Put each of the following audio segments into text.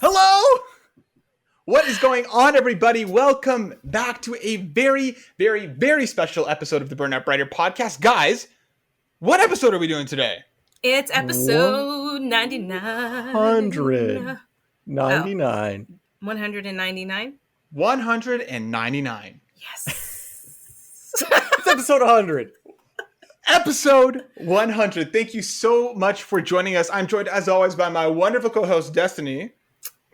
Hello! What is going on, everybody? Welcome back to a very, very, very special episode of the Burnout Brighter podcast. Guys, what episode are we doing today? It's episode 99. 199. 199? 199. Yes. It's episode 100. Episode 100. Thank you so much for joining us. I'm joined, as always, by my wonderful co-host, Destiny.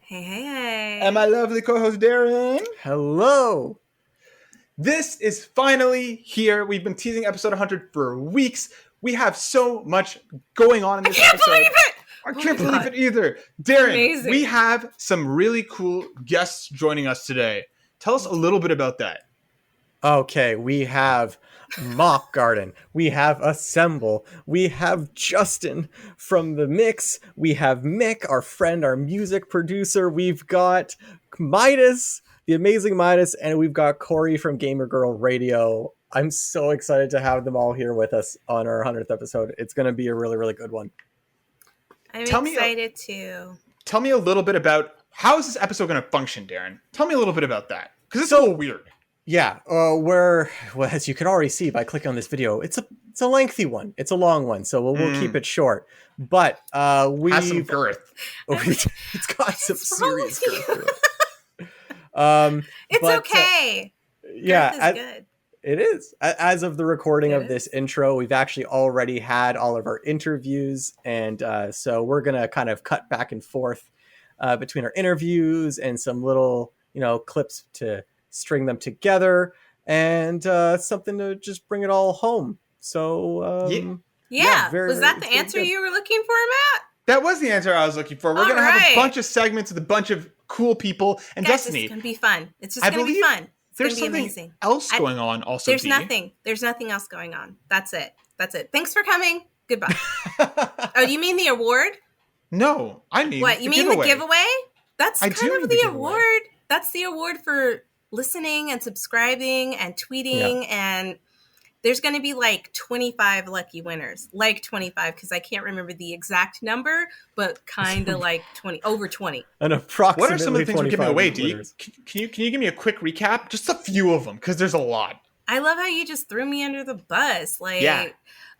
Hey. And my lovely co-host, Darren. Hello. This is finally here. We've been teasing episode 100 for weeks. We have so much going on in this episode. Believe it! I can't believe it either. Darren, Amazing. We have some really cool guests joining us today. Tell us a little bit about that. Okay, we have MopGarden. We have Assemble. We have Justin from The Mix. We have Mick, our friend, our music producer. We've got Midas, the amazing Midas, and we've got Corey from Gamer Girl Radio. I'm so excited to have them all here with us on our 100th episode. It's going to be a really, really good one. I'm excited too. Tell me a little bit about how is this episode going to function, Darren? Tell me a little bit about that, because it's a little weird. Yeah, well, as you can already see by clicking on this video, it's a lengthy one. It's a long one, so we'll keep it short. But we has some girth. It's got some serious girth to it. It's okay. Yeah, girth is good. It is. As of the recording of this intro, we've actually already had all of our interviews, and so we're gonna kind of cut back and forth between our interviews and some little, clips to string them together, and something to just bring it all home. So yeah. Was that the answer you were looking for, Matt? That was the answer I was looking for. We're going to have a bunch of segments with a bunch of cool people. And guys, Destiny, it's going to be fun. It's just going to be fun. It's going to be amazing. Else going on also. There's nothing. There's nothing else going on. That's it. Thanks for coming. Goodbye. Oh, you mean the award? No, I mean what? You mean giveaway. The giveaway? That's I kind do of mean the the award. giveaway. That's the award for listening and subscribing and tweeting, and there's going to be like 25 lucky winners, like 25, because I can't remember the exact number, but kind of like 20, over 20. An approximately. What are some of the things we're giving away? Winners. Can you give me a quick recap? Just a few of them, because there's a lot. I love how you just threw me under the bus.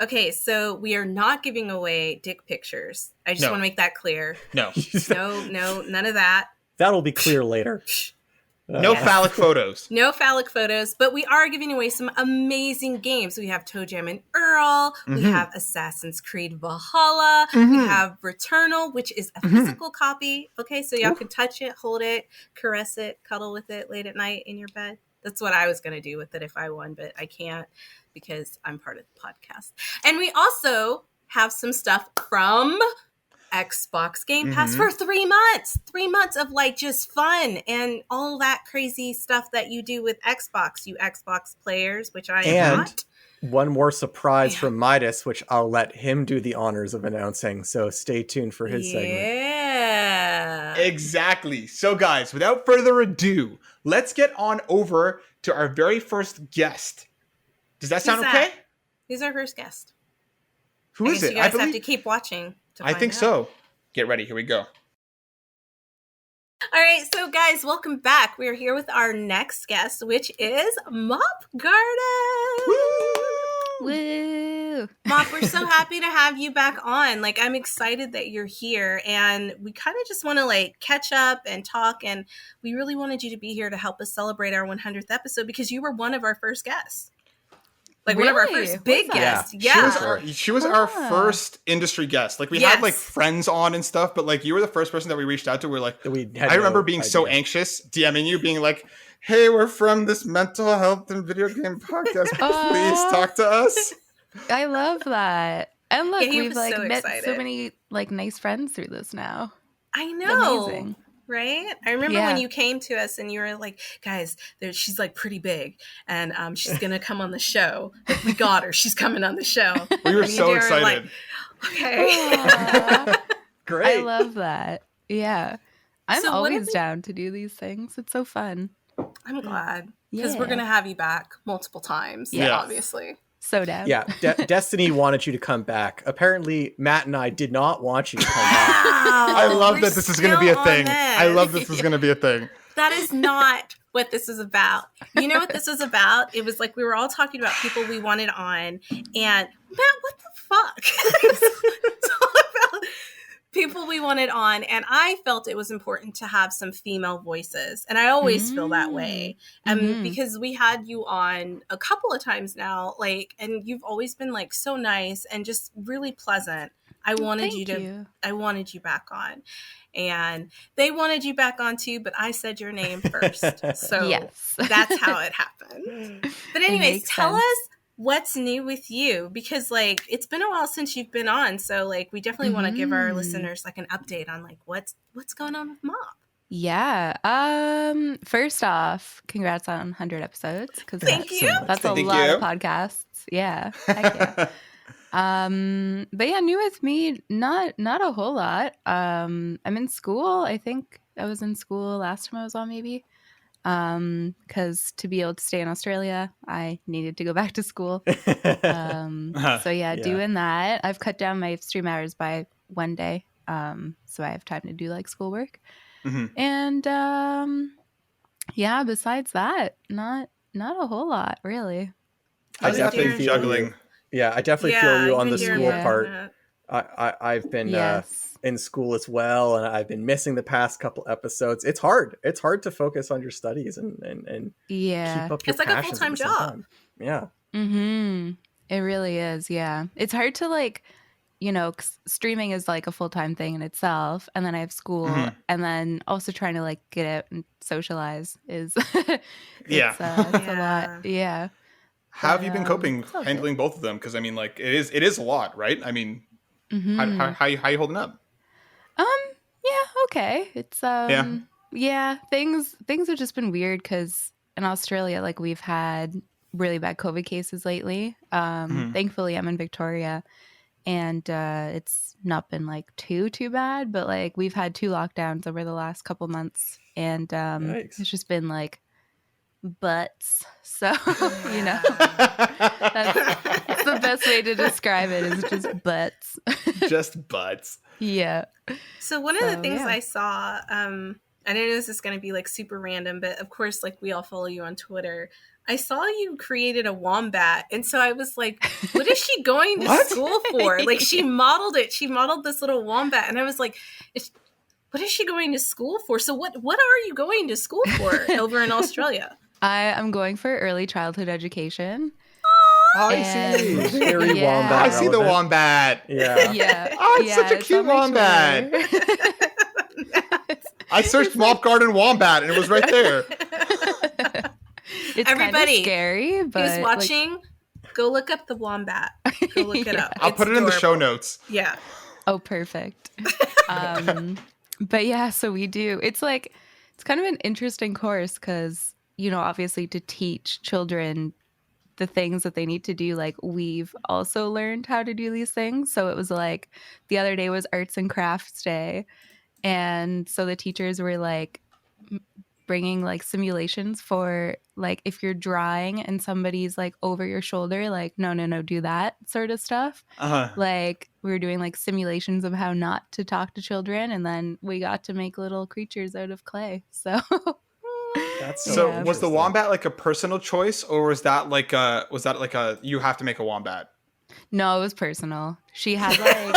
Okay, so we are not giving away dick pictures. I just want to make that clear. No, none of that. That'll be clear later. No phallic photos. No phallic photos, but we are giving away some amazing games. We have Toe Jam and Earl. We have Assassin's Creed Valhalla. We have Returnal, which is a physical copy. Okay, so y'all can touch it, hold it, caress it, cuddle with it late at night in your bed. That's what I was going to do with it if I won, but I can't because I'm part of the podcast. And we also have some stuff from Xbox Game Pass for 3 months. 3 months of just fun and all that crazy stuff that you do with Xbox, you Xbox players, which I am not. One more surprise from Midas, which I'll let him do the honors of announcing. So stay tuned for his segment. Yeah. Exactly. So guys, without further ado, let's get on over to our very first guest. Does that sound okay? Who's our first guest? Who is it? You guys have to keep watching. I think so. Get ready. Here we go. All right. So, guys, welcome back. We're here with our next guest, which is MopGarden. Woo! Mop, we're so happy to have you back on. I'm excited that you're here, and we kind of just want to catch up and talk, and we really wanted you to be here to help us celebrate our 100th episode because you were one of our first guests. One of our first big guests. Yeah. She was our first industry guest. We had friends on and stuff, but you were the first person that we reached out to. We're I remember being so anxious, DMing you, being like, hey, we're from this mental health and video game podcast. Please talk to us. I love that. And look, we've met excited. so many nice friends through this now. I know. Amazing. Right? I remember when you came to us and you were like, guys, she's pretty big and she's going to come on the show. We got her. She's coming on the show. We were so excited. Okay. Great. I love that. Yeah. I'm always down to do these things. It's so fun. I'm glad because we're going to have you back multiple times, obviously. So down. Yeah, Destiny wanted you to come back. Apparently, Matt and I did not want you to come back. I love that this is going to be a thing. I love this is going to be a thing. That is not what this is about. You know what this is about? It was like we were all talking about people we wanted on, and Matt, what the fuck? It's all about people we wanted on, and I felt it was important to have some female voices, and I always feel that way. Because we had you on a couple of times now, like, and you've always been like so nice and just really pleasant. I wanted I wanted you back on, and they wanted you back on too, but I said your name first, so that's how it happened. But anyways, tell us what's new with you, because like it's been a while since you've been on, so like we definitely want to give our listeners like an update on like what's going on with Mop. First off, congrats on 100 episodes, because that's a lot of podcasts. Heck yeah. But yeah, new with me, not a whole lot. I'm in school. I think I was in school last time I was on, maybe. Because to be able to stay in Australia, I needed to go back to school. So yeah, doing that. I've cut down my stream hours by 1 day, so I have time to do like schoolwork. And besides that, not a whole lot really. I definitely feel juggling. I definitely feel you on the school part. I've been in school as well, and I've been missing the past couple episodes. It's hard to focus on your studies and keep up your it's like a full-time job. It really is. It's hard to like, you know, streaming is like a full-time thing in itself, and then I have school, and then also trying to like get out and socialize is it's a lot. How have you been coping handling both of them? Because I mean, like it is a lot, right? I mean, how you holding up? Okay. It's things have just been weird because in Australia, like we've had really bad COVID cases lately. Thankfully, I'm in Victoria, and it's not been like too bad, but like we've had 2 lockdowns over the last couple months, and it's just been like butts. So you know, that's the best way to describe it, is just butts. Just butts. Yeah. So one of the things I saw, I know this is going to be like super random, but of course, like we all follow you on Twitter. I saw you created a wombat, and so I was like, what is she going to school for? Like she modeled it. She modeled this little wombat, and I was like, what is she going to school for? So what are you going to school for over in Australia? I am going for early childhood education. I see. Very wombat. I see the wombat. Yeah. Oh, it's such a cute wombat. I searched MopGarden wombat, and it was right there. It's everybody scary, but who's watching, go look up the wombat. Go look it up. I'll put it in the show notes. Yeah. Oh, perfect. But yeah, so we do. It's like it's kind of an interesting course because, you know, obviously to teach children the things that they need to do, like we've also learned how to do these things. So it was like the other day was arts and crafts day, and so the teachers were like bringing like simulations for like if you're drawing and somebody's like over your shoulder, like no do that sort of stuff. Like we were doing like simulations of how not to talk to children, and then we got to make little creatures out of clay. So was the wombat like a personal choice, or was that like a you have to make a wombat? No, it was personal. She had like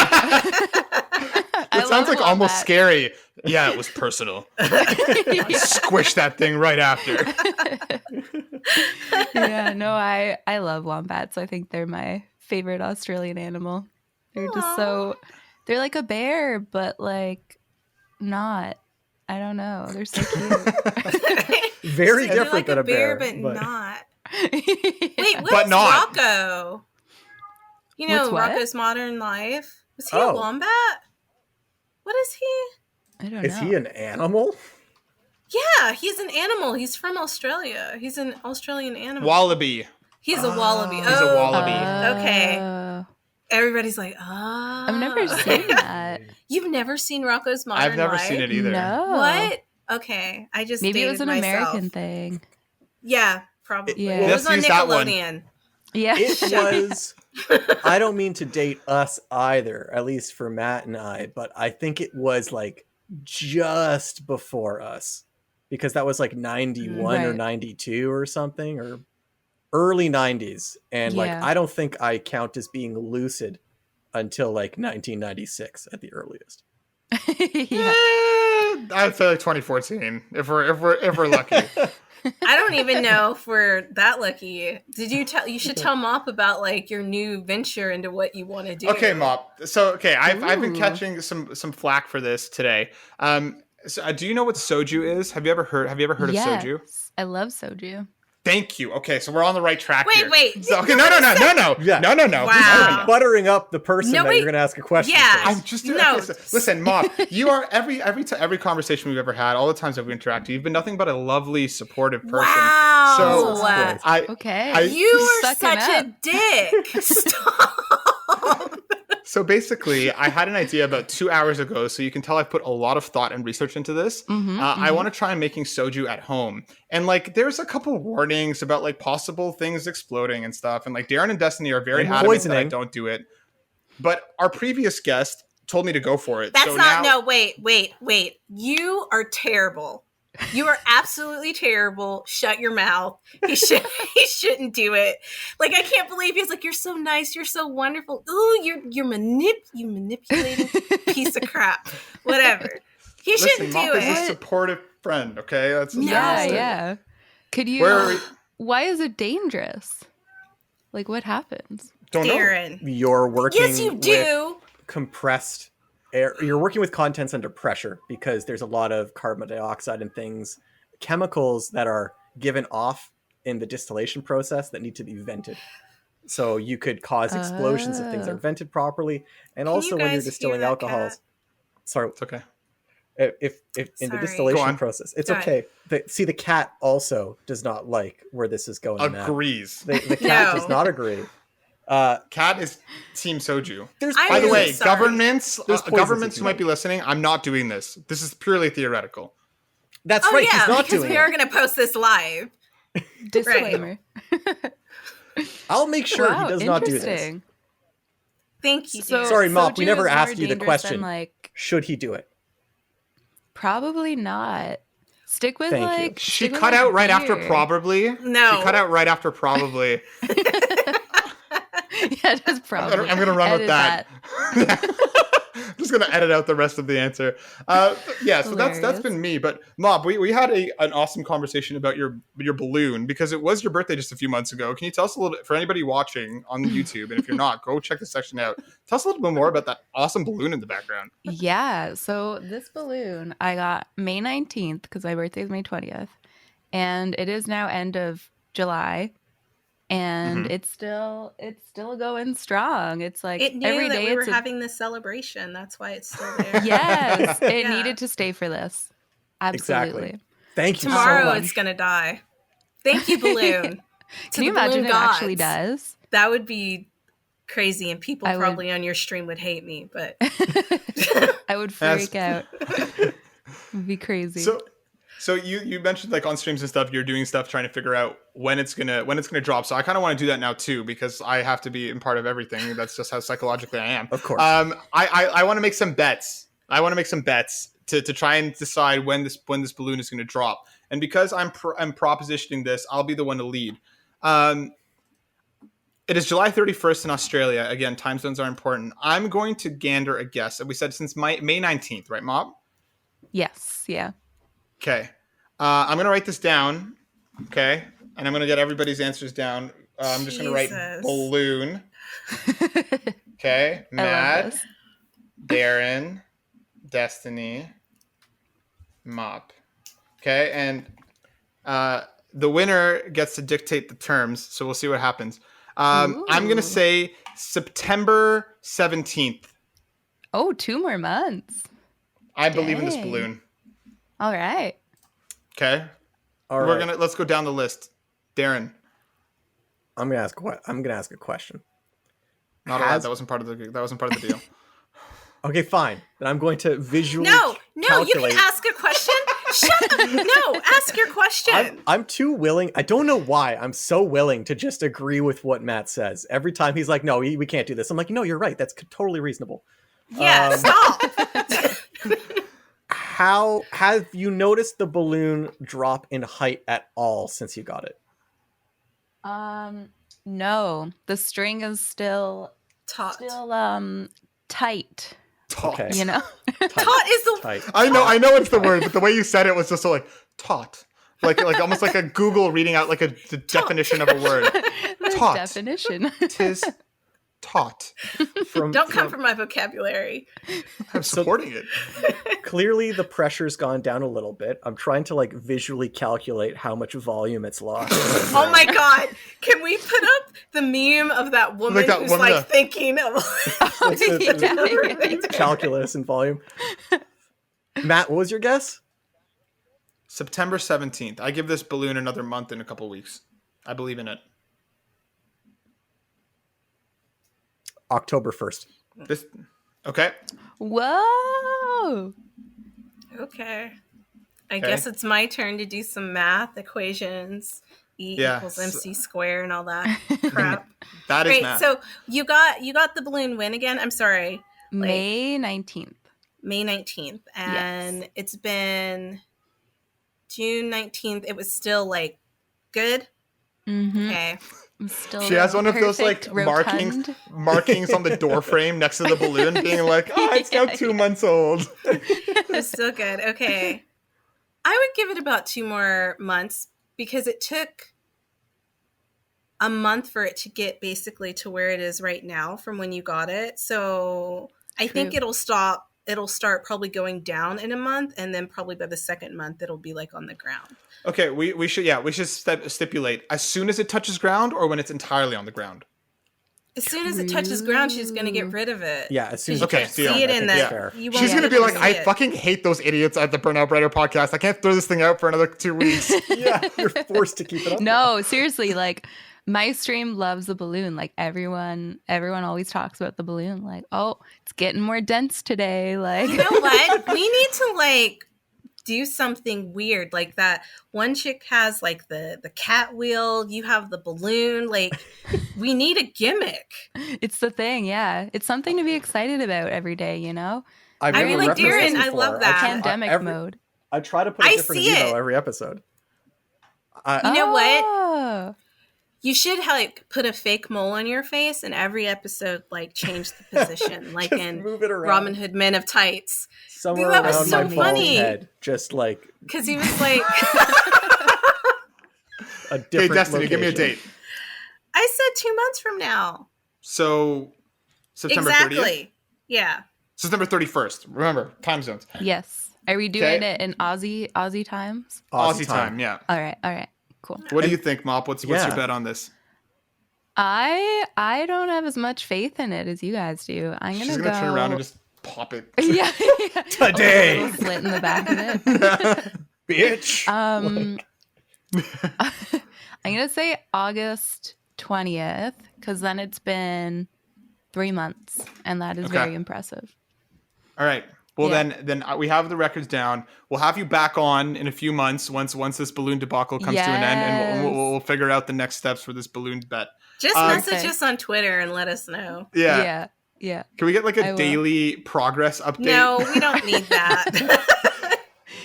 it sounds like almost scary. Yeah, it was personal. I squished that thing right after. Yeah, no, I love wombats. I think they're my favorite Australian animal. They're just they're like a bear, but like not. I don't know. They're so cute. Very different like than a bear, but not. Wait, what's Rocco? You know, Rocco's Modern Life. Was he a wombat? What is he? I don't know. Is he an animal? Yeah, he's an animal. He's from Australia. He's an Australian animal. Wallaby. He's a wallaby. He's a wallaby. Okay. Everybody's like, I've never seen that. You've never seen Rocco's Modern Life? I've never seen it either. No. What? Okay. I just maybe it was an myself. American thing. Yeah, probably. Yeah. It was on Nickelodeon. Yeah. It was, I don't mean to date us either, at least for Matt and I, but I think it was like just before us, because that was like 91 or Right. 92 or something, or early 90s. And like, Yeah. I don't think I count as being lucid until like 1996 at the earliest. Yeah. I'd say like 2014 if we're lucky. I don't even know if we're that lucky. You should tell Mop about like your new venture into what you want to do. Okay, Mop. So I've been Ooh. catching some flack for this today. So, do you know what soju is? Have you ever heard of soju? I love soju. Thank you. Okay, so we're on the right track here. Wait. So, okay, no. Yeah. No. Wow. Buttering up the person that you're going to ask a question. Yeah. first. I'm just doing No. okay, so, listen, Mom, you are every conversation we've ever had, all the times that we've interacted, you've been nothing but a lovely, supportive person. Wow. So Okay. You are Sucking such a dick. Stop. So basically, I had an idea about 2 hours ago, so you can tell I've put a lot of thought and research into this. I want to try making soju at home. And like, there's a couple warnings about like possible things exploding and stuff. And like Darren and Destiny are very adamant that I don't do it. But our previous guest told me to go for it. That's no, wait. You are terrible. You are absolutely terrible. Shut your mouth. He shouldn't do it. Like, I can't believe he's like, you're so nice. You're so wonderful. Ooh, you're manipulating piece of crap. Whatever. He shouldn't do Mop is a it. supportive friend, okay? That's Yeah. Could you? Where are we? Why is it dangerous? Like, what happens? Don't know. Darren. You're working Yes, you do. with compressed air. You're working with contents under pressure because there's a lot of carbon dioxide and things, chemicals that are given off in the distillation process that need to be vented. So you could cause explosions if things aren't vented properly. And also when you're distilling alcohols. Sorry. It's okay. If in the distillation process, it's okay. The cat also does not like where this is going. Agrees. The cat does not agree. Cat is team soju. By the way, governments who might be listening, I'm not doing this. This is purely theoretical. That's right. Yeah, he's not because doing we are going to post this live. Disclaimer. I'll make sure Wow, he does not do this. Thank you. So, Sorry, Mop, we soju never is asked more you the dangerous question. than, like, should he do it? Probably not. Stick with Thank you. like. She stick with, cut like, out right beer. after probably. No. She cut out right after probably. Yeah, just probably. I'm going to run with Edit that. I'm just going to edit out the rest of the answer. Yeah, so that's been me. But Mob, we had an awesome conversation about your balloon because it was your birthday just a few months ago. Can you tell us a little bit, for anybody watching on YouTube, and if you're not, go check this section out. Tell us a little bit more about that awesome balloon in the background. Yeah, so this balloon I got May 19th because my birthday is May 20th. And it is now end of July. And it's still going strong. It's like It knew every that day we were having this celebration. That's why it's still there. Yes, it needed to stay for this. Absolutely. Exactly. Thank you Tomorrow so much. it's gonna die. Thank you, balloon. Can you imagine if it actually does? That would be crazy, and people probably on your stream would hate me. But I would freak out. It would be crazy. So you mentioned like on streams and stuff, you're doing stuff trying to figure out when it's gonna drop. So I kind of want to do that now too because I have to be in part of everything. That's just how psychologically I am. Of course. I want to make some bets. I want to make some bets to try and decide when this balloon is going to drop. And because I'm propositioning this, I'll be the one to lead. It is July 31st in Australia. Again, time zones are important. I'm going to gander a guess. We said since May 19th, right, Mob? Yes. Yeah. Okay. I'm going to write this down. Okay. And I'm going to get everybody's answers down. I'm just going to write balloon. Okay. Matt, Darren, Destiny, Mop. Okay. And the winner gets to dictate the terms. So we'll see what happens. I'm going to say September 17th. Oh, 2 more months. I believe in this balloon. All right. Okay. All right. Let's go down the list. Darren. I'm gonna ask a question. Not allowed. That wasn't part of the deal. Okay, fine. Then I'm going to visually No, calculate. you can ask a question. Shut up. No, ask your question. I'm too willing. I don't know why. I'm so willing to just agree with what Matt says. Every time he's like, no, we can't do this. I'm like, no, you're right. That's totally reasonable. Yeah, stop. How have you noticed the balloon drop in height at all since you got it? No. The string is still Taut. Tight. Okay. You know? Taut is the Tight. I know it's the word, but the way you said it was just so like taut. Like almost like a Google reading out like the definition of a word. The Taut. definition. Tis taut. Don't come from my vocabulary. I'm supporting it. Clearly the pressure's gone down a little bit. I'm trying to like visually calculate how much volume it's lost. Oh my god. Can we put up the meme of that woman who's thinking of calculus and volume? Matt, what was your guess? September 17th. I give this balloon another month in a couple weeks. I believe in it. October 1st. Okay. Whoa. Okay. I guess it's my turn to do some math equations. E equals MC square and all that crap. That is Great. math. So you got the balloon when again? I'm sorry. May 19th. May 19th. And it's been June 19th. It was still like good. Mm-hmm. Okay. She has one of those like markings on the door frame next to the balloon being like, oh, it's now 2 months old. It's still good. Okay. I would give it about 2 more months because it took a month for it to get basically to where it is right now from when you got it. So I think it'll start probably going down in a month, and then probably by the second month it'll be like on the ground. Okay, we should stipulate as soon as it touches ground or when it's entirely on the ground. As soon as it touches ground, she's going to get rid of it. Yeah, as soon as you can't see it in the. She's going to be like, I fucking hate those idiots at the Burnout Brighter podcast. I can't throw this thing out for another 2 weeks. Yeah, you're forced to keep it up. No, seriously, like my stream loves the balloon. Like everyone always talks about the balloon. Like, oh, it's getting more dense today. Like, you know what? We need to like do something weird like that. One chick has like the cat wheel. You have the balloon. Like, we need a gimmick. It's the thing. Yeah, it's something to be excited about every day. You know. I mean, like Darren, I love that pandemic mode. I try to put a different emo every episode. You know what? You should like put a fake mole on your face, and every episode like change the position, like in Robin Hood Men of Tights. Somewhere that around was so my funny. Head, just like because he was like a different. Hey, Destiny, location. give me a date. I said 2 months from now. So September 30th? Yeah. September 31st. Remember, time zones. Yes. Are we doing it in Aussie times? Aussie time, yeah. All right. Cool. What do you think, Mop? What's your bet on this? I don't have as much faith in it as you guys do. She's gonna turn around and just pop it. Yeah. Today. A little slit in the back of it. Bitch. I'm gonna say August 20th, because then it's been 3 months, and that is very impressive. All right. Well, then we have the records down. We'll have you back on in a few months once this balloon debacle comes to an end, and we'll figure out the next steps for this balloon bet. Just message us on Twitter and let us know. Yeah. Can we get like a daily progress update? No, we don't need that.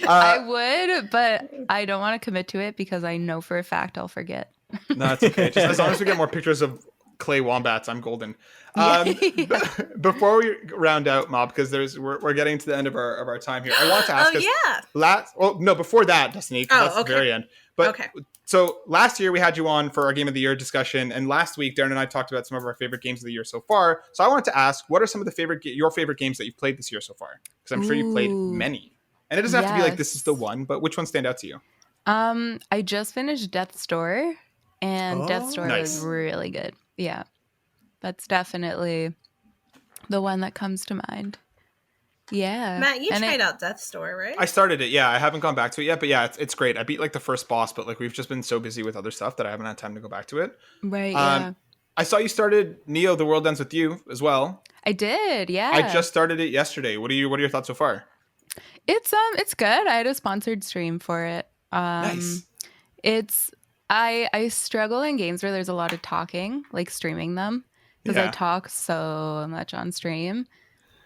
I would, but I don't want to commit to it because I know for a fact I'll forget. No, that's okay. Just as long as we get more pictures of clay wombats, I'm golden. Before we round out, Mob, because we're getting to the end of our time here. I want to ask before that, Destiny, because that's the very end. But so last year we had you on for our Game of the Year discussion, and last week Darren and I talked about some of our favorite games of the year so far. So I wanted to ask, what are some of the your favorite games that you've played this year so far? Because I'm sure you've played many, and it doesn't have to be like this is the one, but which ones stand out to you? I just finished Death's Door, and Death's Door was really good. Yeah. That's definitely the one that comes to mind. Yeah. Matt, you tried out Death's Door, right? I started it, yeah. I haven't gone back to it yet, but yeah, it's great. I beat like the first boss, but like we've just been so busy with other stuff that I haven't had time to go back to it. Right, yeah. I saw you started Neo, The World Ends With You as well. I did, yeah. I just started it yesterday. What are your thoughts so far? It's good. I had a sponsored stream for it. Nice. I struggle in games where there's a lot of talking, like streaming them, because I talk so much on stream.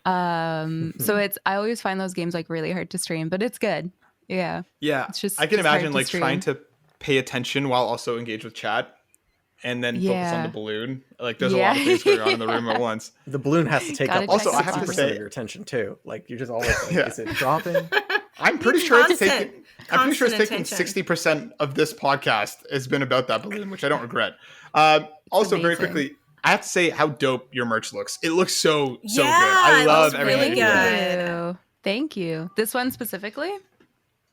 So I always find those games like really hard to stream, but it's good. Yeah. Yeah. It's just I can just hard imagine to like stream. trying to pay attention while also engage with chat and then focus on the balloon. Like there's a lot of things going on in the room at once. The balloon has to take Gotta up check also the I have to box. say your attention too. Like you're just always like, is it dropping? I'm pretty sure it's Constant- taking attention. 60% of this podcast has been about that balloon, which I don't regret. Also, very amazing. quickly, I have to say how dope your merch looks. It looks so good. Yeah, I it love looks everything. really you good. do. Thank you. This one specifically?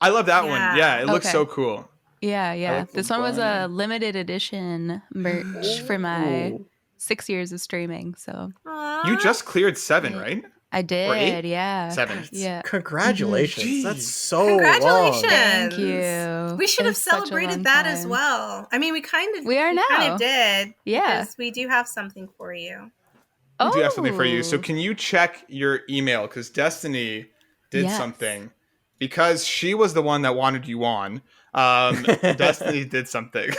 I love that Yeah. one. Yeah, it looks Okay. so cool. Yeah. like the This one was a one. limited edition merch for my 6 years of streaming. So Aw. You just cleared 7, right? I Or 8? did. Yeah. 7. Yeah. Congratulations. Jeez. That's so Congratulations. long. Thank you. We should It have was such a celebrated long that as time. well. I mean, we kind We are kind now. of did. Yeah. Because we do have something for you. We do have something for you. So Oh. can you check your email? Because Destiny did Yes. something. Because she was the one that wanted you on. Destiny did something.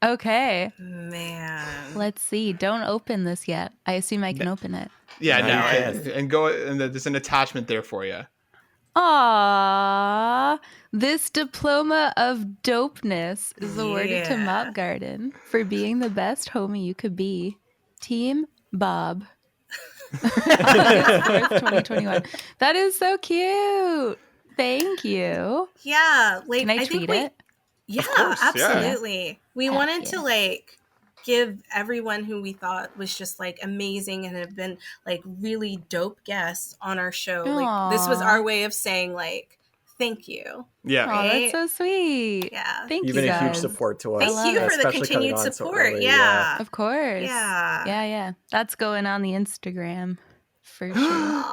Okay. Man. Let's see. Don't open this yet. I assume I can open it. Yeah, No, no, you and go. And there's an attachment there for you. Aww. This diploma of dopeness is awarded to Yeah. MopGarden for being the best homie you could be. Team Bob. August 4th, 2021. That is so cute. Thank you. Yeah. Like, Can I think tweet we, it? Yeah, course, yeah. absolutely. We Heck wanted yeah. to like give everyone who we thought was just like amazing and have been like really dope guests on our show. Like this was Aw. our way of saying like thank you. Yeah. Oh, Right? that's so sweet. Yeah. Thank You've been you a huge guys. support to us. Thank love you it. for the especially coming continued on so support. early, yeah. Of course. Yeah. Yeah. That's going on the Instagram for sure.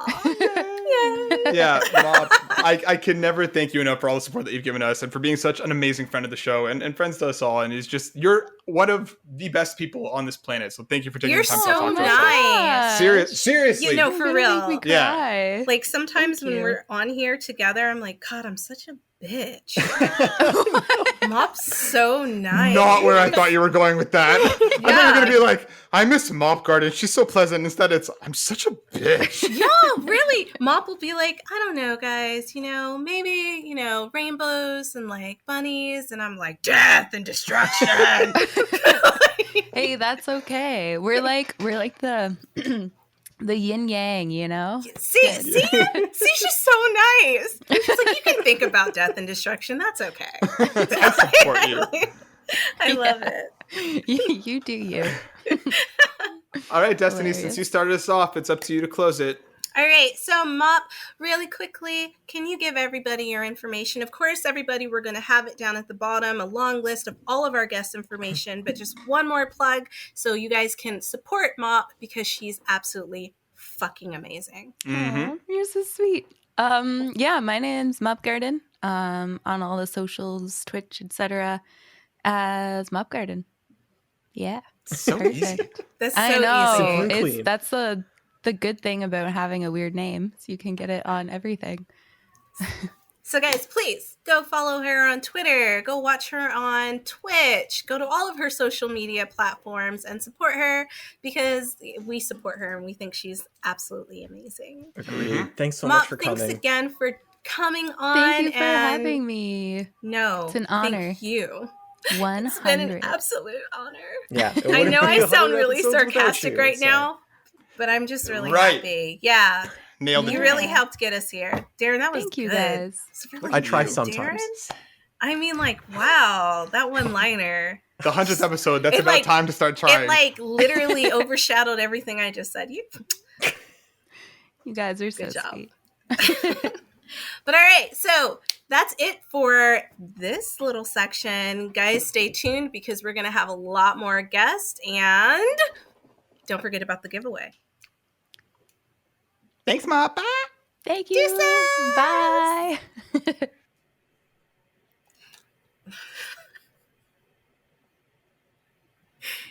Yeah, Mob, I can never thank you enough for all the support that you've given us and for being such an amazing friend of the show and friends to us all. And you're one of the best people on this planet. So thank you for taking You're the time to so talk to us. nice. Seriously. You know, You're for gonna real. make me Yeah. cry. Like sometimes Thank when you. we're on here together, I'm like, God, I'm such a bitch. Mop's so nice. Not where I thought you were going with that. I thought you were going to be like, I miss MopGarden. She's so pleasant. Instead, it's, I'm such a bitch. No, really. Mop will be like, I don't know, guys, maybe, rainbows and like bunnies. And I'm like, death and destruction. Hey, that's okay. We're like the the yin yang, See, she's so nice. She's like, you can think about death and destruction. That's okay. I support you. I love it. You do you. All right, Destiny, Hilarious. since you started us off, it's up to you to close it. All right, so Mop, really quickly, can you give everybody your information? Of course, everybody, we're going to have it down at the bottom, a long list of all of our guest information, but just one more plug so you guys can support Mop because she's absolutely fucking amazing. Mm-hmm. Aw, you're so sweet. Yeah, my name's MopGarden. On all the socials, Twitch, etc. as MopGarden. Yeah. So Perfect. easy. That's so I know. Super clean. That's the good thing about having a weird name. So you can get it on everything. So guys, please go follow her on Twitter. Go watch her on Twitch. Go to all of her social media platforms and support her because we support her and we think she's absolutely amazing. Agreed. Thanks so Mop, much for thanks coming. again for coming on. Thank you for and having me. No, It's an honor. Thank you. 100. It's been an absolute honor. Yeah, it I wouldn't know be I 100 sound really episodes without sarcastic you, right so. now, but I'm just really Right. happy. Yeah. Nailed it. You really helped get us here. Darren, that was Thank you, good. guys. It's really I try good, sometimes. Darren. I mean, like, wow, that one-liner. The 100th episode. That's It, about like- time to start trying. It, like, literally overshadowed everything I just said. You guys are so Good job. sweet. But all right, so that's it for this little section. Guys, stay tuned because we're going to have a lot more guests. And don't forget about the giveaway. Thanks, Mop. Bye. Thank you. Deuces. Bye.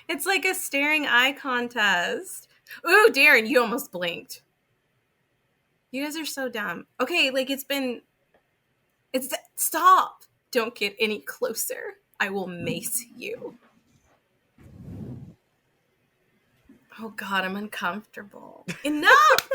It's like a staring eye contest. Ooh, Darren, you almost blinked. You guys are so dumb. Okay, like stop. Don't get any closer. I will mace you. Oh God, I'm uncomfortable. Enough!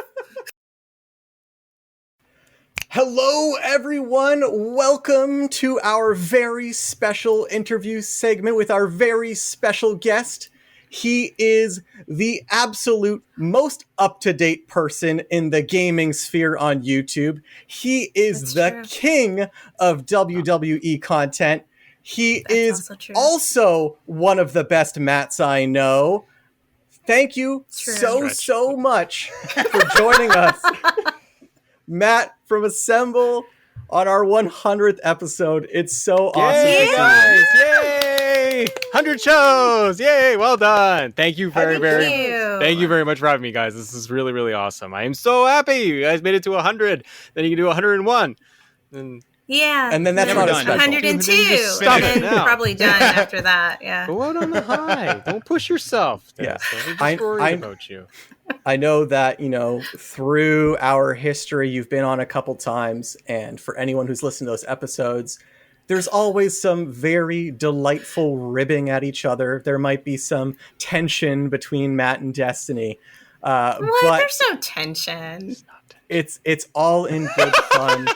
Hello, everyone. Welcome to our very special interview segment with our very special guest. He is the absolute most up-to-date person in the gaming sphere on YouTube. He is king of WWE content. He is also one of the best Matts I know. Thank you so much for joining us. Matt from Assemble on our 100th episode. It's so awesome. Yay, guys! Yay! 100 shows! Yay! Well done. Thank you very much for having me, guys. This is really, really awesome. I am so happy you guys made it to 100. Then you can do 101. And and then that's not a special. 102. And then probably done after that. Yeah. Go out on the high. Don't push yourself. Yeah. I'm worried about you. I know that, through our history, you've been on a couple times. And for anyone who's listened to those episodes, there's always some very delightful ribbing at each other. There might be some tension between Matt and Destiny. But there's no tension. It's all in good fun.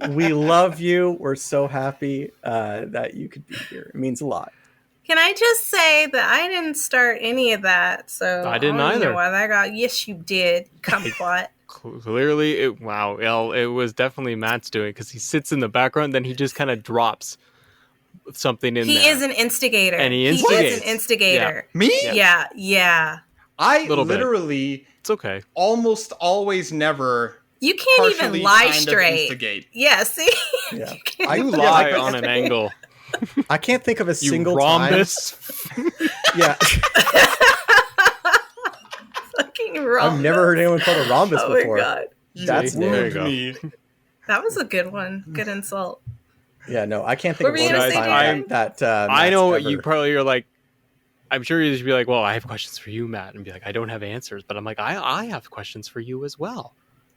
We love you. We're so happy that you could be here. It means a lot. Can I just say that I didn't start any of that, so I didn't either. Know why that got. Yes, you did. Kumquat. Clearly, it was definitely Matt's doing because he sits in the background, then he just kind of drops something in there. He is an instigator. And he instigates. He is an instigator. Yeah. Me? Yeah. I literally. It's okay. Almost always never. You can't even lie straight. Yeah, see? Yeah. You lie on an angle. I can't think of a single rhombus. time. Yeah. Fucking rhombus. I've never heard anyone called a rhombus before. Oh my God. That's there you go. Me. That was a good one. Good insult. Yeah, no, I can't think of one time that I know you probably are like, I'm sure you should be like, well, I have questions for you, Matt, and be like, I don't have answers, but I'm like, I have questions for you as well.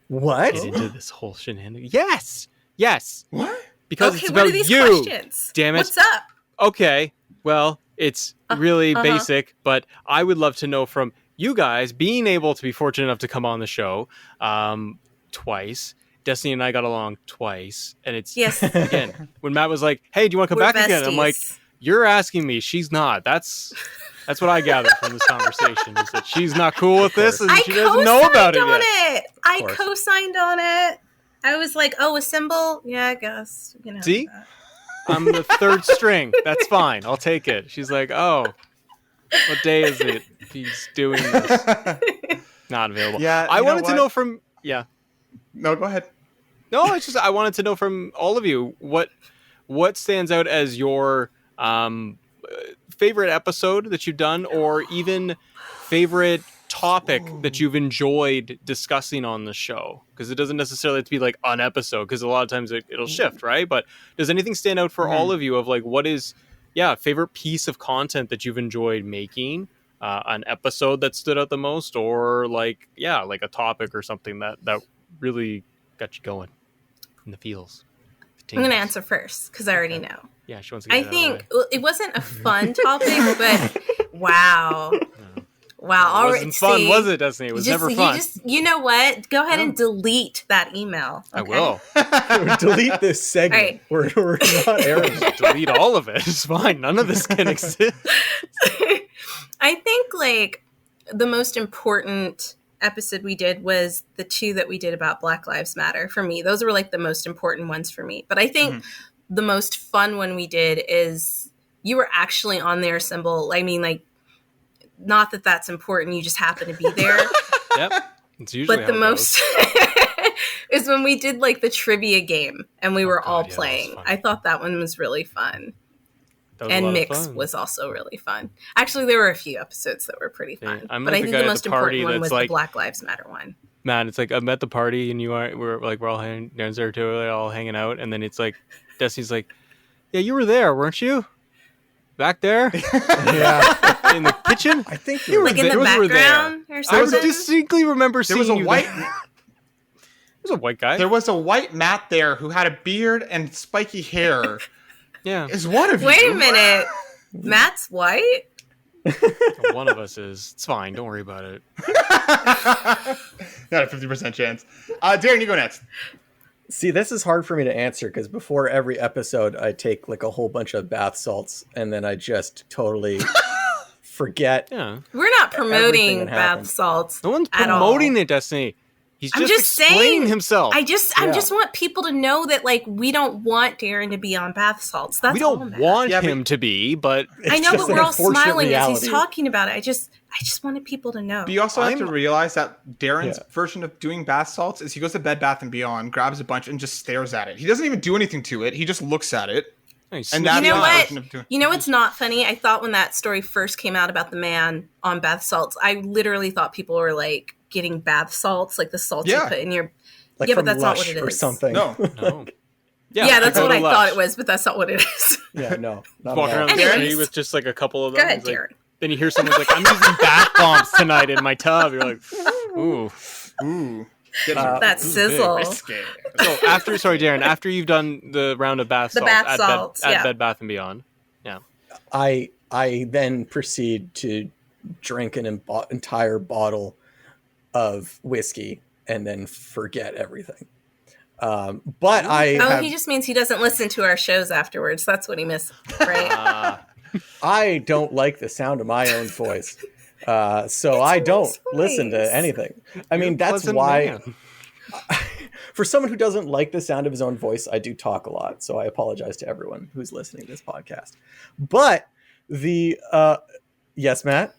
What? Get into this whole shenanigan. Yes. What? Because okay, it's about what are these you. Questions? Damn it. What's up? Okay. Well, it's really basic, but I would love to know from you guys, being able to be fortunate enough to come on the show twice. Destiny and I got along twice, and it's again when Matt was like, "Hey, do you want to come back again?" I'm like, "You're asking me. She's not." That's what I gathered from this conversation is that she's not cool with this and she doesn't know about it yet. I co-signed on it. I was like, "Oh, Assemble? Yeah, I guess." See, I'm the third string. That's fine. I'll take it. She's like, "Oh, what day is it? He's doing this." Not available. Yeah, I wanted to know from No, go ahead. No, it's just I wanted to know from all of you what stands out as your favorite episode that you've done, or even favorite topic that you've enjoyed discussing on the show, because it doesn't necessarily have to be like an episode, because a lot of times it'll shift, right? But does anything stand out for all of you of like what is favorite piece of content that you've enjoyed making, an episode that stood out the most, or like a topic or something that really got you going in the feels? I'm going to answer first because I already know. Yeah, she wants to get I think it wasn't a fun topic, but wow. Wow. It wasn't fun, was it, Destiny? It was never fun. You know what? Go ahead and delete that email. Okay? I will. Delete this segment. Right. We're not airing. Delete all of it. It's fine. None of this can exist. I think like the most important episode we did was the two that we did about Black Lives Matter. For me, those were like the most important ones for me. But I think the most fun one we did is you were actually on their symbol. I mean, like, not that that's important. You just happen to be there. Yep. It's usually but the most is when we did like the trivia game and we were all playing. I thought that one was really fun. And Mix was also really fun. Actually, there were a few episodes that were pretty fun. But I think the most important one was the Black Lives Matter one. Man, it's like I'm at the party and we're all hanging downstairs too, all hanging out, and then it's like Destiny's like, "Yeah, you were there, weren't you? Back there? Yeah, in the kitchen. I think you were like in the background or something." I distinctly remember seeing you. There was a white guy. There was a white Matt there who had a beard and spiky hair. Yeah. Is one of you? Wait a minute. Matt's white? One of us is. It's fine. Don't worry about it. Got a 50% chance. Darren, you go next. See, this is hard for me to answer because before every episode, I take like a whole bunch of bath salts and then I just totally forget. Yeah. We're not promoting bath salts. No one's at promoting all. it, Destiny. He's I'm just just explaining saying, himself. I just want people to know that like we don't want Darren to be on bath salts. That's we all don't I'm want Yeah, him to be, but I know, but we're all smiling as he's reality. talking about it. I just wanted people to know. But you also have to realize that Darren's version of doing bath salts is he goes to Bed Bath & Beyond, grabs a bunch, and just stares at it. He doesn't even do anything to it. He just looks at it. Nice. And You that's know his what? version of doing- You know what's not funny? I thought when that story first came out about the man on bath salts, I literally thought people were like getting bath salts, like the salts you put in your. Like Yeah, but from that's not Lush what it or is. something. No. No. Yeah, that's what I Lush. thought it was, but that's not what it is. Yeah, no. Not Walking at all. around the Anyways. street with just like a couple of Go them. ahead, It's like- Darren. then you hear someone's like, I'm using bath bombs tonight in my tub. You're like, ooh. Ooh. That sizzle. Risky. So Darren, after you've done the round of bath The salts, bath at, salts, Bed, yeah. at Bed Bath & Beyond. Yeah. I then proceed to drink an entire bottle of whiskey and then forget everything. But He just means he doesn't listen to our shows afterwards. That's what he missed, right? I don't like the sound of my own voice. So I don't listen to anything. I mean, that's Pleasant why man. for someone who doesn't like the sound of his own voice, I do talk a lot. So I apologize to everyone who's listening to this podcast. But yes, Matt?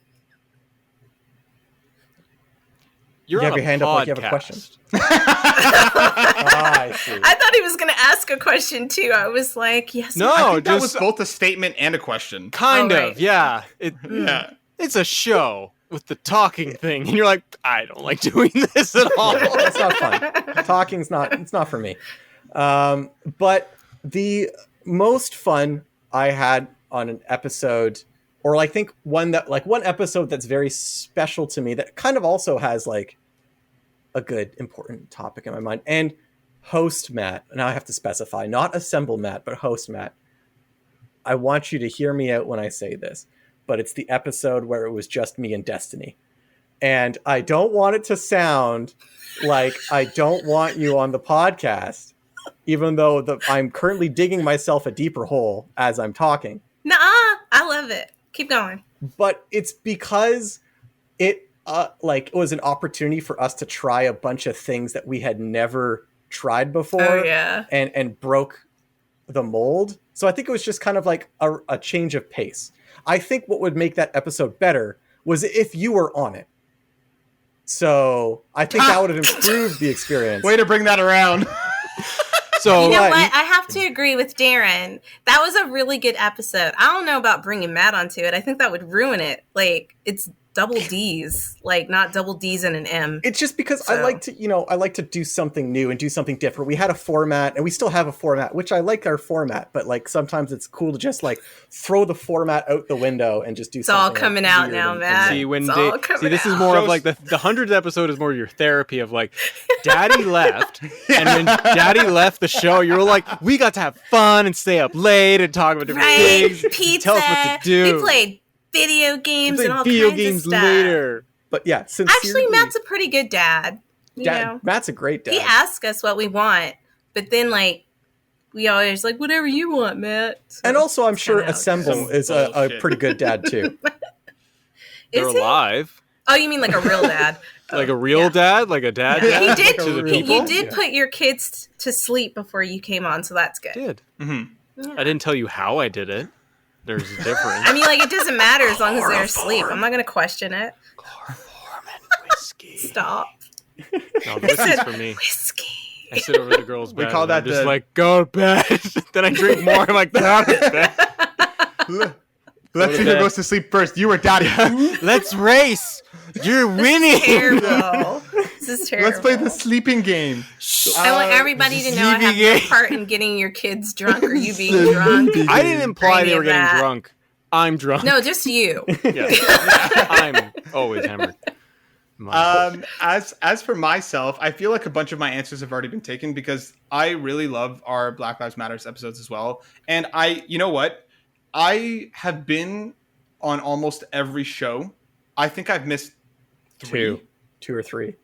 You're You have on your a hand up like you have a podcast. question. I see. I thought he was going to ask a question too. I was like, yes. No, I think that just was both a statement and a question. kind Oh, of, right. yeah. Yeah. It's a show with the talking thing, and you're like, I don't like doing this at all. It's not fun. Talking's it's not for me. But the most fun I had on an episode, or I think one episode that's very special to me that kind of also has like a good important topic in my mind. And host Matt, now I have to specify, not assemble Matt, but host Matt. I want you to hear me out when I say this, but it's the episode where it was just me and Destiny. And I don't want it to sound like I don't want you on the podcast, even though I'm currently digging myself a deeper hole as I'm talking. Nuh-uh. I love it. Keep going. But it's because it was an opportunity for us to try a bunch of things that we had never tried before. Oh, yeah. And broke the mold. So I think it was just kind of like a change of pace. I think what would make that episode better was if you were on it. So I think that would have improved the experience. Way to bring that around. So You know what? I have to agree with Darren. That was a really good episode. I don't know about bringing Matt onto it. I think that would ruin it. Like, it's double D's, like not double D's and an M. It's just because I like to do something new and do something different. We had a format and we still have a format, which I like our format, but like sometimes it's cool to just like throw the format out the window and just do something. It's all coming out now, Matt. See, when It's all coming this is out. more of like the 100th episode is more your therapy of like, Daddy left, and when Daddy left the show, you're like, we got to have fun and stay up late and talk about different things. Pizza. Tell us what to do. We played video games and all video kinds games of stuff. later. But yeah, sincerely, Actually, Matt's a pretty good dad. You know? Matt's a great dad. He asks us what we want, but then like we always like whatever you want, Matt. So And also, I'm that's sure kinda how it Assemble goes. is a Bullshit. pretty good dad too. They're Is he? alive. Oh, you mean like a real dad? Like a real dad? Like a dad? Yeah. He dad did. to the He people? You did put your kids to sleep before you came on, so that's good. Did. Mhm. Yeah. I didn't tell you how I did it. There's a difference. I mean, like it doesn't matter as long as they're asleep. I'm not going to question it. Chloroform and whiskey. Stop. No, this is for me. Whiskey. I sit over to the girl's We bed. call and I'm that just the- like, go to bed. Then I drink more. I'm like, go to bed. Let's see who bed. goes to sleep first. You or Daddy? Let's race. You're winning. Terrible. This is terrible. Let's play the sleeping game. I want everybody to know I have no ZBA. part in getting your kids drunk or you being drunk. I didn't imply Any they of were getting that. drunk. I'm drunk. No, just you. Yeah. I'm always hammered. As for myself, I feel like a bunch of my answers have already been taken because I really love our Black Lives Matters episodes as well. And you know what? I have been on almost every show. I think I've missed two or three.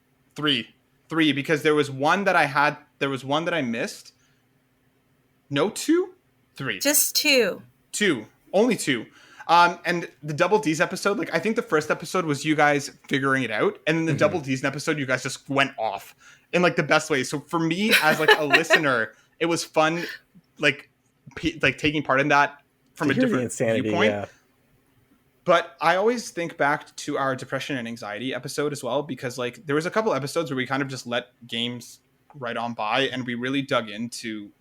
Three, because there was one that I missed. No, three. Just two. Only two. And the Double D's episode, like I think the first episode was you guys figuring it out, and then the Double D's episode, you guys just went off in like the best way. So for me, as like a listener, it was fun, like taking part in that from a different viewpoint. Yeah. But I always think back to our depression and anxiety episode as well, because like there was a couple episodes where we kind of just let games right on by, and we really dug into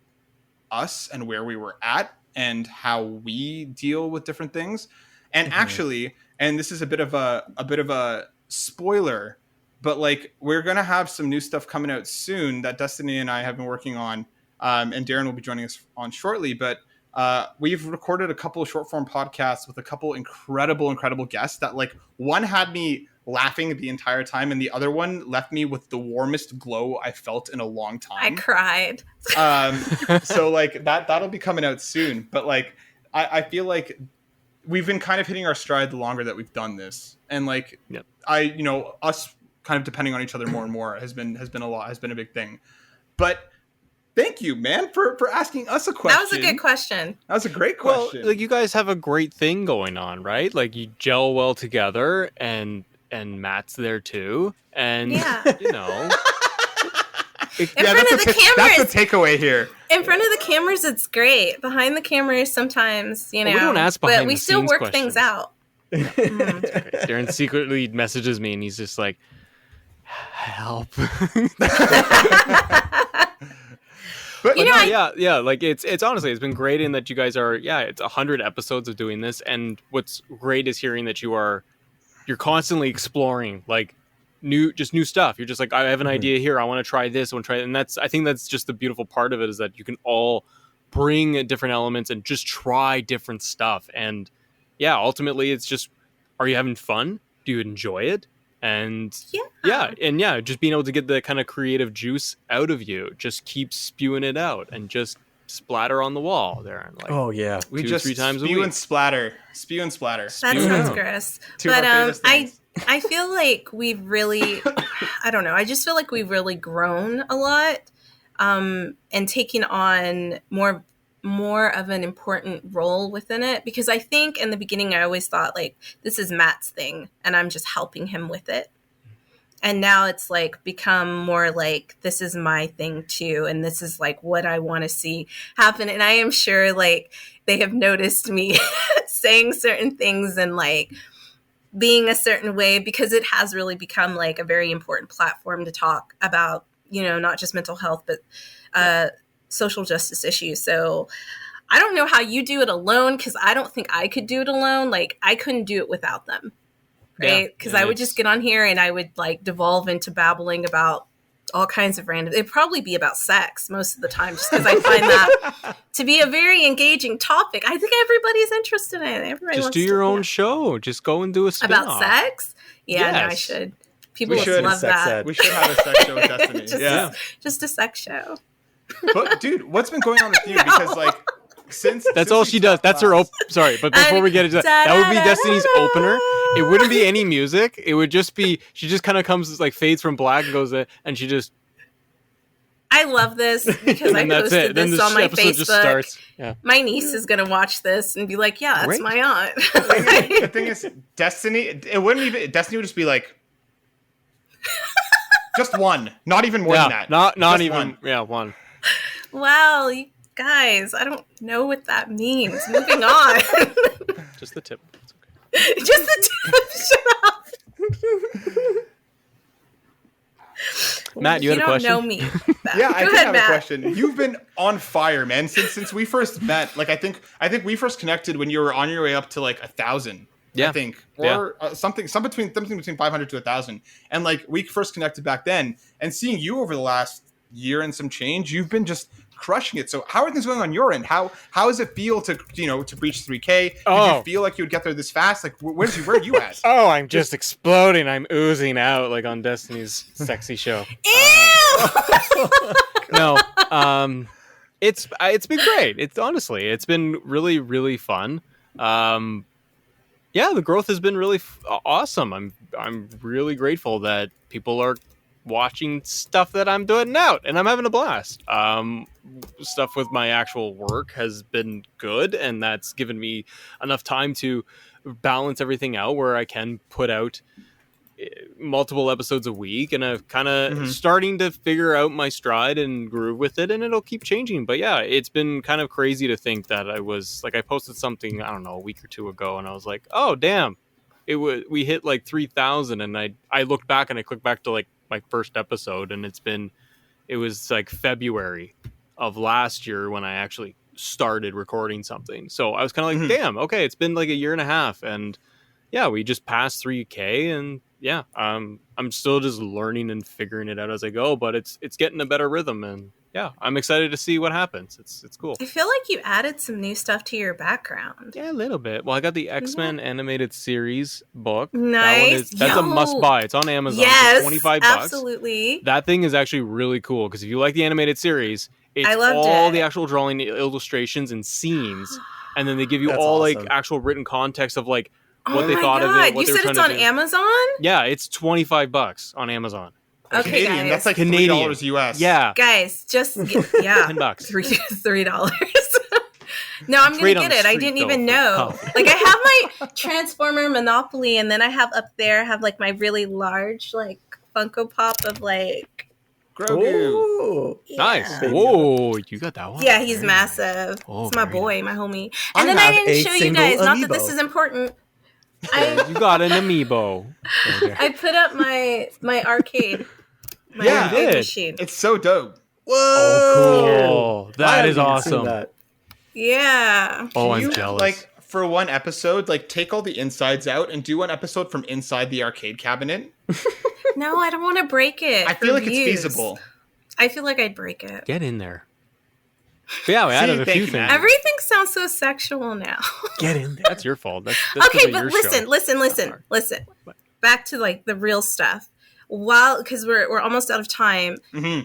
us and where we were at and how we deal with different things. And actually, and this is a bit of a spoiler, but like we're gonna have some new stuff coming out soon that Destiny and I have been working on, and Darren will be joining us on shortly. But we've recorded a couple of short form podcasts with a couple incredible guests that like one had me laughing the entire time, and the other one left me with the warmest glow I felt in a long time. I cried. So like that'll be coming out soon. But like I feel like we've been kind of hitting our stride the longer that we've done this, and like us kind of depending on each other more and more has been a big thing. But thank you, man, for asking us a question. That was a good question. That was a great question. Well, like you guys have a great thing going on, right? Like you gel well together, and Matt's there too, and in front of the cameras, that's the takeaway here. In front of the cameras, it's great. Behind the cameras, sometimes we don't ask but we still work things out. Darren secretly messages me, and he's just like, "Help." But like it's honestly, it's been great in that you guys are it's 100 episodes of doing this, and what's great is hearing that you're constantly exploring like new stuff. You're just like, I have an idea here, I want to try this, and I think that's just the beautiful part of it, is that you can all bring different elements and just try different stuff. And ultimately it's just, are you having fun? Do you enjoy it? And just being able to get the kind of creative juice out of you, just keep spewing it out and just splatter on the wall there. Like, we just 3 times a week. Spew and splatter. That sounds gross. But I feel like we've really, I don't know. I just feel like we've really grown a lot, and taking on more of an important role within it, because I think in the beginning I always thought like this is Matt's thing and I'm just helping him with it. And now it's like become more like this is my thing too, and this is like what I want to see happen. And I am sure like they have noticed me saying certain things and like being a certain way, because it has really become like a very important platform to talk about, not just mental health, but social justice issues. So I don't know how you do it alone, because I don't think I could do it alone. Like I couldn't do it without them. Right? Because I would just get on here and I would like devolve into babbling about all kinds of random. It'd probably be about sex most of the time, just because I find that to be a very engaging topic. I think everybody's interested in it. Everybody just wants do your to, own show. Just go and do a spin-off. About sex. Yeah, no, I should. People would love that. We should have a sex show with Destiny. just a sex show. But dude, what's been going on with you? Because like. Since all she does. That's her sorry, but before we get into that would be Destiny's opener. It wouldn't be any music. It would just be, she just kind of comes like fades from black and goes and she just. I love this because I posted this on my Facebook. Just starts. Yeah. My niece is gonna watch this and be like, "Yeah, that's my aunt." The thing is, Destiny. It wouldn't even. Destiny would just be like, just one, not even more than that. Not even one. Yeah, one. Wow. Guys, I don't know what that means. Moving on. Just the tip. It's okay. Just the tip. Shut up. Matt, you had a question? You don't know me. I do have a question. You've been on fire, man, since we first met. Like I think we first connected when you were on your way up to like 1,000. Yeah. I think, or something between 500 to 1,000. And like we first connected back then, and seeing you over the last year and some change, you've been just crushing it. So how are things going on your end? How does it feel to reach 3K? Did you feel like you would get there this fast? Like where are you at? Oh, I'm just exploding. I'm oozing out like on Destiny's sexy show. Ew! No, it's been great. It's been really, really fun. The growth has been really awesome. I'm really grateful that people are watching stuff that I'm doing out, and I'm having a blast. Stuff with my actual work has been good, and that's given me enough time to balance everything out where I can put out multiple episodes a week, and I've kind of starting to figure out my stride and groove with it, and it'll keep changing. But yeah, it's been kind of crazy to think that I posted something, I don't know, a week or two ago, and I was like, oh damn, we hit like 3,000, and I looked back and I clicked back to like my first episode, and it was like February of last year when I actually started recording something. So I was kind of like, damn, okay, it's been like a year and a half, and yeah, we just passed 3K, and yeah, I'm still just learning and figuring it out as I go, but it's getting a better rhythm, and yeah, I'm excited to see what happens. It's cool. I feel like you added some new stuff to your background. Yeah, a little bit. Well, I got the X-Men animated series book. Nice. That's a must buy. It's on Amazon. Yes, for $25. absolutely. That thing is actually really cool because if you like the animated series, it's the actual drawing illustrations and scenes, and then they give you like actual written context of like what they thought of it. What you said it's on Amazon? Yeah, it's $25 on Amazon. Okay, Canadian, guys. that's like Canadian. $3 US. Yeah, guys, just $10. $3. No, I'm gonna get it. I didn't even know. Like, I have my Transformer Monopoly, and then I have up there like my really large like Funko Pop of like Grogu. Nice. Whoa, you got that one. Yeah, he's massive. It's my boy, my homie. And then have I didn't a show you single guys. Not that amiibo. this is important. You got an amiibo. I put up my arcade. My Yeah, arcade you did. machine. It's so dope. Whoa! Oh, cool. That is awesome. Yeah. Oh, Can I'm you, jealous. Like for one episode, like take all the insides out and do one episode from inside the arcade cabinet. No, I don't want to break it. I feel like it's feasible. I feel like I'd break it. Get in there. But yeah, we added a thank few you, things. Matt. Everything sounds so sexual now. Get in there. That's your fault. That's Okay, because of but your listen. What? Back to like the real stuff. Because we're almost out of time,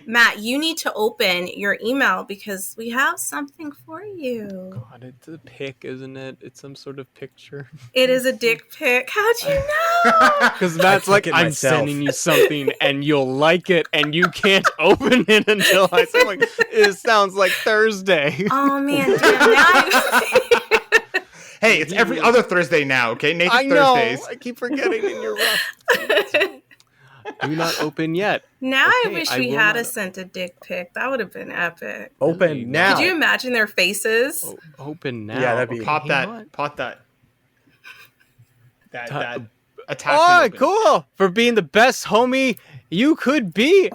Matt, you need to open your email because we have something for you. God, it's a pic, isn't it? It's some sort of picture. It is a dick pic. How'd you know? Because that's like, I'm sending you something and you'll like it and you can't open it until I say, like, it sounds like Thursday. Oh, man. Damn, now Hey, it's every other Thursday now, okay? Naked I know. Thursdays. I keep forgetting and you're rough. Do not open yet. Now Okay, I wish I we will had not. sent a dick pic. That would have been epic. Open now. Could you imagine their faces? Open now. Yeah, that'd be- Pop You know that. what? Pop that. That Oh, attachment. open. cool. For being the best homie you could be.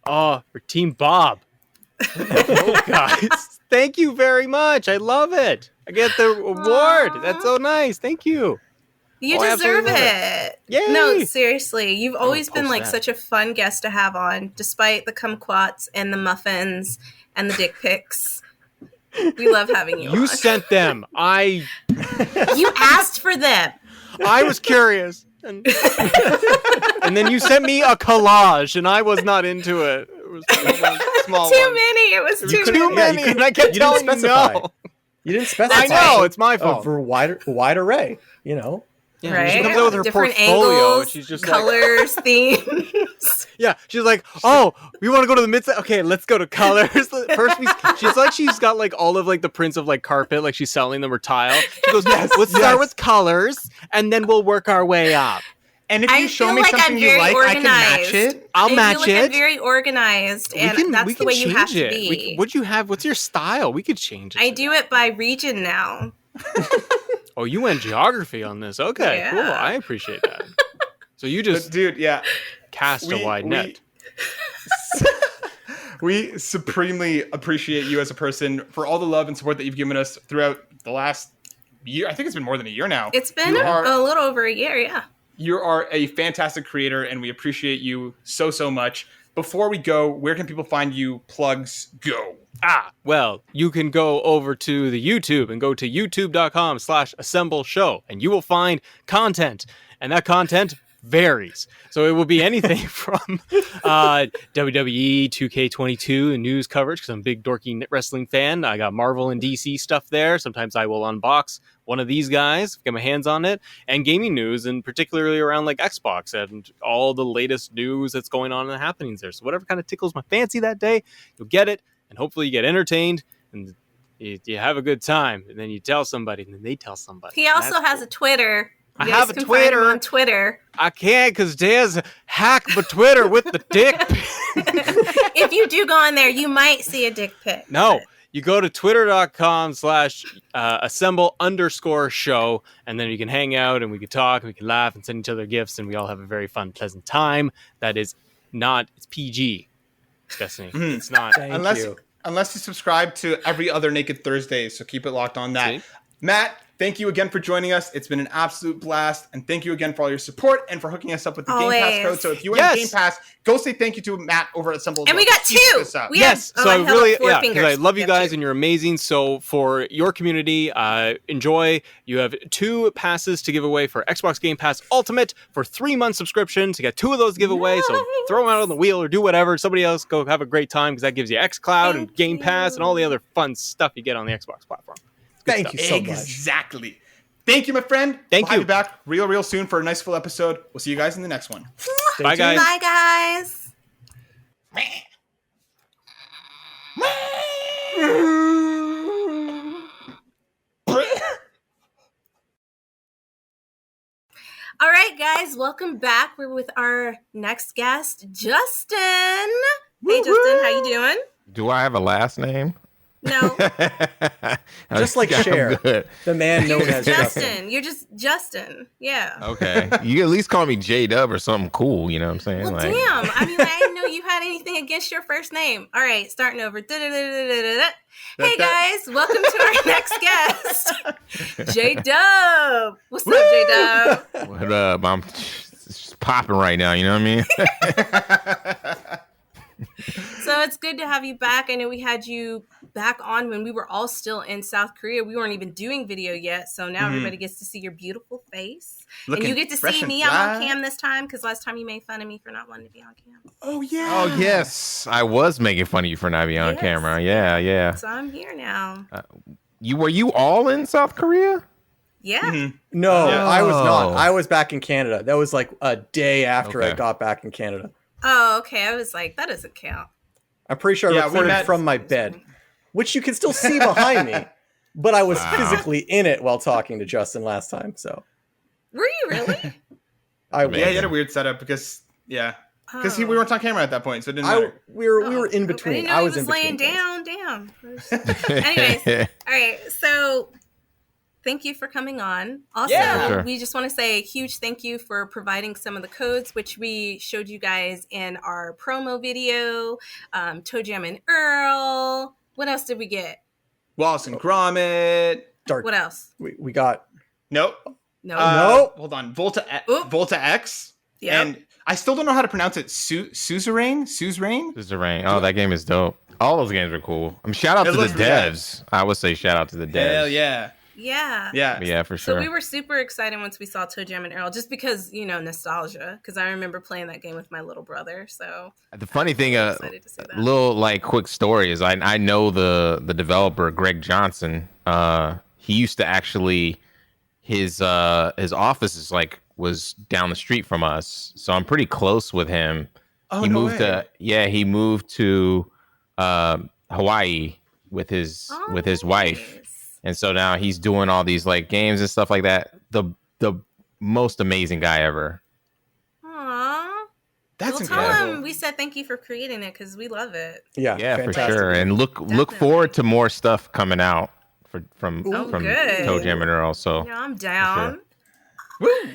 Oh, for Team Bob. Oh, guys. Thank you very much. I love it. I get the award. That's so nice. Thank you. You I deserve absolutely love it. Yay. No, seriously. You've always been post like that. such a fun guest to have on, despite the kumquats and the muffins and the dick pics. We love having you You on. sent them. You asked for them. I was curious. And then you sent me a collage, and I was not into it. It was one small Too one. many. It was too Too many. many, and I kept you didn't telling you specify. no. You didn't specify. I know, it's my fault. For wide array, you know. Yeah, Right? She comes out with her Different portfolio. angles, and she's just like, colors, themes. yeah, she's like, oh, we want to go to the mid. Okay, let's go to colors. First, she's got like all of like the prints of like carpet, like she's selling them or tile. She goes, let's start with colors, and then we'll work our way up. And if I you show feel me like something I'm you very like, I can match organized. it. I'll I match feel like it. I'm very organized, and that's the way you have to be. What'd you have? What's your style? We could change it. I do it by region now. Oh, you went geography on this. Okay, Yeah. cool. I appreciate that. So you But just dude, yeah. cast a wide net. We supremely appreciate you as a person for all the love and support that you've given us throughout the last year. I think it's been more than a year now. It's been a little over a year, yeah. You are a fantastic creator, and we appreciate you so much. before we go, where can people find you? Plugs go. Well, you can go over to the YouTube and go to youtube.com/assemble show, and you will find content, and that content varies. So it will be anything from WWE 2K22 and news coverage, because I'm a big dorky wrestling fan. I got Marvel and DC stuff there. Sometimes I will unbox one of these guys, get my hands on it, and gaming news, and particularly around like Xbox and all the latest news that's going on and happenings there. So whatever kind of tickles my fancy that day, you'll get it, and hopefully you get entertained and you have a good time, and then you tell somebody, and then they tell somebody. He also has a Twitter. I have a Twitter. On Twitter. I can't because Daz hack my Twitter with the dick pic. If you do go on there, you might see a dick pic. No, you go to twitter.com/assemble_show, and then you can hang out and we can talk and we can laugh and send each other gifts, and we all have a very fun, pleasant time. That is not, it's PG, Destiny. It's not. Unless you subscribe to every other Naked Thursday, so keep it locked on that. See? Matt, thank you again for joining us. It's been an absolute blast. And thank you again for all your support and for hooking us up with the Game Pass code. So if you want Game Pass, go say thank you to Matt over at Assemble. And we got 2. So I really, because I love you guys and you're amazing. So for your community, enjoy. You have 2 passes to give away for Xbox Game Pass Ultimate for 3-month subscriptions. You got 2 of those to give away. So throw them out on the wheel or do whatever. Somebody else go have a great time, because that gives you xCloud and Game Pass and all the other fun stuff you get on the Xbox platform. Thank you so much. Exactly. Thank you, my friend. Thank you. We'll be back real soon for a nice full episode. We'll see you guys in the next one. Bye, guys. Bye, guys. All right, guys, welcome back. We're with our next guest, Justin. Hey, Justin, how you doing? Do I have a last name? No. Just like Cher, the man known as Justin. You're just Justin. Yeah. Okay. You at least call me J-Dub or something cool, you know what I'm saying? Well, damn. I mean, I didn't know you had anything against your first name. All right, starting over. Hey, guys. Welcome to our next guest, J-Dub. What's up, J-Dub? What up? I'm just popping right now, you know what I mean? So it's good to have you back. I know we had you back on when we were all still in South Korea. We weren't even doing video yet, so now everybody gets to see your beautiful face. Looking and you get to see me. I'm on cam this time, because last time you made fun of me for not wanting to be on cam. Oh, yeah. Oh, yes. I was making fun of you for not being on camera. Yeah. So I'm here now. Were you all in South Korea? Yeah. No, I was not. I was back in Canada. That was like a day after I got back in Canada. Oh, okay. I was like, that doesn't count. I'm pretty sure I recorded from my bed, which you can still see behind me. But I was physically in it while talking to Justin last time. So, were you really? Yeah, you had a weird setup because we weren't on camera at that point, so it didn't matter. We were in between. I was in between. Laying down. Anyways, all right. So, thank you for coming on. Also, we just want to say a huge thank you for providing some of the codes, which we showed you guys in our promo video. Toe Jam and Earl. What else did we get? Wallace and Gromit. What else? We got... Nope. No. Hold on. Volta X. Yeah. And I still don't know how to pronounce it. Suzerain? Oh, that game is dope. All those games are cool. Shout out to the devs. I would say shout out to the devs. Hell yeah. Yeah, for sure. So we were super excited once we saw Toe Jam and Earl, just because, nostalgia, because I remember playing that game with my little brother. So the funny thing, little quick story is I know the developer, Greg Johnson. He used to actually, his office was down the street from us, so I'm pretty close with him. He moved to Hawaii with his wife. And so now he's doing all these games and stuff like that. The most amazing guy ever. Aww. That's incredible. Tell him we said thank you for creating it, because we love it. Yeah, fantastic. For sure. And look forward to more stuff coming out from Toe Jam and Earl. So I'm down. Sure. Woo!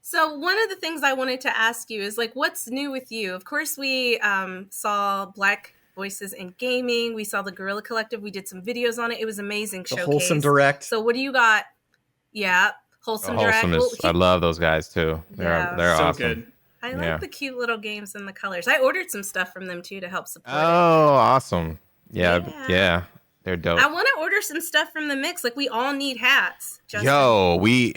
So one of the things I wanted to ask you is what's new with you? Of course, we saw Black Voices in Gaming. We saw the Guerrilla Collective. We did some videos on it. It was amazing. The Wholesome Direct. So what do you got? Yeah, Wholesome Direct. I love those guys too. They're so awesome. Good. I like the cute little games and the colors. I ordered some stuff from them too to help support it. Oh, awesome. Yeah. They're dope. I want to order some stuff from the mix. Like, we all need hats. Justin. Yo, we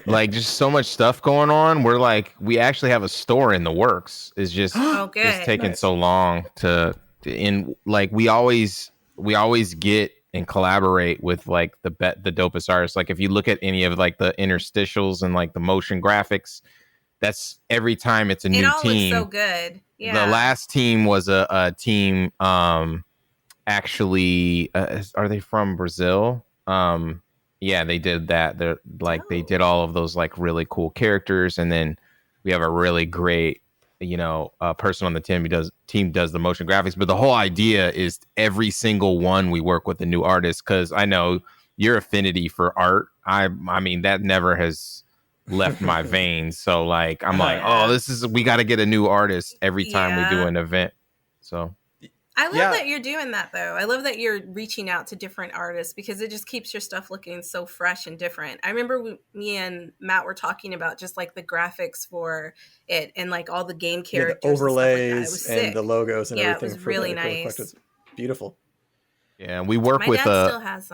like just so much stuff going on. We're like, we actually have a store in the works. It's just, it's taking so long to in like we always get and collaborate with like the dopest artists. Like if you look at any of like the interstitials and like the motion graphics, that's every time it's a new team. Looks so good. Yeah. The last team was a team. Actually, are they from Brazil? Yeah, they did that. They're like they did all of those like really cool characters, and then we have a really great, person on the team who does the motion graphics. But the whole idea is every single one we work with a new artist, because I know your affinity for art. I mean that never has left my veins. So like I'm like, we got to get a new artist every time we do an event. So. I love that you're doing that, though. I love that you're reaching out to different artists because it just keeps your stuff looking so fresh and different. I remember me and Matt were talking about just like the graphics for it and like all the game characters, the overlays and, stuff like that. and the logos and everything. It was really nice. It's beautiful. Yeah, we work my with. My dad still has.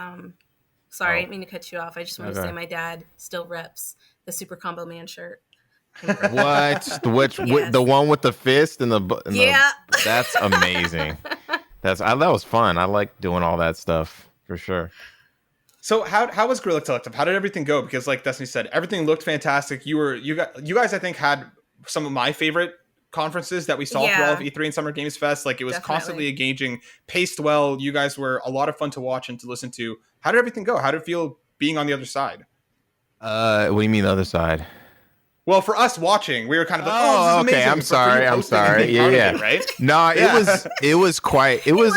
Sorry, I didn't mean to cut you off. I just want to say my dad still reps the Super Combo Man shirt. What? The one with the fist and the that's amazing. That was fun. I like doing all that stuff for sure. So how was Gorilla Collective? How did everything go? Because like Destiny said, everything looked fantastic. You guys I think had some of my favorite conferences that we saw through all of E3 and Summer Games Fest. Like it was constantly engaging, paced well. You guys were a lot of fun to watch and to listen to. How did everything go? How did it feel being on the other side? What do you mean the other side? Well, for us watching, we were kind of like, "Oh, this is amazing." I'm sorry. Yeah. Right? No, it was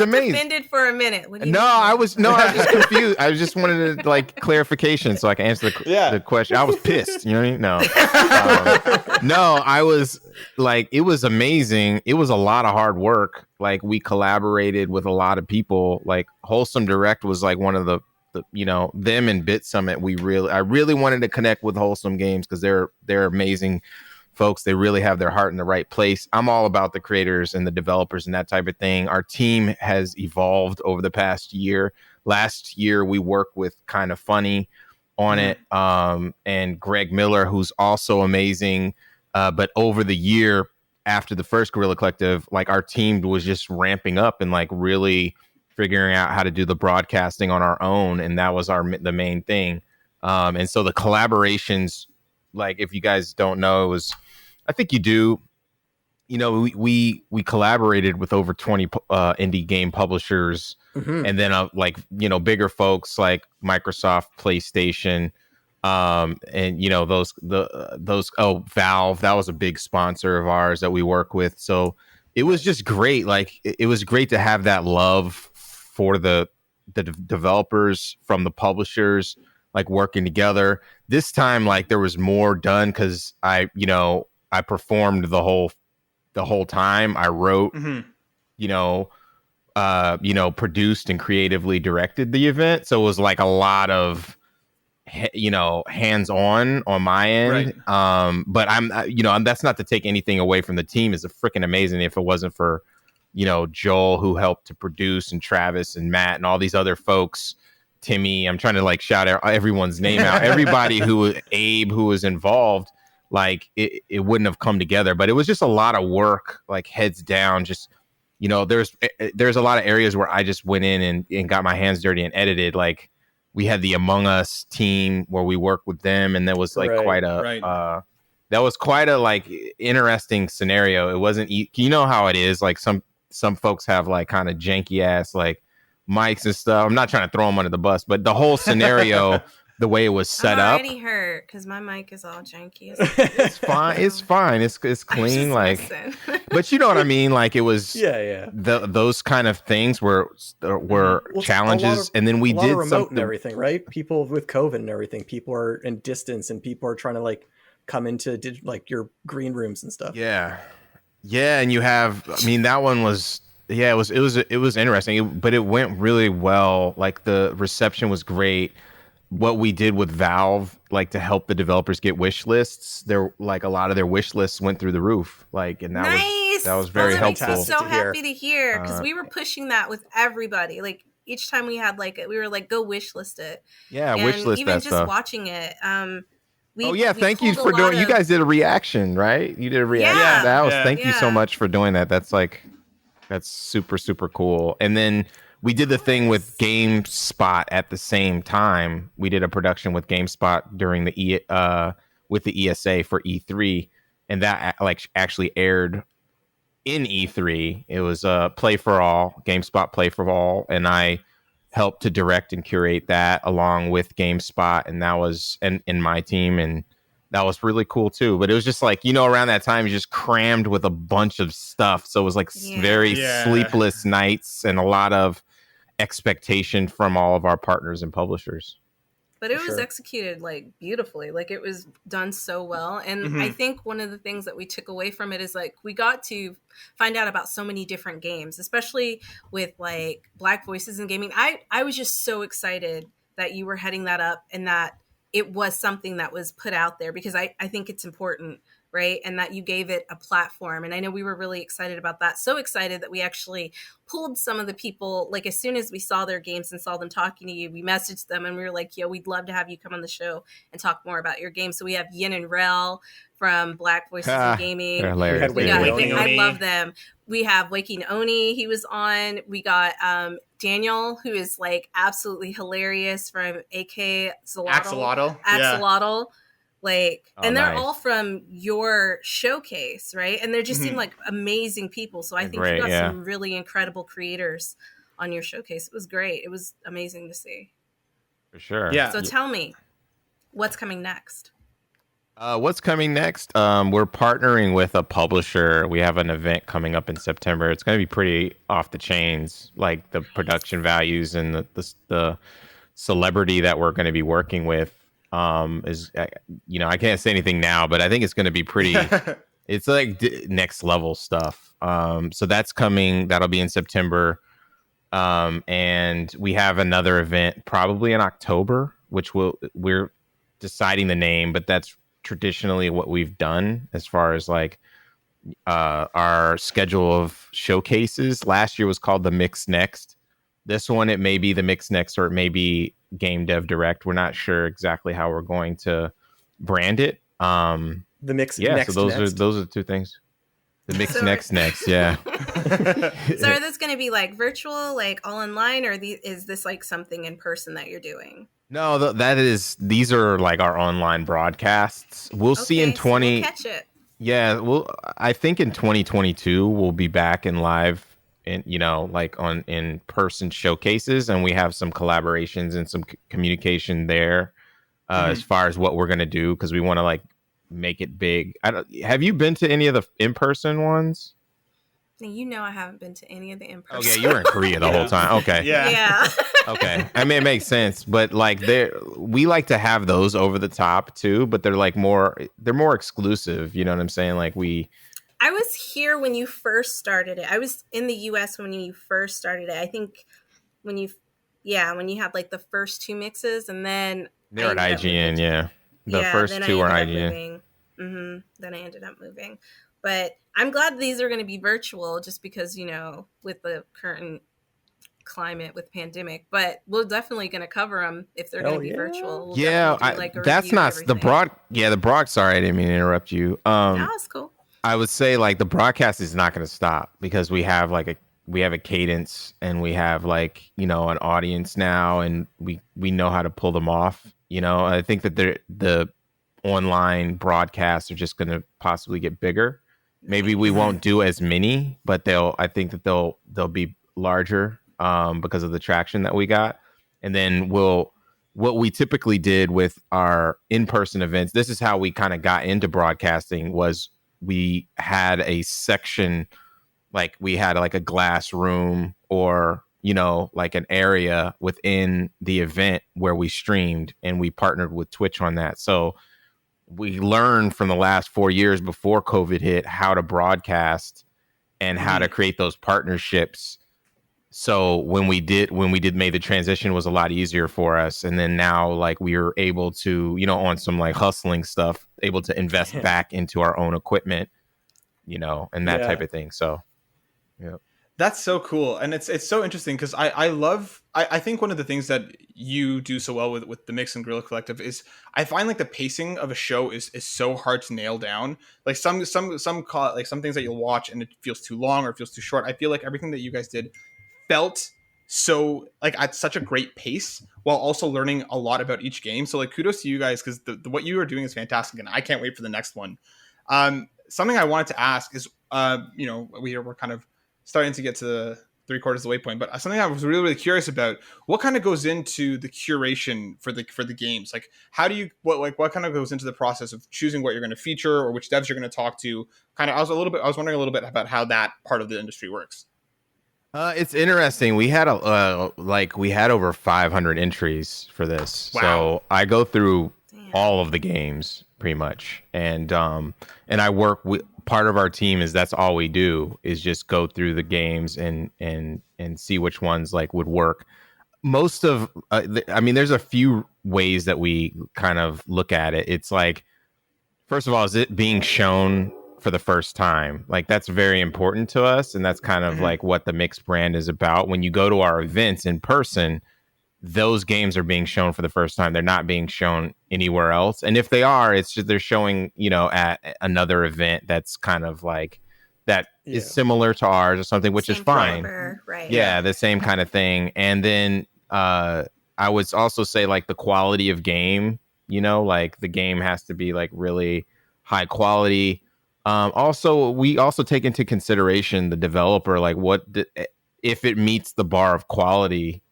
amazing. Offended for a minute. I was just confused. I just wanted to like clarification so I can answer the question. I was pissed. You know what I mean? No, I was like, it was amazing. It was a lot of hard work. Like we collaborated with a lot of people. Like Wholesome Direct was like one of the them and Bit Summit. I really wanted to connect with Wholesome Games because they're amazing folks. They really have their heart in the right place. I'm all about the creators and the developers and that type of thing. Our team has evolved over the past year. Last year we worked with Kind of Funny on it, and Greg Miller, who's also amazing. But over the year after the first Gorilla Collective, like our team was just ramping up and like really figuring out how to do the broadcasting on our own, and that was the main thing. And so the collaborations, like if you guys don't know, I think you do. We collaborated with over 20 indie game publishers, and then bigger folks like Microsoft, PlayStation, and Valve. That was a big sponsor of ours that we work with. So it was just great. Like it was great to have that love for the developers from the publishers, like working together. This time, like there was more done because I performed the whole time. I wrote, produced and creatively directed the event. So it was like a lot of, hands-on on my end. Right. But that's not to take anything away from the team. It's freaking amazing. If it wasn't for Joel, who helped to produce, and Travis and Matt and all these other folks, Timmy, I'm trying to like shout out everyone's name out. Everybody Abe, who was involved, like it wouldn't have come together. But it was just a lot of work, like heads down. Just there's a lot of areas where I just went in and got my hands dirty and edited. Like we had the Among Us team where we worked with them, and there was like that was quite a like interesting scenario. It wasn't how it is. Like some folks have like kind of janky ass like mics and stuff. I'm not trying to throw them under the bus, but the whole scenario, the way it was set up. I'm already hurt because my mic is all janky. It's fine. It's fine. It's clean. Like, but you know what I mean? Like it was. Yeah. Those kind of things were challenges, and then we did remote and everything, right? People with COVID and everything. People are in distance, and people are trying to like come into like your green rooms and stuff. Yeah, and you have, that one was, it was interesting, but it went really well. Like the reception was great. what we did with Valve, like to help the developers get wish lists, there like a lot of their wish lists went through the roof. Like, and that was very helpful. Makes me so happy to hear, because we were pushing that with everybody. Like each time we had like we were like, go wish list it. Yeah, and wish list even that just stuff. Watching it. We thank you for doing. You guys did a reaction, right? You did a reaction. Yeah. That was. Thank you so much for doing that. That's super super cool. And then we did the thing with GameSpot at the same time. We did a production with GameSpot during with the ESA for E3, and that like actually aired in E3. It was Play for All, GameSpot Play for All, and I helped to direct and curate that along with GameSpot, and that was in my team, and that was really cool too. But it was just like, around that time, you just crammed with a bunch of stuff, so it was like very sleepless nights and a lot of expectation from all of our partners and publishers. But it was executed like beautifully. Like it was done so well. And I think one of the things that we took away from it is like we got to find out about so many different games, especially with like Black Voices in Gaming. I was just so excited that you were heading that up and that it was something that was put out there, because I think it's important, right? And that you gave it a platform. And I know we were really excited about that. So excited that we actually pulled some of the people, like as soon as we saw their games and saw them talking to you, we messaged them and we were like, yo, we'd love to have you come on the show and talk more about your game. So we have Yin and Rel from Black Voices in Gaming. They're hilarious. I love them. We have Waking Oni, he was on. We got Daniel, who is like absolutely hilarious, from AK Axolotl. Yeah. Like, and they're all from your showcase, right? And they just seem like amazing people. So I think you got some really incredible creators on your showcase. It was great. It was amazing to see. For sure. Yeah. So tell me, what's coming next? What's coming next? We're partnering with a publisher. We have an event coming up in September. It's going to be pretty off the chains, like the production values and the celebrity that we're going to be working with. Is I can't say anything now, but I think it's going to be pretty. It's like next level stuff. So that's coming. That'll be in September. And we have another event probably in October, which we're deciding the name, but that's traditionally what we've done as far as like our schedule of showcases. Last year was called the Mix Next. This one, it may be the Mix Next, or it may be Game Dev Direct. We're not sure exactly how we're going to brand it. The Mix Next. So those are two things. The Mix Next, yeah. So are this going to be like virtual, like all online, or is this like something in person that you're doing? No, these are like our online broadcasts. We'll see in so we'll catch it. Yeah, I think in 2022 we'll be back in live, in like on in-person showcases, and we have some collaborations and some communication there as far as what we're going to do, because we want to like make it big. Have you been to any of the in-person ones? I haven't been to any of the in-person. Okay, you were in Korea the whole time. Okay. Yeah. Okay. I mean, it makes sense, but like we like to have those over the top too, but they're like they're more exclusive. You know what I'm saying? Like I was here when you first started it. I was in the US when you first started it. I think when you had like the first two mixes, and then they're at IGN. Yeah. The first two are IGN. Then I ended up moving. But I'm glad these are going to be virtual, just because, with the current climate with pandemic. But we're definitely going to cover them if they're going to be virtual. We'll that's not the broad. Yeah, the broad. Sorry, I didn't mean to interrupt you. No, it's cool. I would say like the broadcast is not going to stop, because we have a cadence, and we have like an audience now, and we know how to pull them off. I think that the online broadcasts are just going to possibly get bigger. Maybe we won't do as many, but I think that they'll be larger because of the traction that we got. And then what we typically did with our in-person events, this is how we kind of got into broadcasting, was we had a section, like we had like a glass room, or like an area within the event where we streamed, and we partnered with Twitch on that. So we learned from the last 4 years before COVID hit how to broadcast and how to create those partnerships So when we did made the transition was a lot easier for us. And then now like we are able to, on some like hustling stuff, able to invest back into our own equipment, and that type of thing. So, yeah. That's so cool. And it's so interesting because I think one of the things that you do so well with the Mix and Gorilla Collective is I find like the pacing of a show is so hard to nail down. Like some things that you'll watch and it feels too long or it feels too short. I feel like everything that you guys did felt so like at such a great pace while also learning a lot about each game. So like kudos to you guys because what you are doing is fantastic and I can't wait for the next one. Something I wanted to ask is we're kind of starting to get to the 3/4 of the way point, but something I was really, really curious about, what kind of goes into the curation for the games? Like how do you what kind of goes into the process of choosing what you're going to feature or which devs you're going to talk to? I was wondering a little bit about how that part of the industry works. It's interesting. We had over 500 entries for this. Wow. So I go through all of the games pretty much. And I work with part of our team that's all we do is just go through the games and see which ones like would work. Most of, there's a few ways that we kind of look at it. It's like, first of all, is it being shown for the first time? Like that's very important to us. And that's kind of like what the Mix brand is about. When you go to our events in person, those games are being shown for the first time. They're not being shown anywhere else. And if they are, it's just they're showing, at another event that's kind of like that is similar to ours or something, which same is fine. Right. Yeah, the same kind of thing. And then I would also say like the quality of game, like the game has to be like really high quality. Also, we also take into consideration the developer, like if it meets the bar of quality,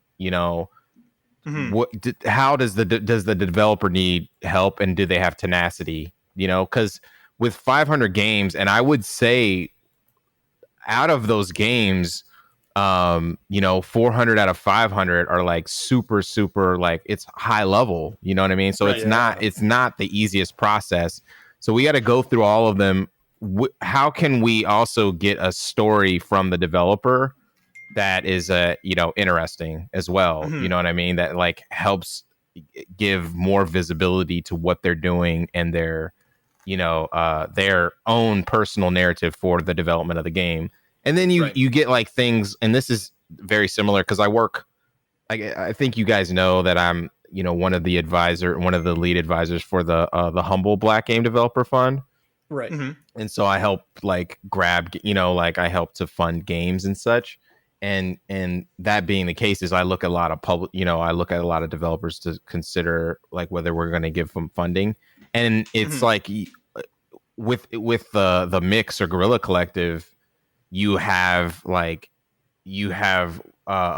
how does the developer need help and do they have tenacity? Because with 500 games, and I would say out of those games, 400 out of 500 are like super, super like it's high level. You know what I mean? So it's not the easiest process. So we got to go through all of them. How can we also get a story from the developer that is interesting as well? You know what I mean? That like helps give more visibility to what they're doing and their own personal narrative for the development of the game. And then you get like things, and this is very similar because I think you guys know that I'm one of the lead advisors for the Humble Black Game Developer Fund. Right. And so I help like grab, I help to fund games and such. And that being the case is I look at a lot of I look at a lot of developers to consider like whether we're going to give them funding. And it's like with the Mix or Gorilla Collective, you have a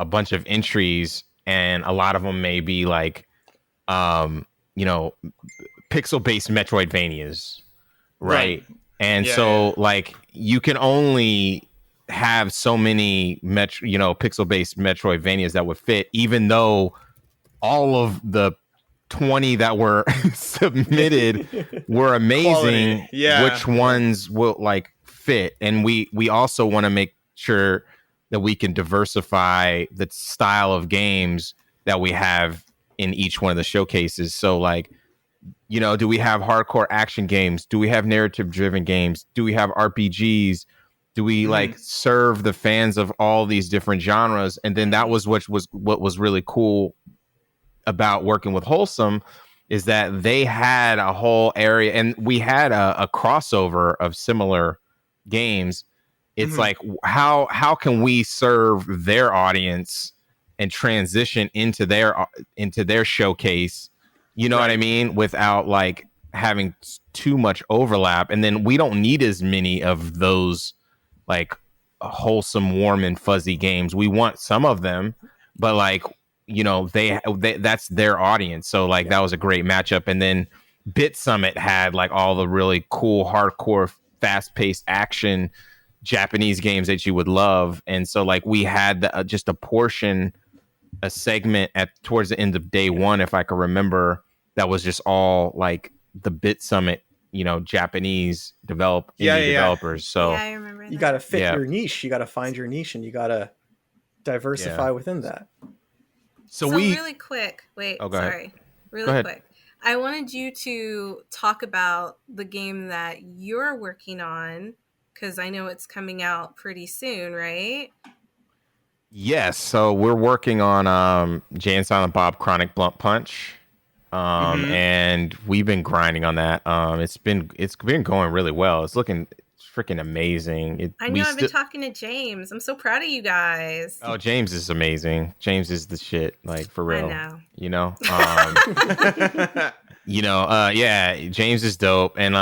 bunch of entries and a lot of them may be like, pixel-based Metroidvanias. Right. And like you can only have so many pixel-based Metroidvanias that would fit, even though all of the 20 that were submitted were amazing. Which ones will like fit? And we also want to make sure that we can diversify the style of games that we have in each one of the showcases. So like, do we have hardcore action games? Do we have narrative driven games? Do we have RPGs? Do we like serve the fans of all these different genres? And then that was what was really cool about working with Wholesome is that they had a whole area and we had a crossover of similar games. It's like, how can we serve their audience and transition into their showcase? You know what I mean? Without like having too much overlap. And then we don't need as many of those like wholesome, warm and fuzzy games. We want some of them, but like, they that's their audience. So like that was a great matchup. And then Bit Summit had like all the really cool, hardcore, fast paced action Japanese games that you would love. And so like we had just a segment towards the end of day one, if I can remember, that was just all like the Bit Summit, Japanese developers. So I remember that. You got to fit your niche. You got to find your niche, and you got to diversify within that. So really quick, wait, sorry. Really quick. I wanted you to talk about the game that you're working on, because I know it's coming out pretty soon, right? Yes. So we're working on Jay and Silent Bob Chronic Blunt Punch. And we've been grinding on that. It's been going really well. It's looking freaking amazing. I know. I've been talking to James. I'm so proud of you guys. Oh, James is amazing. James is the shit, like, for real. I know. You know? Yeah, James is dope. And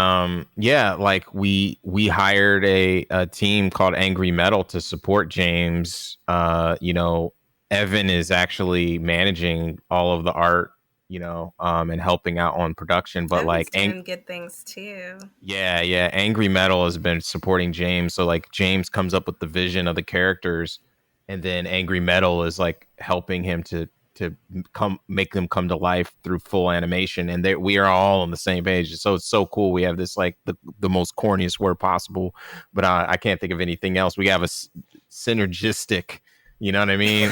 like we hired a team called Angry Metal to support James. Evan is actually managing all of the art, and helping out on production, but like doing good things too. Yeah. Angry Metal has been supporting James. So like James comes up with the vision of the characters, and then Angry Metal is like helping him to make them come to life through full animation. And we are all on the same page. So it's so cool. We have this like the most corniest word possible, but I can't think of anything else. We have a synergistic, you know what I mean?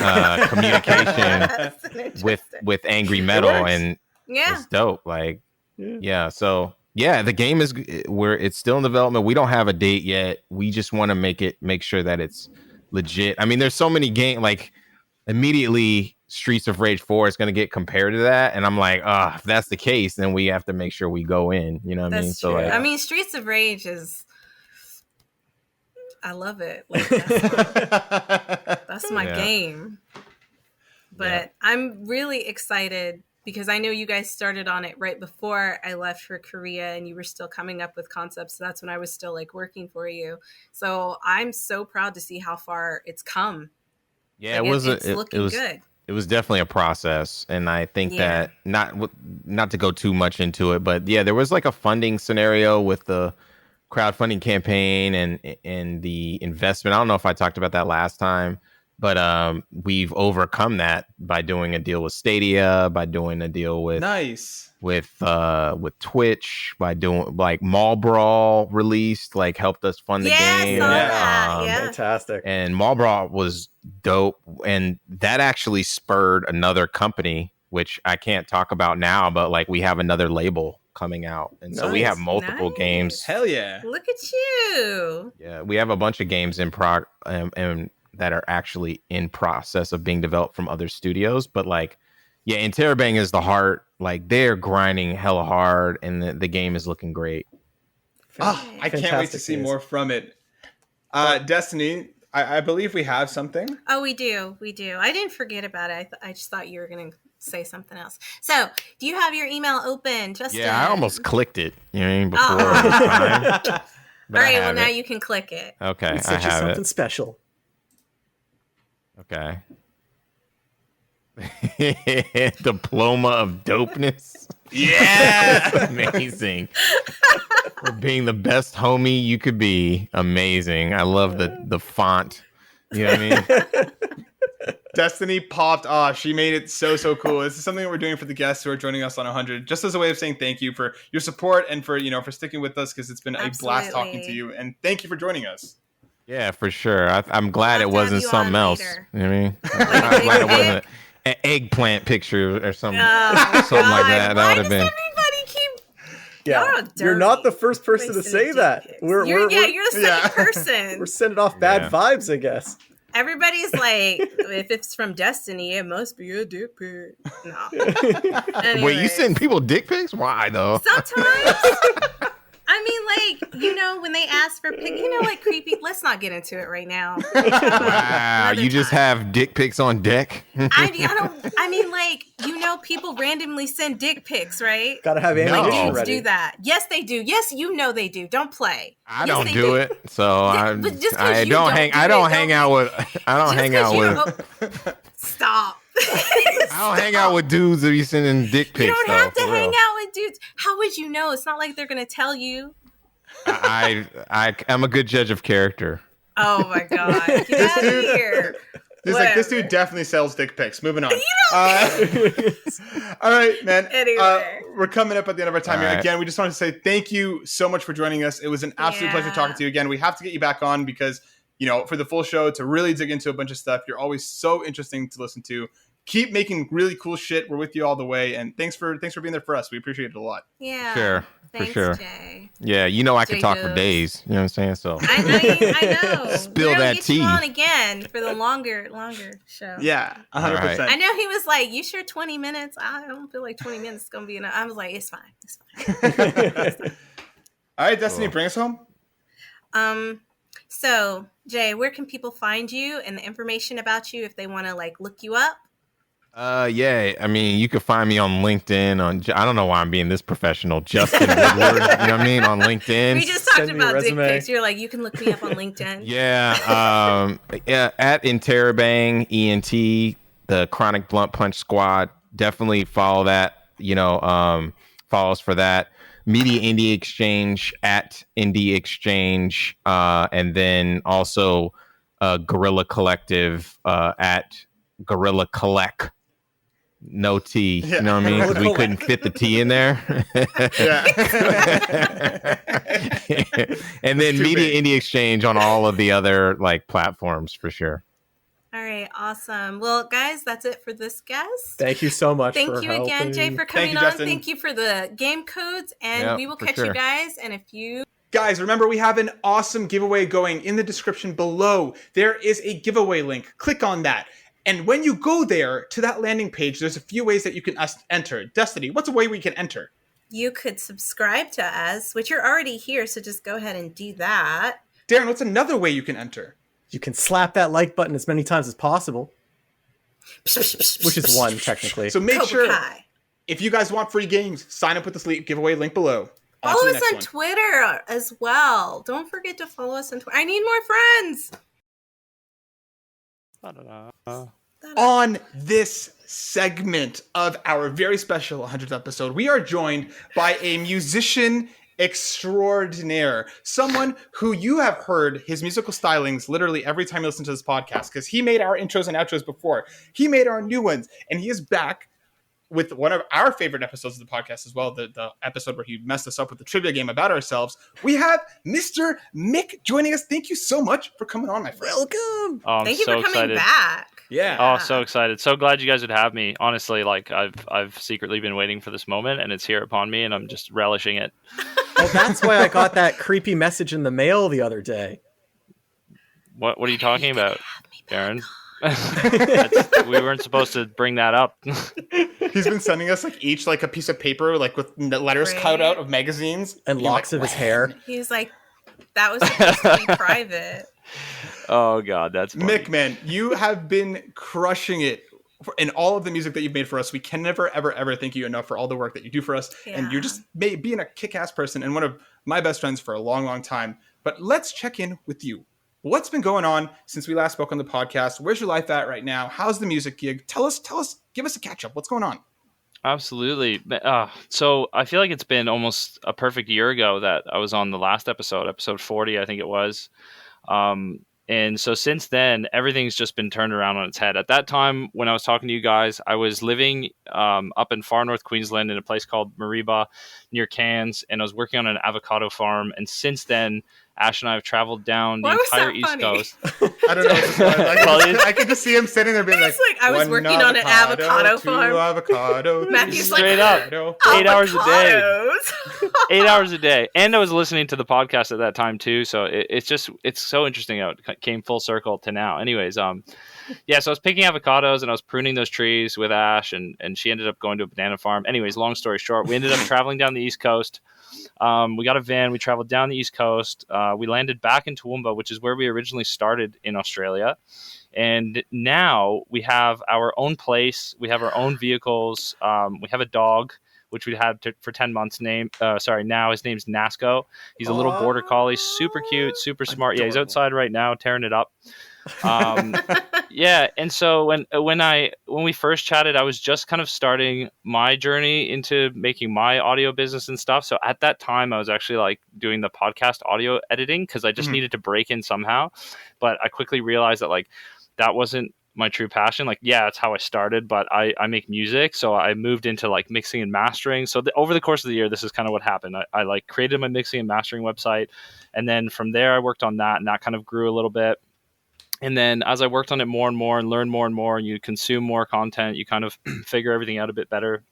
Communication with Angry Metal, and it's dope. Like, So the game it's still in development. We don't have a date yet. We just want to make sure that it's legit. I mean, there's so many games. Like, immediately, Streets of Rage 4 is going to get compared to that, and I'm like, if that's the case, then we have to make sure we go in. You know what I mean? So, like, I mean, Streets of Rage is. I love it. Like, that's my game. But I'm really excited because I know you guys started on it right before I left for Korea, and you were still coming up with concepts. So that's when I was still like working for you. So I'm so proud to see how far it's come. Yeah, like, it's looking good. It was definitely a process, and I think that not to go too much into it, but there was like a funding scenario with the crowdfunding campaign and the investment. I don't know if I talked about that last time, but we've overcome that by doing a deal with Stadia, by doing a deal with with Twitch, by doing like Mall Brawl released, like helped us fund the game. Fantastic. And Mall Brawl was dope, and that actually spurred another company, which I can't talk about now, but like we have another label coming out, and so we have multiple games. Hell yeah! Look at you. Yeah, we have a bunch of games in and that are actually in process of being developed from other studios. But like, Interrobang is the heart. Like, they're grinding hella hard, and the game is looking great. I can't wait to see more from it. Destiny, I believe we have something. Oh, we do. I didn't forget about it. I just thought you were going to say something else. So, do you have your email open, Justin? Yeah, I almost clicked it. You know, before time. All right, well, now you can click it. Okay, I have something special. Okay. Diploma of dopeness. Yeah, that's amazing. For being the best homie you could be. Amazing. I love the font. You know what I mean? Destiny popped off. She made it so cool. This is something that we're doing for the guests who are joining us on 100, just as a way of saying thank you for your support and for sticking with us, because it's been a blast talking to you, and thank you for joining us. Yeah, for sure. I'm glad it wasn't something else. You know what I mean? I'm glad it wasn't an eggplant picture or something, something like that. That would have been. Everybody keep. Yeah, you're not the first person to say that. You're the second person. We're sending off bad vibes, I guess. Everybody's like, if it's from Destiny, it must be a dick pic. No. Anyways. Wait, you send people dick pics? Why though? Sometimes. I mean, like, when they ask for pic, like creepy. Let's not get into it right now. Wow, you just have dick pics on deck? I mean, like, people randomly send dick pics, right? Gotta have ammunition ready. Do that. Yes, they do. Yes, they do. Don't play. I don't do it, so I don't hang out with. Stop. I don't hang out with dudes that be sending dick pics. You don't have to hang out with dudes. How would you know? It's not like they're gonna tell you. I'm a good judge of character. Oh my god! Get out of here. He's like, this dude definitely sells dick pics. Moving on. All right, man. Anyway. We're coming up at the end of our time here. Again, we just wanted to say thank you so much for joining us. It was an absolute pleasure talking to you again. We have to get you back on because for the full show to really dig into a bunch of stuff. You're always so interesting to listen to. Keep making really cool shit. We're with you all the way, and thanks for being there for us. We appreciate it a lot. Yeah, sure, thanks, for sure. Jay. Yeah, I could talk for days. You know what I'm saying? So I know. Spill that get tea. You on again for the longer show. Yeah, 100%. Right. I know he was like, "You sure 20 minutes? I don't feel like 20 minutes is gonna be enough." I was like, "It's fine. It's fine." All right, Destiny, bring us home. So Jay, where can people find you and the information about you if they want to look you up? Yeah, I mean, you can find me on LinkedIn. I don't know why I'm being this professional. Justin Woodward, you know what I mean? On LinkedIn. We just talked about dick pics. You're like, you can look me up on LinkedIn. Yeah, at Interrobang ENT, the Chronic Blunt Punch Squad. Definitely follow that. Follow us for that. Media Indie Exchange at Indie Exchange, and then also Guerrilla Collective at Guerrilla Collect. No T, you know what I mean? Because we couldn't fit the T in there. And then Media Indie Exchange on all of the other platforms for sure. All right, awesome. Well, guys, that's it for this guest. Thank you so much. Thank you again, Jay, for coming on. Justin. Thank you for the game codes, and we will catch you guys in a few. Guys, remember we have an awesome giveaway going in the description below. There is a giveaway link. Click on that. And when you go there to that landing page, there's a few ways that you can enter. Destiny, what's a way we can enter? You could subscribe to us, which you're already here, so just go ahead and do that. Darren, what's another way you can enter? You can slap that like button as many times as possible. Which is one, technically. So make sure, if you guys want free games, sign up with the giveaway link below. Follow us on Twitter as well. Don't forget to follow us on Twitter. I need more friends. On this segment of our very special 100th episode, we are joined by a musician extraordinaire, someone who you have heard his musical stylings literally every time you listen to this podcast, because he made our intros and outros before. He made our new ones, and he is back with one of our favorite episodes of the podcast as well, the episode where he messed us up with the trivia game about ourselves. We have Mr. Mick joining us. Thank you so much for coming on, my friend. Welcome. Oh, Thank you for coming back. Yeah. Oh, so excited. So glad you guys would have me. Honestly, I've secretly been waiting for this moment, and it's here upon me, and I'm just relishing it. Oh, that's why I got that creepy message in the mail the other day. What are you talking about, Darren? We weren't supposed to bring that up. He's been sending us each a piece of paper with letters cut out of magazines and locks of his hair. He's like, that was supposed to be private. Oh God, that's funny. Mick, man, you have been crushing it in all of the music that you've made for us. We can never, ever, ever thank you enough for all the work that you do for us. Yeah. And you're just being a kick-ass person and one of my best friends for a long, long time. But let's check in with you. What's been going on since we last spoke on the podcast? Where's your life at right now? How's the music gig? Tell us, give us a catch up. What's going on? Absolutely. So I feel like it's been almost a perfect year ago that I was on the last episode 40, I think it was. And so since then, everything's just been turned around on its head. At that time, when I was talking to you guys, I was living up in far north Queensland in a place called Mariba near Cairns, and I was working on an avocado farm. And since then, Ash and I have traveled down the entire East Coast. I don't know. I could just see him sitting there being I was working on an avocado farm. Matthew's straight up. 8 hours a day. 8 hours a day. And I was listening to the podcast at that time too. So it's so interesting how it came full circle to now. Anyways, so I was picking avocados and I was pruning those trees with Ash, and she ended up going to a banana farm. Anyways, long story short, we ended up traveling down the East Coast. We got a van. We traveled down the East Coast. We landed back in Toowoomba, which is where we originally started in Australia. And now we have our own place. We have our own vehicles. We have a dog, which we had for 10 months. Now his name's Nasco. He's a little border collie, super cute, super smart. Adorable. Yeah, he's outside right now tearing it up. And so when we first chatted, I was just kind of starting my journey into making my audio business and stuff. So at that time, I was actually doing the podcast audio editing because I just needed to break in somehow. But I quickly realized that that wasn't my true passion. That's how I started, but I make music. So I moved into mixing and mastering. So over the course of the year, this is kind of what happened. I created my mixing and mastering website. And then from there, I worked on that, and that kind of grew a little bit. And then as I worked on it more and more and learned more and more, and you consume more content, you kind of figure everything out a bit better.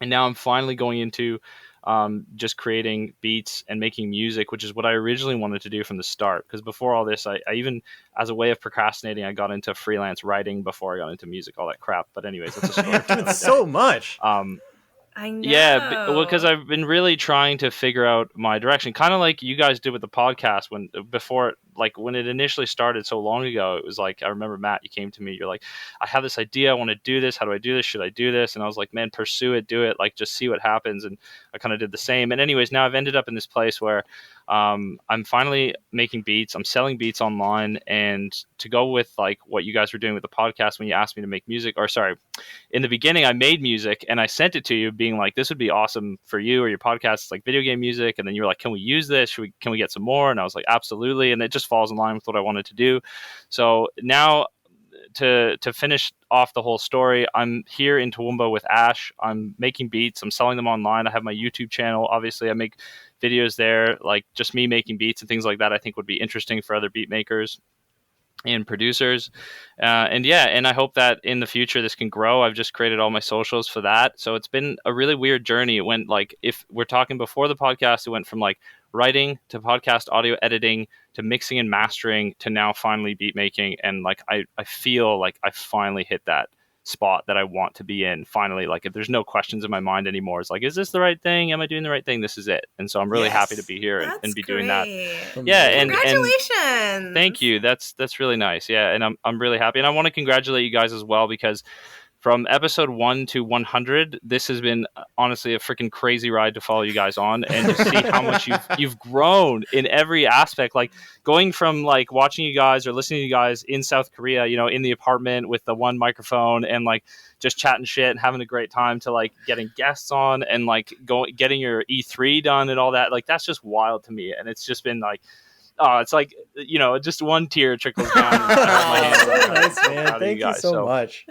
And now I'm finally going into just creating beats and making music, which is what I originally wanted to do from the start. Because before all this, I even, as a way of procrastinating, I got into freelance writing before I got into music, all that crap. But anyways, that's a story. Doing so much. I know. Yeah, well, because I've been really trying to figure out my direction, kind of like you guys did with the podcast when it initially started so long ago. It was like, I remember, Matt, you came to me, you're like, I have this idea, I want to do this, how do I do this, should I do this? And I was like, man, pursue it, do it, like just see what happens. And I kind of did the same. And anyways, now I've ended up in this place where I'm finally making beats, I'm selling beats online. And to go with like what you guys were doing with the podcast when you asked me to make music, or sorry, in the beginning I made music and I sent it to you being like, this would be awesome for you or your podcast. It's like video game music. And then you were like, can we use this? Can we get some more? And I was like, absolutely. And it just falls in line with what I wanted to do. So now to finish off the whole story, I'm here in Toowoomba with Ash. I'm making beats. I'm selling them online. I have my YouTube channel. Obviously, I make videos there, like just me making beats and things like that. I think would be interesting for other beat makers and producers. And I hope that in the future this can grow. I've just created all my socials for that. So it's been a really weird journey. It went like, if we're talking before the podcast, it went from like writing to podcast audio editing to mixing and mastering to now finally beat making. And like, I feel like I finally hit that spot that I want to be in. Finally, like if there's no questions in my mind anymore, it's like, is this the right thing? Am I doing the right thing? This is it. And so I'm really happy to be here and be doing that. Yeah. And congratulations. Thank you. That's really nice. Yeah. And I'm really happy. And I want to congratulate you guys as well, because from episode 1 to 100, this has been honestly a freaking crazy ride to follow you guys on and to see how much you've grown in every aspect. Like going from like watching you guys or listening to you guys in South Korea, you know, in the apartment with the one microphone and like just chatting shit and having a great time, to like getting guests on and like getting your E3 done and all that. Like that's just wild to me. And it's just been like, oh, it's like, you know, just one tear trickles down. Nice, man. Thank you so much.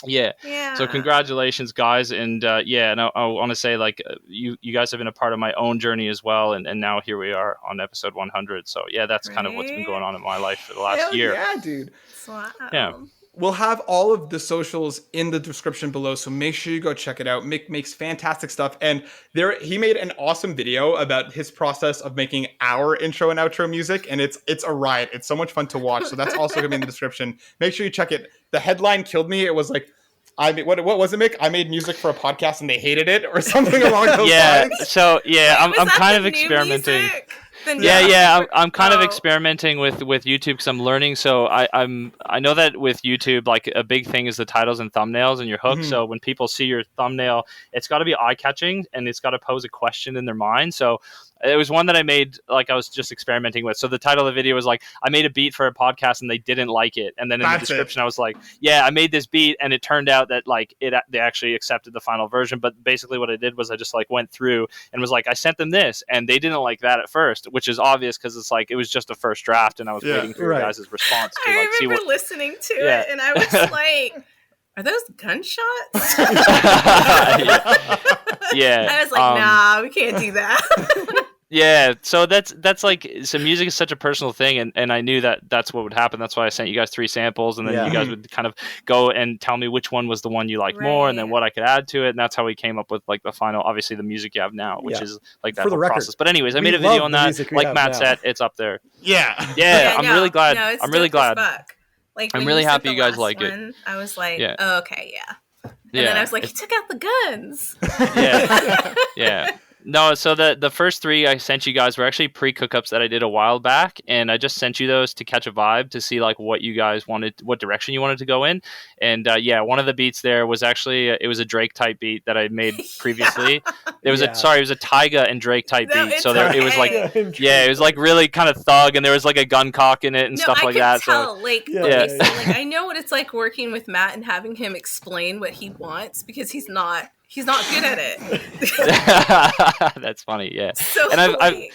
Yeah. So congratulations, guys. And and I want to say, like, you guys have been a part of my own journey as well. And now here we are on episode 100. So yeah, that's kind of what's been going on in my life for the last year. Yeah, dude. Wow. Yeah. We'll have all of the socials in the description below, so make sure you go check it out. Mick makes fantastic stuff, and he made an awesome video about his process of making our intro and outro music, and it's a riot. It's so much fun to watch, so that's also going to be in the description. Make sure you check it. The headline killed me. It was like, what was it, Mick? I made music for a podcast and they hated it, or something along those lines. So I'm kind of experimenting. Music? I'm kind of experimenting with YouTube because I'm learning. So I know that with YouTube, like a big thing is the titles and thumbnails and your hook. Mm-hmm. So when people see your thumbnail, it's got to be eye catching and it's got to pose a question in their mind. So it was one that I made, like I was just experimenting with. So the title of the video was like, I made a beat for a podcast and they didn't like it. And then in the description, I was like, yeah, I made this beat. And it turned out that like they actually accepted the final version. But basically what I did was I just like went through and was like, I sent them this and they didn't like that at first, which is obvious because it's like, it was just a first draft and I was waiting for your guys' response to like see what. I remember listening to it and I was like, are those gunshots? Yeah. I was like, nah, we can't do that. Yeah, so that's like, so music is such a personal thing, and I knew that that's what would happen. That's why I sent you guys 3 samples, and then you guys would kind of go and tell me which one was the one you liked more, and then what I could add to it, and that's how we came up with like the final, obviously the music you have now, which is like that whole process. But anyways, I made a video on that. Like Matt said, it's up there. Yeah, I'm really glad. I'm really glad. Like, I'm really happy you guys like it. I was like, oh, okay, And then I was like, he took out the guns. Yeah. No, so the first 3 I sent you guys were actually pre-cookups that I did a while back, and I just sent you those to catch a vibe, to see like what you guys wanted, what direction you wanted to go in. And one of the beats there was actually it was a Drake type beat that I made previously. It was it was a Tyga and Drake type beat. So it was like it was like really kind of thug, and there was like a gun cock in it and stuff like that. Tell, so like I know what it's like working with Matt and having him explain what he wants, because he's not good at it. That's funny, yeah. So and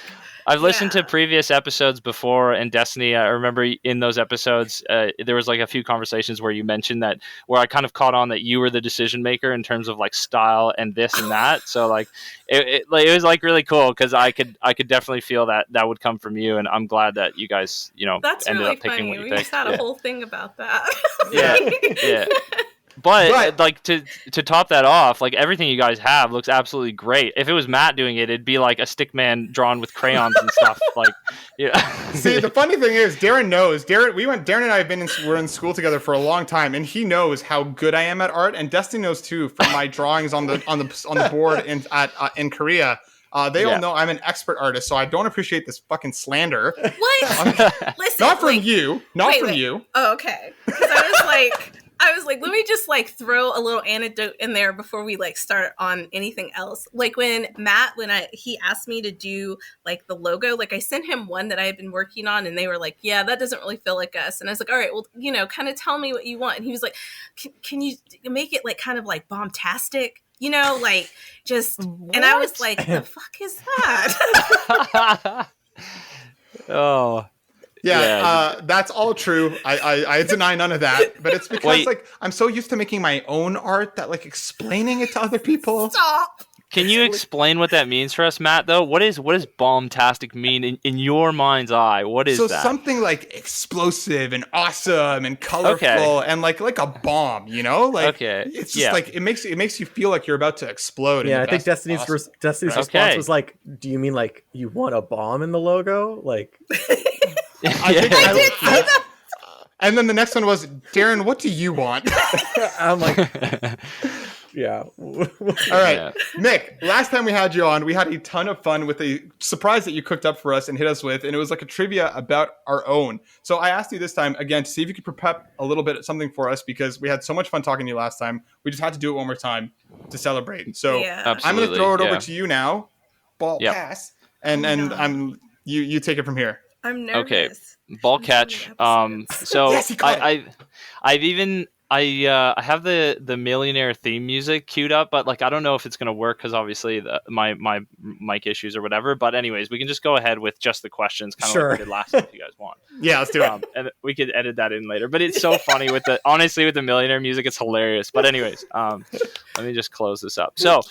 I've listened to previous episodes before, and Destiny, I remember in those episodes, there was like a few conversations where you mentioned that, where I kind of caught on that you were the decision maker in terms of like style and this and that. So like, it was like really cool because I could definitely feel that would come from you, and I'm glad that you guys, that's ended really up picking funny. what you We picked. just had a whole thing about that. Yeah. But like to top that off, like everything you guys have looks absolutely great. If it was Matt doing it, it'd be like a stick man drawn with crayons and stuff. Like, See, the funny thing is, Darren knows. Darren and I we're in school together for a long time, and he knows how good I am at art. And Destiny knows too from my drawings on the board in Korea. They all know I'm an expert artist, so I don't appreciate this fucking slander. What? Listen, not from you. Not from you. Oh, okay. Because I was like, let me just like throw a little anecdote in there before we like start on anything else. Like when he asked me to do like the logo, like I sent him one that I had been working on, and they were like, yeah, that doesn't really feel like us. And I was like, all right, well, kind of tell me what you want. And he was like, can you make it like kind of like bombastic? Like just, what? And I was like, the fuck is that? Oh. Yeah, that's all true. I deny none of that, but it's because like I'm so used to making my own art that like explaining it to other people. Stop. Can you explain what that means for us, Matt? Though, what does bombastic mean in your mind's eye? What is that? So something like explosive and awesome and colorful and like a bomb, Like it's just like it makes you feel like you're about to explode. Yeah, I think Destiny's response was like, "Do you mean like you want a bomb in the logo?" Like. I did say that. And then the next one was, Darren, what do you want? I'm like, yeah. All right. Mick, last time we had you on, we had a ton of fun with a surprise that you cooked up for us and hit us with, and it was like a trivia about our own. So I asked you this time, again, to see if you could prep a little bit of something for us, because we had so much fun talking to you last time. We just had to do it one more time to celebrate. So I'm going to throw it over to you now. Ball pass. And you take it from here. I'm nervous. Okay, ball catch. So yes, I have the Millionaire theme music queued up, but like I don't know if it's gonna work because obviously my mic issues or whatever. But anyways, we can just go ahead with just let like we did last time if you guys want. Yeah, let's do it. And we could edit that in later. But it's so funny with the Millionaire music. It's hilarious. But anyways, let me just close this up. So.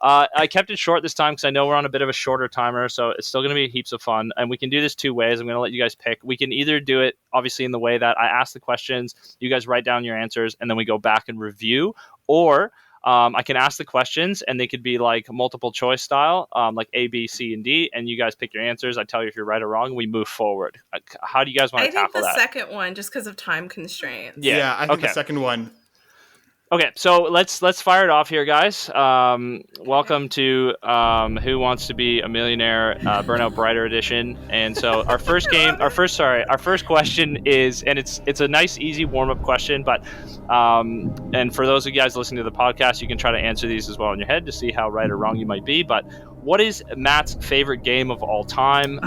I kept it short this time because I know we're on a bit of a shorter timer, so it's still going to be heaps of fun. And we can do this two ways. I'm going to let you guys pick. We can either do it, obviously, in the way that I ask the questions, you guys write down your answers, and then we go back and review. Or I can ask the questions, and they could be like multiple choice style, like A, B, C, and D, and you guys pick your answers. I tell you if you're right or wrong, we move forward. How do you guys want to tackle that? I think the second one, just because of time constraints. Yeah, I think the second one. Okay, so let's fire it off here, guys. Welcome to Who Wants to Be a Millionaire Burnout Brighter edition. And so our first question is, and it's a nice, easy warm-up question, but and for those of you guys listening to the podcast, you can try to answer these as well in your head to see how right or wrong you might be. But what is Matt's favorite game of all time?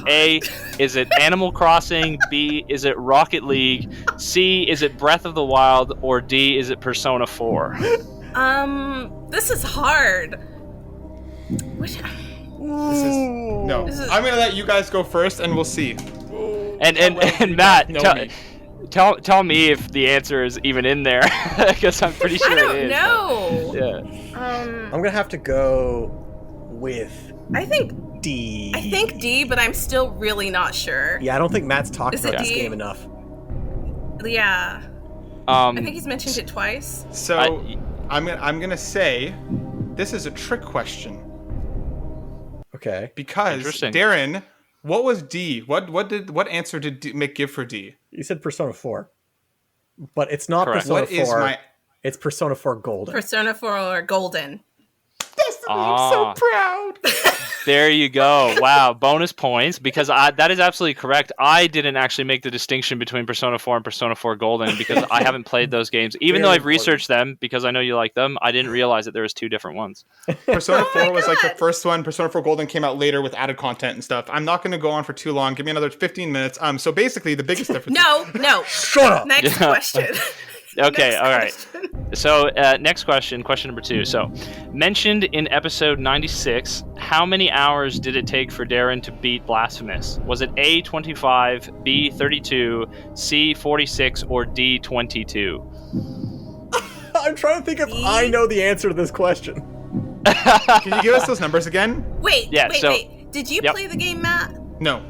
A, is it Animal Crossing? B, is it Rocket League? C, is it Breath of the Wild? Or D, is it Persona 4? This is hard. I'm going to let you guys go first, and we'll see. And Matt, tell me if the answer is even in there, because I'm pretty sure it is. I don't know. Yeah. I'm going to have to go with I think D. I think D, but I'm still really not sure. Yeah, I don't think Matt's talked about this game enough. Yeah. I think he's mentioned it twice. So I'm gonna say this is a trick question. Okay. Because Darren, what was D? What answer did Mick give for D? You said Persona 4, but it's not Correct. Persona 4. It's Persona 4 Golden. Persona 4 Golden. Destiny, I'm so proud. There you go. Wow, bonus points, because that is absolutely correct. I didn't actually make the distinction between Persona 4 and Persona 4 Golden because I haven't played those games. Even though I've researched them because I know you like them, I didn't realize that there was two different ones. Persona 4 was like the first one. Persona 4 Golden came out later with added content and stuff. I'm not going to go on for too long. Give me another 15 minutes. So basically the biggest difference. No. Shut up. Next question. Okay, all right. So, next question number 2. So, mentioned in episode 96, how many hours did it take for Darren to beat Blasphemous? Was it A, 25, B, 32, C, 46, or D, 22? I'm trying to think if I know the answer to this question. Can you give us those numbers again? Wait. Did you play the game, Matt? No.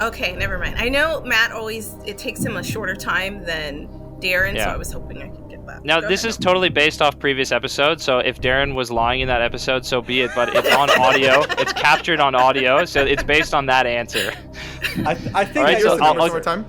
Okay, never mind. I know Matt it takes him a shorter time than Darren, so I was hoping I could get that. Now, this is totally based off previous episodes, so if Darren was lying in that episode, so be it, but it's on audio. It's captured on audio, so it's based on that answer. I think I so numbers one more time.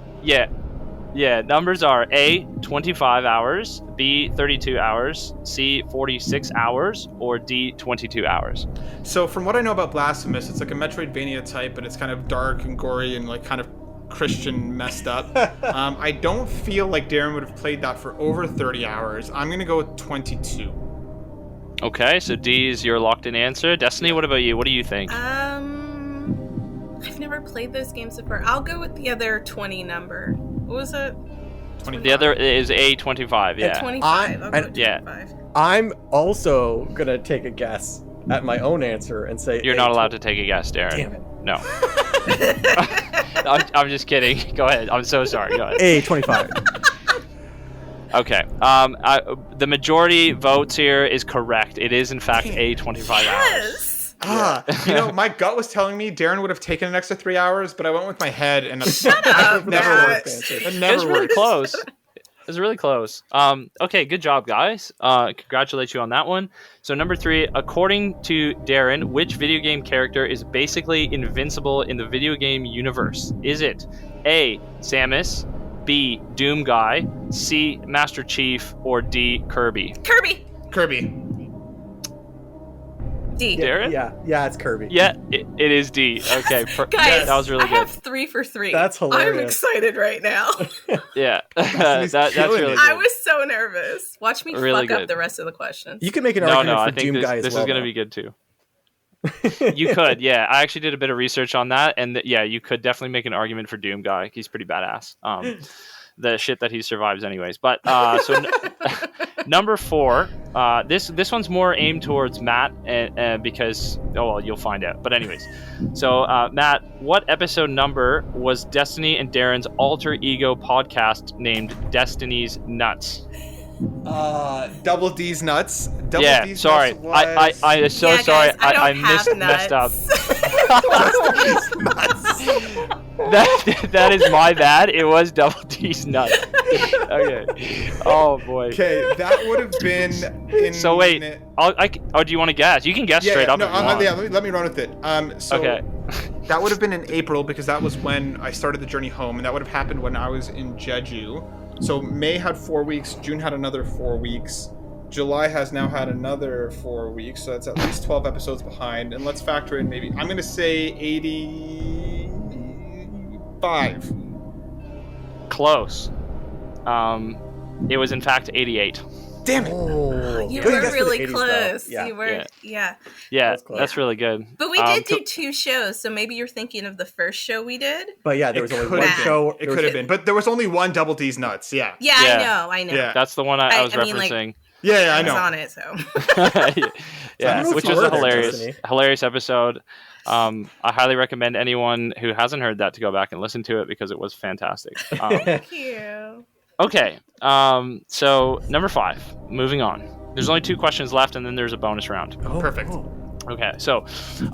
Yeah, numbers are A, 25 hours, B, 32 hours, C, 46 hours, or D, 22 hours. So from what I know about Blasphemous, it's like a Metroidvania type, but it's kind of dark and gory and like kind of Christian messed up. I don't feel like Darren would have played that for over 30 hours. I'm going to go with 22. Okay, so D is your locked-in answer. Destiny, what about you? What do you think? I've never played those games before. I'll go with the other 20 number. What was it? 25. The other is A, 25, yeah. 25. I'll go with 25. I'm also going to take a guess at my own answer and say... You're not allowed to take a guess, Darren. Damn it. No. I'm just kidding. Go ahead. I'm so sorry. Go ahead. A, 25. Okay. The majority votes here is correct. It is, in fact, A, 25 hours. My gut was telling me Darren would have taken an extra 3 hours, but I went with my head, and Shut up, never worked. It was really close. It was really close. Okay, good job, guys. Congratulate you on that one. So number 3, according to Darren, which video game character is basically invincible in the video game universe? Is it A, Samus, B, Doom Guy, C, Master Chief, or D, Kirby? Kirby. D. Darren? Yeah, it's Kirby. Yeah, it is D. Okay, guys, that was really good. I have 3 for 3. That's hilarious. I'm excited right now. Yeah, that's really good. I was so nervous. Watch me Really fuck good. up the rest of the questions. You can make an argument I for think Doom Guy as this well. is going to be good too. You could, yeah. I actually did a bit of research on that, and you could definitely make an argument for Doom Guy. He's pretty badass. The shit that he survives, anyways. But number 4. This one's more aimed towards Matt, and because you'll find out. But anyways, so Matt, what episode number was Destiny and Darren's alter ego podcast named Destiny's Nuts? Double D's nuts. D's sorry. Nuts I'm so sorry. Guys, I messed up. nuts. That is my bad. It was Double D's nuts. Okay. Oh boy. Okay, that would have been in. So wait. Do you want to guess? You can guess straight up. No, if you want. let me run with it. Okay. That would have been in April because that was when I started the journey home, and that would have happened when I was in Jeju. So May had 4 weeks, June had another 4 weeks, July has now had another 4 weeks, so that's at least 12 episodes behind. And let's factor in maybe, I'm going to say 85. Close. It was in fact 88. Damn it. You were really close. Yeah. You were, yeah. That's really good. But we did do 2 shows, so maybe you're thinking of the first show we did. But yeah, there was only one show. It could have been, but there was only one Double D's Nuts. Yeah. Yeah, I know. Yeah. That's the one I was referencing. Like, I know. I was on it, so. Which was a hilarious episode. I highly recommend anyone who hasn't heard that to go back and listen to it because it was fantastic. Thank you. Okay, so number 5, moving on. There's only 2 questions left, and then there's a bonus round. Oh, perfect. Okay, so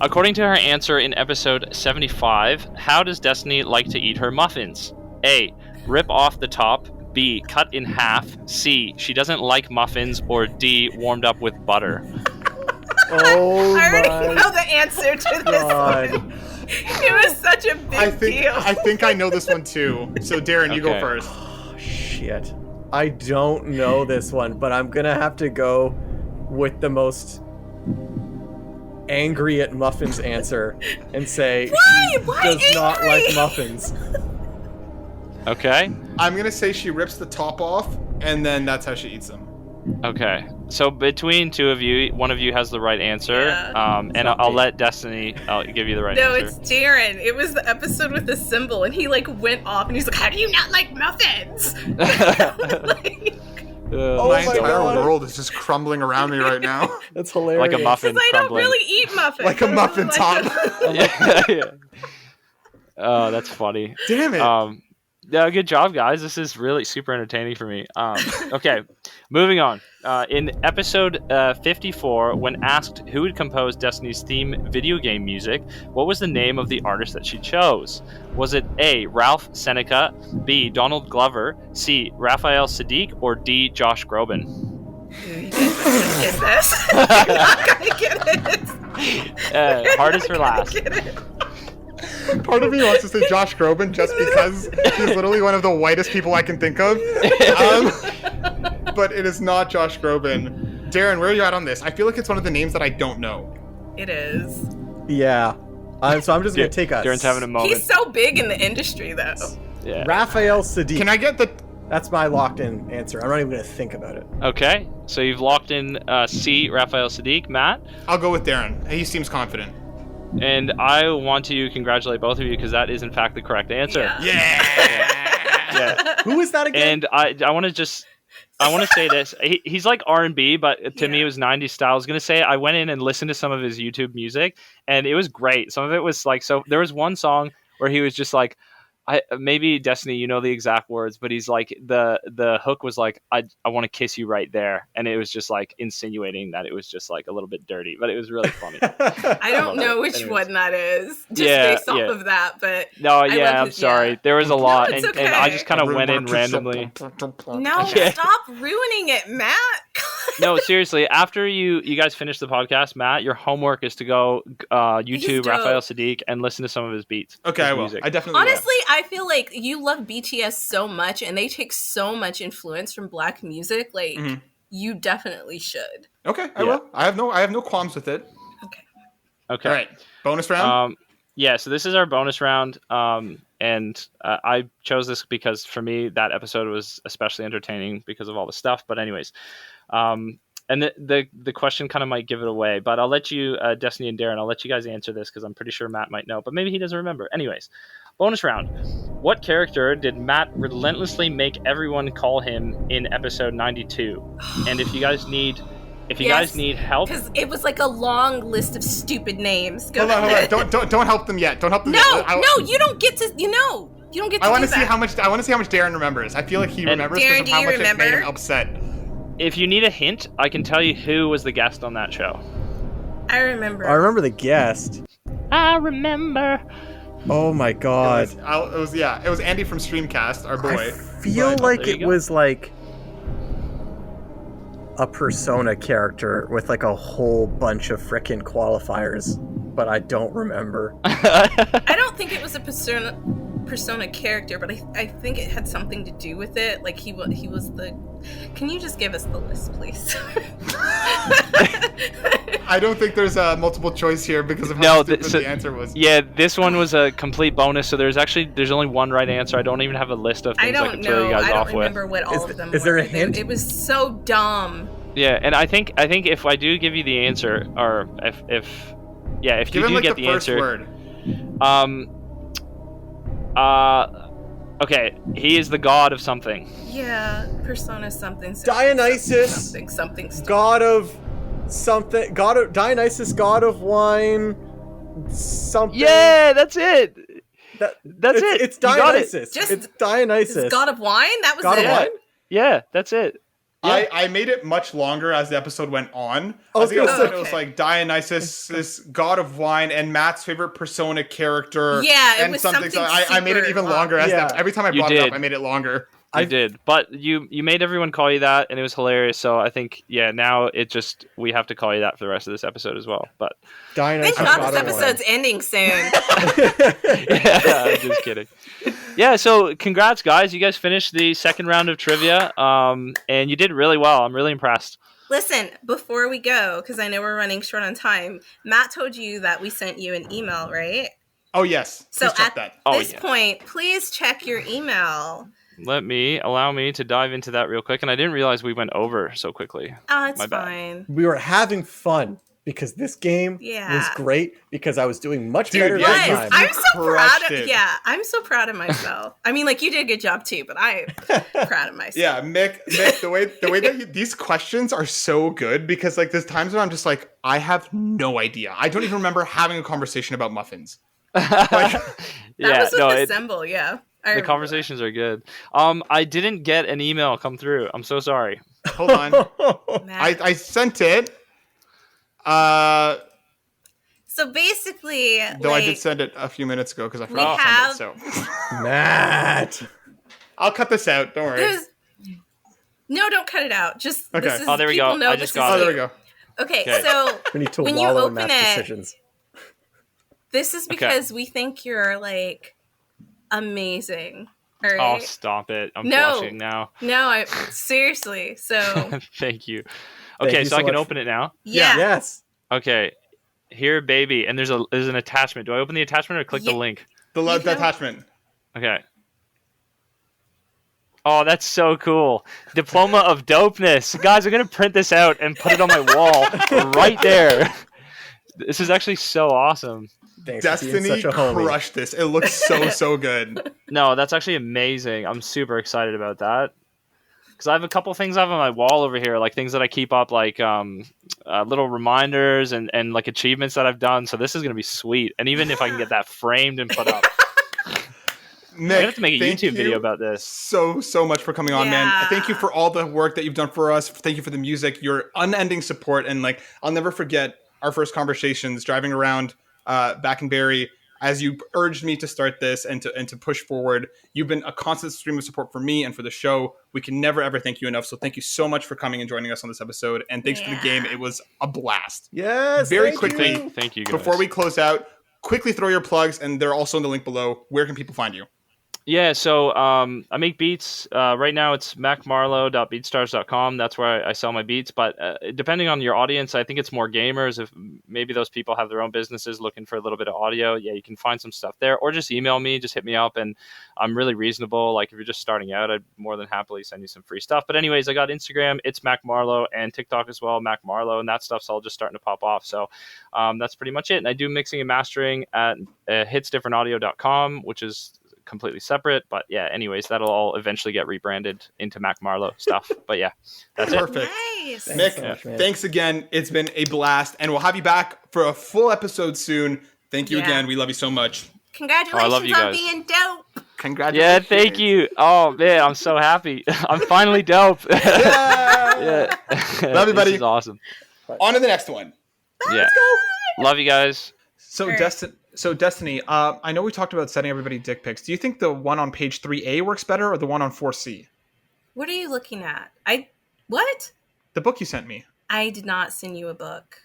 according to her answer in episode 75, how does Destiny like to eat her muffins? A, rip off the top. B, cut in half. C, she doesn't like muffins. Or D, warmed up with butter. Oh I already know the answer to this one. It was such a big deal. I think I know this one too. So Darren, you go first. Shit. I don't know this one, but I'm gonna have to go with the most angry at muffins answer and say she does not like muffins. Okay. I'm gonna say she rips the top off, and then that's how she eats them. Okay. So between 2 of you, one of you has the right answer. And I'll let Destiny give you the right answer. No, it's Darren. It was the episode with the symbol, and he went off, and he's like, "How do you not like muffins?" My entire world is just crumbling around me right now. That's hilarious. Like a muffin I don't crumbling. really eat muffins. Like a muffin top. Yeah. Oh, that's funny. Damn it. Yeah, good job, guys. This is really super entertaining for me. Okay, moving on. In episode 54, when asked who had composed Destiny's theme video game music, what was the name of the artist that she chose? Was it A, Ralph Seneca, B, Donald Glover, C, Raphael Sadiq, or D, Josh Groban? You guys are gonna get this. You're not gonna get it. Hardest for last. Part of me wants to say Josh Groban just because he's literally one of the whitest people I can think of. But it is not Josh Groban. Darren, where are you at on this? I feel like it's one of the names that I don't know. It is. Yeah. So I'm just going to take us. Darren's having a moment. He's so big in the industry, though. Yeah. Raphael Sadiq. Can I get the... That's my locked-in answer. I'm not even going to think about it. Okay, so you've locked in C, Raphael Sadiq. Matt? I'll go with Darren. He seems confident. And I want to congratulate both of you because that is in fact the correct answer. Yeah. Who is that again? And I want to say this. He's like R&B, but to me it was 90s style. I was gonna say I went in and listened to some of his YouTube music, and it was great. Some of it was like, so there was one song where he was just like, maybe Destiny, you know the exact words, but he's like, the hook was like, I want to kiss you right there, and it was just like insinuating that it was just like a little bit dirty, but it was really funny. I don't know which one that is, just based off of that, but no, I'm sorry. There was a lot, it's and okay. I just kind of went in randomly. No, stop ruining it, Matt. No, seriously. After you guys finish the podcast, Matt, your homework is to go YouTube Raphael Sadiq and listen to some of his beats. Okay, I will. Music. I definitely Honestly, I feel like you love BTS so much, and they take so much influence from Black music. Like, you definitely should. Okay, I will. I have no qualms with it. Okay. All right, bonus round. Yeah. So this is our bonus round. And I chose this because for me that episode was especially entertaining because of all the stuff. But anyways. And the question kind of might give it away, but I'll let you, Destiny and Darren, I'll let you guys answer this because I'm pretty sure Matt might know, but maybe he doesn't remember. Anyways, bonus round. What character did Matt relentlessly make everyone call him in episode 92? And if you guys need help, because it was like a long list of stupid names. Hold on. Don't help them yet. Don't help them. No, you don't get to. You don't get to. I want to see how much Darren remembers. I feel like he remembers because of how much it made him upset. If you need a hint, I can tell you who was the guest on that show. I remember. I remember the guest. I remember. Oh my god. It was Andy from Streamcast, our boy. I feel like it was like a Persona character with like a whole bunch of frickin' qualifiers, but I don't remember. I don't think it was a Persona character, but I think it had something to do with it. Like he was the. Can you just give us the list, please? I don't think there's a multiple choice here because of how stupid the answer was. Yeah, this one was a complete bonus. So there's only one right answer. I don't even have a list of things I can throw you guys off with. I don't remember what all of them were. Is there a hint? It was so dumb. Yeah, and I think if I do give you the answer, or if give you him do like get the the first answer, word. Okay, he is the god of something. Yeah, Persona something. Dionysus, something. God of something. God of Dionysus, god of wine. Something. Yeah, that's it. That's it. It's Dionysus. It's Dionysus. It's God of wine. That was God it. of wine. Yeah, that's it. Yeah. I made it much longer as the episode went on. I think it was like Dionysus, this god of wine, and Matt's favorite Persona character. Yeah, it was something. So I made it even longer. Every time I brought it up, I made it longer. I did, but you made everyone call you that, and it was hilarious. So I think, now we have to call you that for the rest of this episode as well. But Dionysus, thank God this episode's ending soon. Yeah, I'm just kidding. Yeah, so congrats, guys! You guys finished the second round of trivia, and you did really well. I'm really impressed. Listen, before we go, because I know we're running short on time, Matt told you that we sent you an email, right? Oh yes. Please check that. At this point, please check your email. Allow me to dive into that real quick. And I didn't realize we went over so quickly. Oh, it's fine. We were having fun because this game Yeah. was great because I was doing much Dude, better yeah, this you- time. I'm so proud of it. Yeah, I'm so proud of myself. I mean, like, you did a good job too, but I'm proud of myself. Yeah, Mick, the way that these questions are so good because like there's times when I'm just like, I have no idea. I don't even remember having a conversation about muffins. That was with Assemble, yeah. The conversations are good. I didn't get an email come through. I'm so sorry. Hold on. I sent it. So basically, though I did send it a few minutes ago because I forgot to send it. So Matt, I'll cut this out. Don't worry. No, don't cut it out. Just okay. This is, there we go. I just got it. Oh, there we go. Okay, so we need to when you wallow in open Matt's it, decisions. this is because we think you're like amazing. All right? Oh, stop it! I'm blushing now. No, seriously. So Thank you. Okay, so I can open it now. yeah. Yes. Okay, here, baby, and there's an attachment. Do I open the attachment or click the link? The attachment. Okay. Oh, that's so cool. Diploma of Dopeness. Guys, I'm going to print this out and put it on my wall right there. This is actually so awesome. Thanks for being Destiny such a homie. crushed this. It looks so good. No, that's actually amazing. I'm super excited about that. Because I have a couple things I have on my wall over here, like things that I keep up, like little reminders and like achievements that I've done. So this is going to be sweet. And even if I can get that framed and put up. Mick, I have to make a YouTube video about this. So much for coming on, man. Thank you for all the work that you've done for us. Thank you for the music, your unending support. And like, I'll never forget our first conversations driving around back in Barrie as you urged me to start this and to push forward. You've been a constant stream of support for me and for the show. We can never, ever thank you enough. So thank you so much for coming and joining us on this episode. And thanks for the game. It was a blast. Yes. Very quickly, thank you guys. Before we close out, quickly throw your plugs, and they're also in the link below. Where can people find you? Yeah, so I make beats. Right now it's macmarlow.beatstars.com. That's where I sell my beats. But depending on your audience, I think it's more gamers. If maybe those people have their own businesses looking for a little bit of audio, yeah, you can find some stuff there. Or just email me, just hit me up. And I'm really reasonable. Like if you're just starting out, I'd more than happily send you some free stuff. But anyways, I got Instagram, it's Mac Marlow, and TikTok as well, Mac Marlow. And that stuff's all just starting to pop off. So that's pretty much it. And I do mixing and mastering at hitsdifferentaudio.com, which is completely separate, but yeah, anyways, that'll all eventually get rebranded into Mac Marlow stuff. But yeah, that's perfect. Nice. Mick, thanks again. It's been a blast, and we'll have you back for a full episode soon. Thank you again. We love you so much. Congratulations I love you on guys. being dope. Congratulations. Yeah, thank you. Oh man, I'm so happy. I'm finally dope. Yeah. Love you, buddy. This is awesome. On to the next one. Let's go. Love you guys. So Destiny, I know we talked about sending everybody dick pics. Do you think the one on page 3A works better or the one on 4C? What are you looking at? What? The book you sent me. I did not send you a book.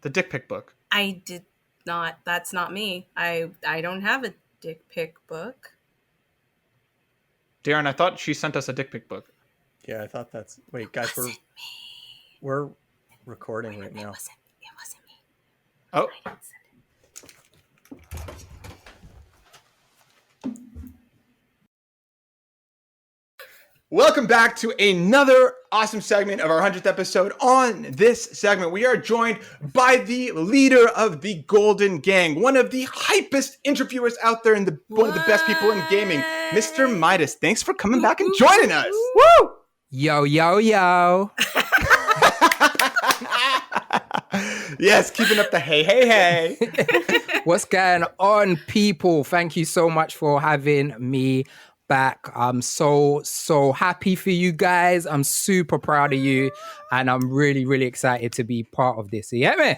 The dick pic book. I did not. That's not me. I don't have a dick pic book. Darren, I thought she sent us a dick pic book. Yeah, I thought that's... Wait, guys, we're recording right now. It wasn't me. Oh. I didn't send it. Welcome back to another awesome segment of our 100th episode. On this segment, we are joined by the leader of the Golden Gang, one of the hypest interviewers out there and one of the best people in gaming, Mr. Midas. Thanks for coming back and joining us. Woo! Yo, yo, yo. Yes, keeping up the hey. What's going on, people? Thank you so much for having me back. I'm so happy for you guys. I'm super proud of you, and I'm really, really excited to be part of this. You get me?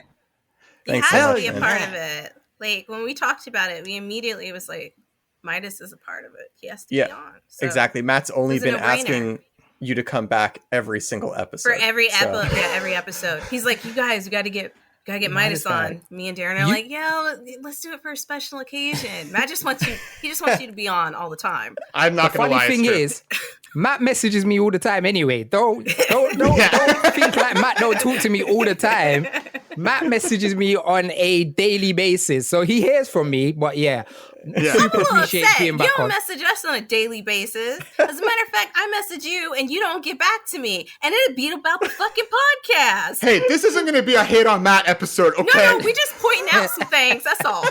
Thanks You so had much, to be a man. part of it. Like when we talked about it, we immediately was like, Midas is a part of it. He has to be on. So, Exactly. Matt's only it's a been no-brainer. asking you to come back every single episode. For every so. every episode. He's like, you guys, we got to get Midas on. Me and Darren are like, yeah, let's do it for a special occasion. Matt just wants you. He just wants you to be on all the time. I'm not The going to funny lie. thing is, Matt messages me all the time anyway. Don't think like Matt don't talk to me all the time. Matt messages me on a daily basis, so he hears from me. But yeah. Super appreciate being back You don't on. message us on a daily basis. As a matter of fact, I message you and you don't get back to me. And it'd be about the fucking podcast. Hey, this isn't going to be a hate on Matt episode, okay? No, we just pointing out some things. That's all.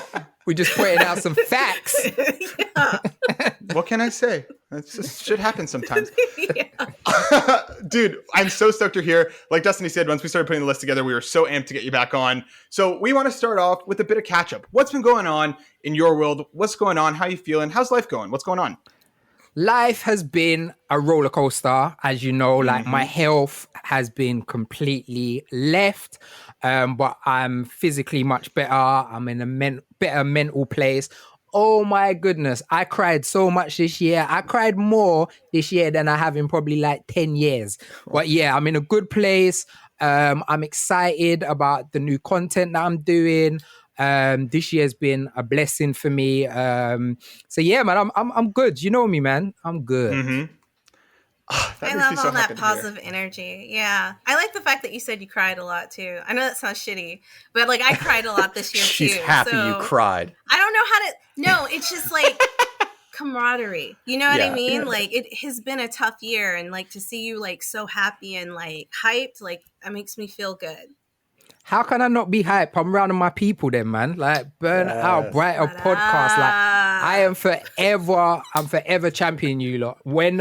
We just pointing out some facts. Yeah. What can I say? That's just shit happens sometimes. Yeah. Dude, I'm so stoked you're here. Like Destiny said, once we started putting the list together, we were so amped to get you back on. So we want to start off with a bit of catch up. What's been going on in your world? What's going on? How you feeling? How's life going? What's going on? Life has been a roller coaster, as you know. Like my health has been completely left, but I'm physically much better. I'm in a better mental place. Oh my goodness, I cried so much this year. I cried more this year than I have in probably like 10 years. But yeah, I'm in a good place. I'm excited about the new content that I'm doing. This year's been a blessing for me. So yeah, man, I'm good. You know me, man. I'm good. Mm-hmm. I love all that positive energy. Yeah. I like the fact that you said you cried a lot too. I know that sounds shitty, but like I cried a lot this year too. She's happy you cried. I don't know how to, no, it's just like camaraderie. You know what I mean? Yeah. Like it has been a tough year, and like to see you like so happy and like hyped, like that makes me feel good. How can I not be hyped? I'm around my people then, man. Like Burn Out Brighter podcast. Like I'm forever championing you lot. When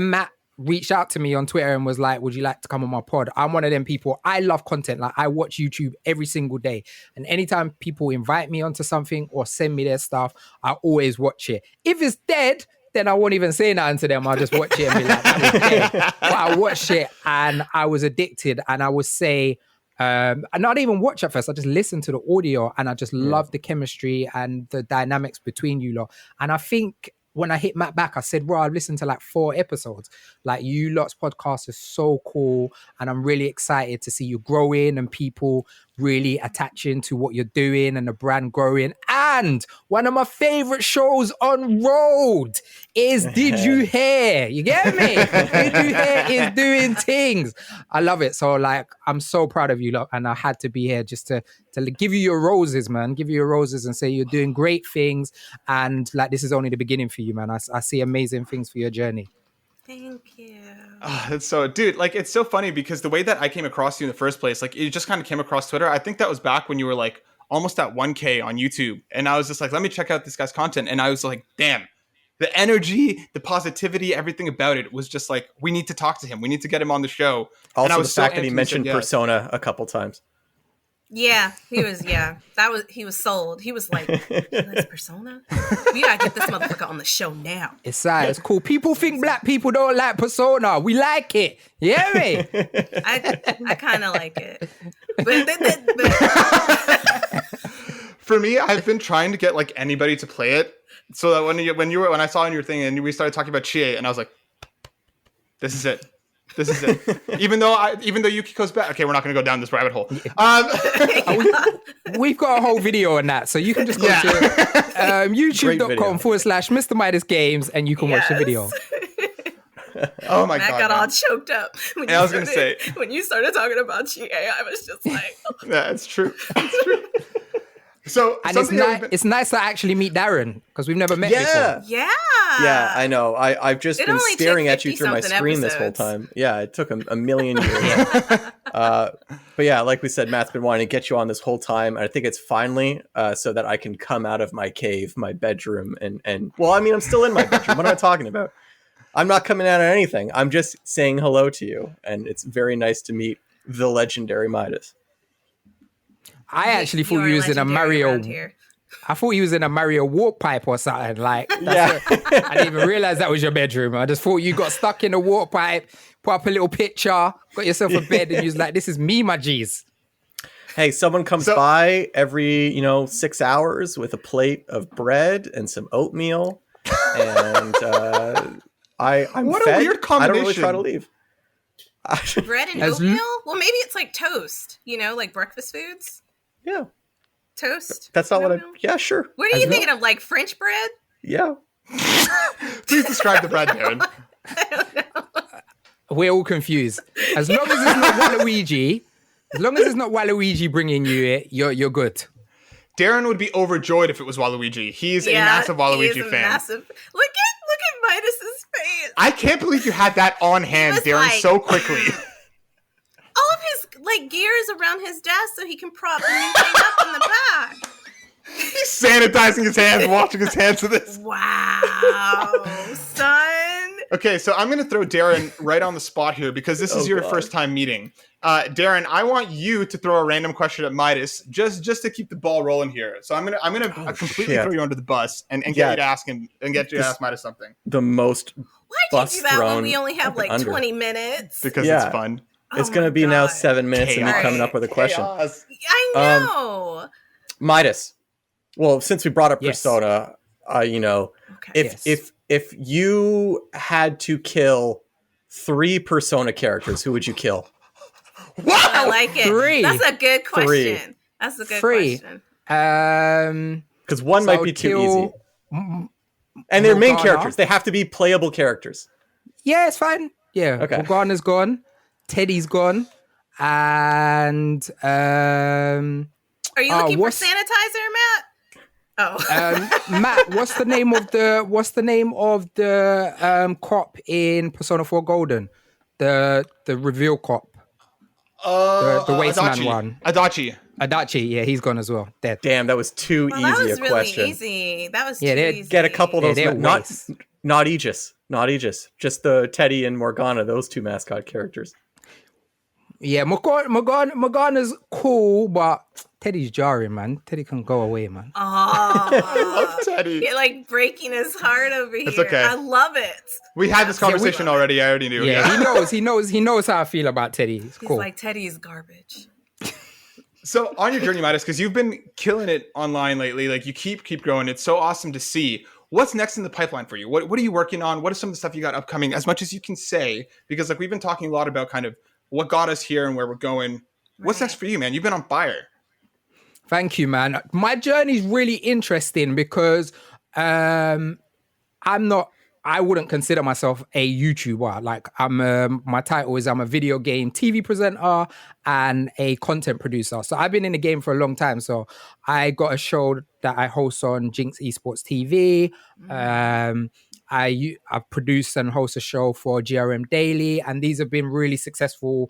Matt reached out to me on Twitter and was like, would you like to come on my pod? I'm one of them people. I love content. Like I watch YouTube every single day. And anytime people invite me onto something or send me their stuff, I always watch it. If it's dead, then I won't even say nothing to them. I'll just watch it and be like, that was dead. But I watched it and I was addicted, and I would say, and not even watch at first. I just listened to the audio and I just loved the chemistry and the dynamics between you lot. And I think when I hit Matt back, I said, bro, I've listened to like 4 episodes. Like you lot's podcast is so cool. And I'm really excited to see you growing and people really attaching to what you're doing and the brand growing. And one of my favorite shows on road is Did You Hear? You get me? Did You Hear is doing things. I love it. So like, I'm so proud of you lot. And I had to be here just to give you your roses, man. Give you your roses and say you're doing great things. And like, this is only the beginning for you, man. I see amazing things for your journey. Thank you. It's so, dude, like, it's so funny because the way that I came across you in the first place, like, it just kind of came across Twitter. I think that was back when you were like almost at 1K on YouTube. And I was just like, let me check out this guy's content. And I was like, damn, the energy, the positivity, everything about it was just like, we need to talk to him. We need to get him on the show. Also, and I was the fact that he mentioned Persona a couple times. Yeah, he was sold. He was like, that's Persona? We gotta get this motherfucker on the show now. It's cool. People think black people don't like Persona. We like it. You hear me? I kind of like it. But for me, I've been trying to get like anybody to play it so that when I saw in your thing and we started talking about Chie, and I was like, this is it. This is it. Even though Yukiko's back. Okay, we're not going to go down this rabbit hole. We've got a whole video on that, so you can just go to youtube.com/Mr. Midas Games and you can watch the video. Oh my God. God. I got all choked up. When you started talking about Chie, I was just like, yeah, it's true. It's true. So, and it's nice to actually meet Darren because we've never met before. Yeah, I know. I've just been staring at you through my screen this whole time. Yeah, it took a million years. But yeah, like we said, Matt's been wanting to get you on this whole time. And I think it's finally so that I can come out of my cave, my bedroom, and well, I mean, I'm still in my bedroom. What am I talking about? I'm not coming out of anything. I'm just saying hello to you, and it's very nice to meet the legendary Midas. I actually thought he was in a Mario. I thought he was in a Mario warp pipe or something. Like, I didn't even realize that was your bedroom. I just thought you got stuck in a warp pipe, put up a little picture, got yourself a bed, and you was like, "This is me, my G's." Hey, someone comes by every 6 hours with a plate of bread and some oatmeal, and I'm what fed. A weird combination. I don't really try to leave. Bread and oatmeal? Well, maybe it's like toast. Like breakfast foods. Yeah. Toast? That's not what yeah, sure. What are you thinking of? Like French bread? Yeah. Please describe the bread, Darren. I don't know. We're all confused. As long as it's not Waluigi, As long as it's not Waluigi bringing you it, you're good. Darren would be overjoyed if it was Waluigi. He's a massive Waluigi fan. Look at Midas's face. I can't believe you had that on hand, Darren, so quickly. All of his gear is around his desk so he can prop anything up in the back. He's sanitizing his hands, washing his hands with this. Wow, son. Okay, so I'm going to throw Darren right on the spot here because this is your first time meeting. Darren, I want you to throw a random question at Midas just to keep the ball rolling here. So I'm gonna completely throw you under the bus and get you to ask him and get you to ask Midas something. The most. Why'd you do that when we only have 20 minutes? Because it's fun. It's going to be now 7 minutes of me coming up with a question. I know. Midas. Well, since we brought up Persona, if you had to kill 3 Persona characters, who would you kill? Wow! I like it. 3. That's a good question. That's a good question. Because one might be too easy. And they're main characters. They have to be playable characters. Yeah, it's fine. Yeah. Okay. Morgana's gone. Teddy's gone. And are you looking for sanitizer, Matt? Oh, Matt, what's the name of the cop in Persona 4 Golden? The reveal cop. The wasteman one. Adachi, yeah, he's gone as well. Dead. Damn, that was too easy that was a really question. Easy. That was too easy. Get a couple of those. Not Aegis. Just the Teddy and Morgana, those 2 mascot characters. Yeah, Morgana's cool, but Teddy's jarring, man. Teddy can go away, man. Oh, I love Teddy. You're breaking his heart over here. It's okay. I love it. We had this conversation already. I already knew. Yeah, he knows how I feel about Teddy. He's cool. like, Teddy's garbage. So on your journey, Midas, because you've been killing it online lately, you keep growing. It's so awesome to see. What's next in the pipeline for you? What are you working on? What is some of the stuff you got upcoming? As much as you can say, because we've been talking a lot about kind of what got us here and where we're going. Right. What's next for you, man? You've been on fire. Thank you, man. My journey is really interesting because I wouldn't consider myself a YouTuber. My title is I'm a video game TV presenter and a content producer. So I've been in the game for a long time. So I got a show that I host on Jinx Esports TV. I produce and host a show for GRM Daily, and these have been really successful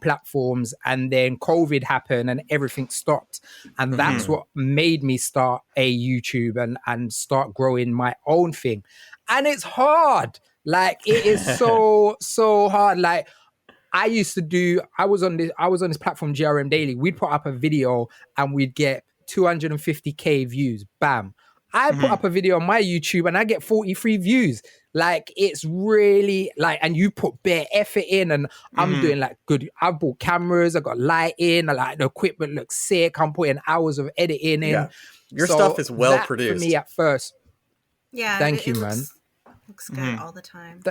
platforms. And then COVID happened and everything stopped. And that's what made me start a YouTube and start growing my own thing. And it's hard. It is so hard. I was on this platform, GRM Daily. We'd put up a video and we'd get 250k views. Bam. I put up a video on my YouTube and I get 43 views. It's really and you put bare effort in, and I'm doing good. I bought cameras, I got lighting, the equipment looks sick. I'm putting hours of editing in. Yeah. Your stuff is well produced. For me at first. Yeah. Thank you, man. Looks good all the time.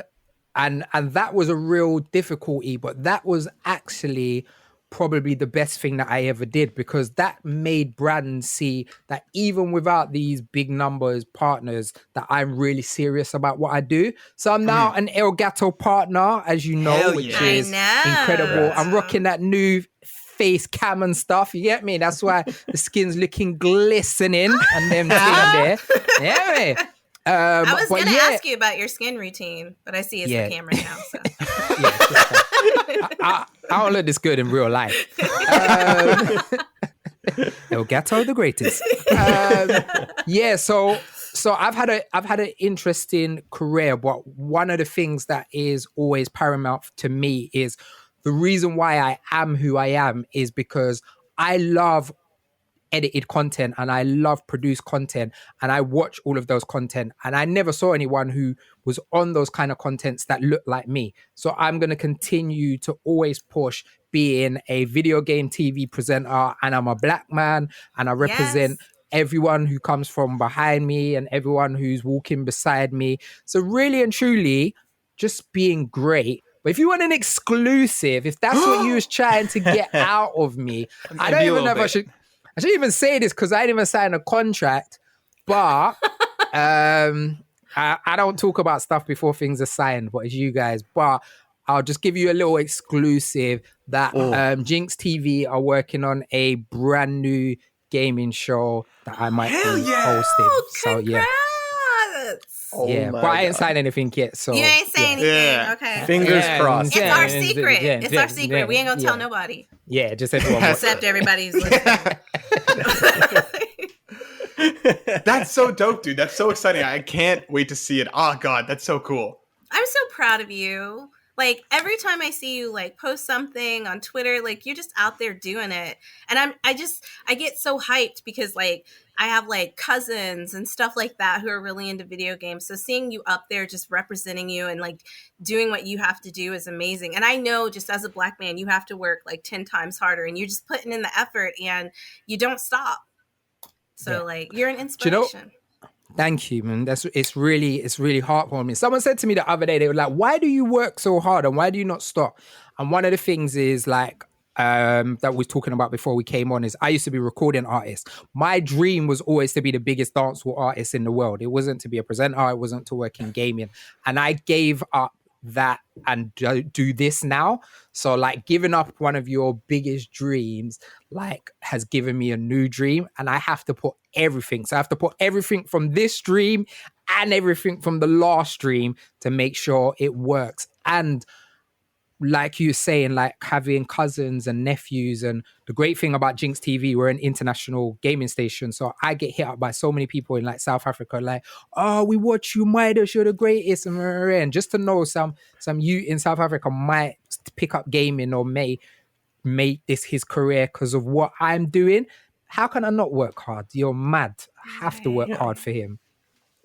And that was a real difficulty, but that was actually probably the best thing that I ever did, because that made brands see that even without these big numbers partners, that I'm really serious about what I do. So I'm now an Elgato partner, as you know, which is incredible. I'm rocking that new face cam and stuff. You get me? That's why the skin's looking glistening and them there. Yeah, man. I was going to ask you about your skin routine, but I see it's the camera now. So. I don't look this good in real life. Elgato the greatest. So I've had an interesting career, but one of the things that is always paramount to me is the reason why I am who I am is because I love edited content and I love produced content, and I watch all of those content, and I never saw anyone who was on those kind of contents that looked like me. So I'm going to continue to always push being a video game TV presenter, and I'm a black man, and I represent everyone who comes from behind me and everyone who's walking beside me. So really and truly just being great. But if you want an exclusive, if that's what you was trying to get out of me, I don't even know if I should even say this because I didn't even sign a contract, but I don't talk about stuff before things are signed, but it's you guys. But I'll just give you a little exclusive that Jinx TV are working on a brand new gaming show that I might be hosting. So congrats. But I ain't signed anything yet. So you ain't saying anything. Okay. Fingers crossed. It's our secret. It's our secret. We ain't gonna tell nobody. Yeah, just everyone. Except everybody's listening. That's so dope, dude. That's so exciting. I can't wait to see it. Oh God, that's so cool. I'm so proud of you. Like every time I see you like post something on Twitter, like you're just out there doing it. And I get so hyped because like I have like cousins and stuff like that who are really into video games. So seeing you up there just representing you and like doing what you have to do is amazing. And I know just as a Black man, you have to work like 10 times harder and you're just putting in the effort and you don't stop. So like you're an inspiration. Thank you, man. It's really heartwarming. Someone said to me the other day, they were like, why do you work so hard and why do you not stop? And one of the things is like, that we was talking about before we came on is I used to be a recording artist. My dream was always to be the biggest dancehall artist in the world. It wasn't to be a presenter. It wasn't to work in gaming. And I gave up that and do this now. So like giving up one of your biggest dreams like has given me a new dream and I have to put everything. So I have to put everything from this dream and everything from the last dream to make sure it works. And like you were saying, like having cousins and nephews, and the great thing about Jinx TV, we're an international gaming station. So I get hit up by so many people in like South Africa, like, oh, we watch you, Midas, you're the greatest. And just to know some you in South Africa might pick up gaming or may make this his career because of what I'm doing. How can I not work hard? You're mad. I have to work hard for him.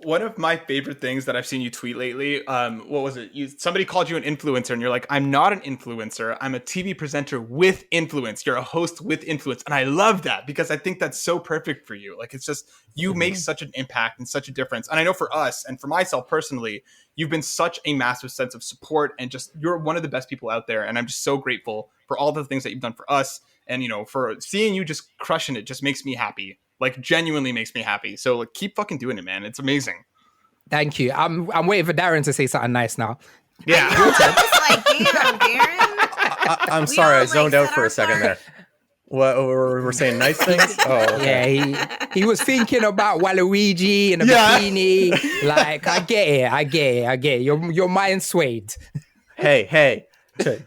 One of my favorite things that I've seen you tweet lately, what was it? Somebody called you an influencer and you're like, I'm not an influencer. I'm a TV presenter with influence. You're a host with influence. And I love that because I think that's so perfect for you. Like, it's just, you make such an impact and such a difference. And I know for us and for myself personally, you've been such a massive sense of support and just, you're one of the best people out there. And I'm just so grateful for all the things that you've done for us. And, you know, for seeing you just crushing it just makes me happy. Like, genuinely makes me happy. So like, keep fucking doing it, man. It's amazing. Thank you. I'm waiting for Darren to say something nice now. Yeah. Like, damn, Darren. I'm sorry, I zoned out for a second there. What, we're saying nice things? Oh, okay. Yeah, he was thinking about Waluigi and a bikini. Like, I get it. Your mind swayed. Hey,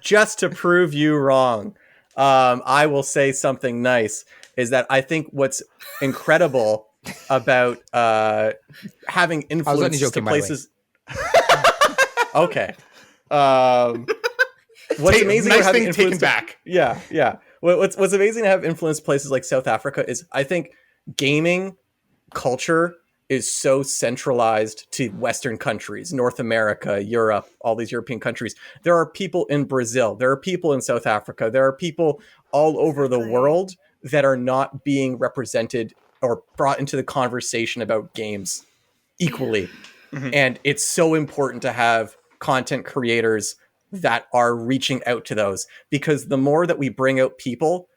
just to prove you wrong, I will say something nice. Is that I think what's incredible about having influence to places. Okay. What's amazing nice about having thing taken back. Yeah. What's amazing to have influence places like South Africa is I think gaming culture is so centralized to Western countries, North America, Europe, all these European countries. There are people in Brazil. There are people in South Africa. There are people all over the world that are not being represented or brought into the conversation about games equally. Mm-hmm. And it's so important to have content creators that are reaching out to those, because the more that we bring up people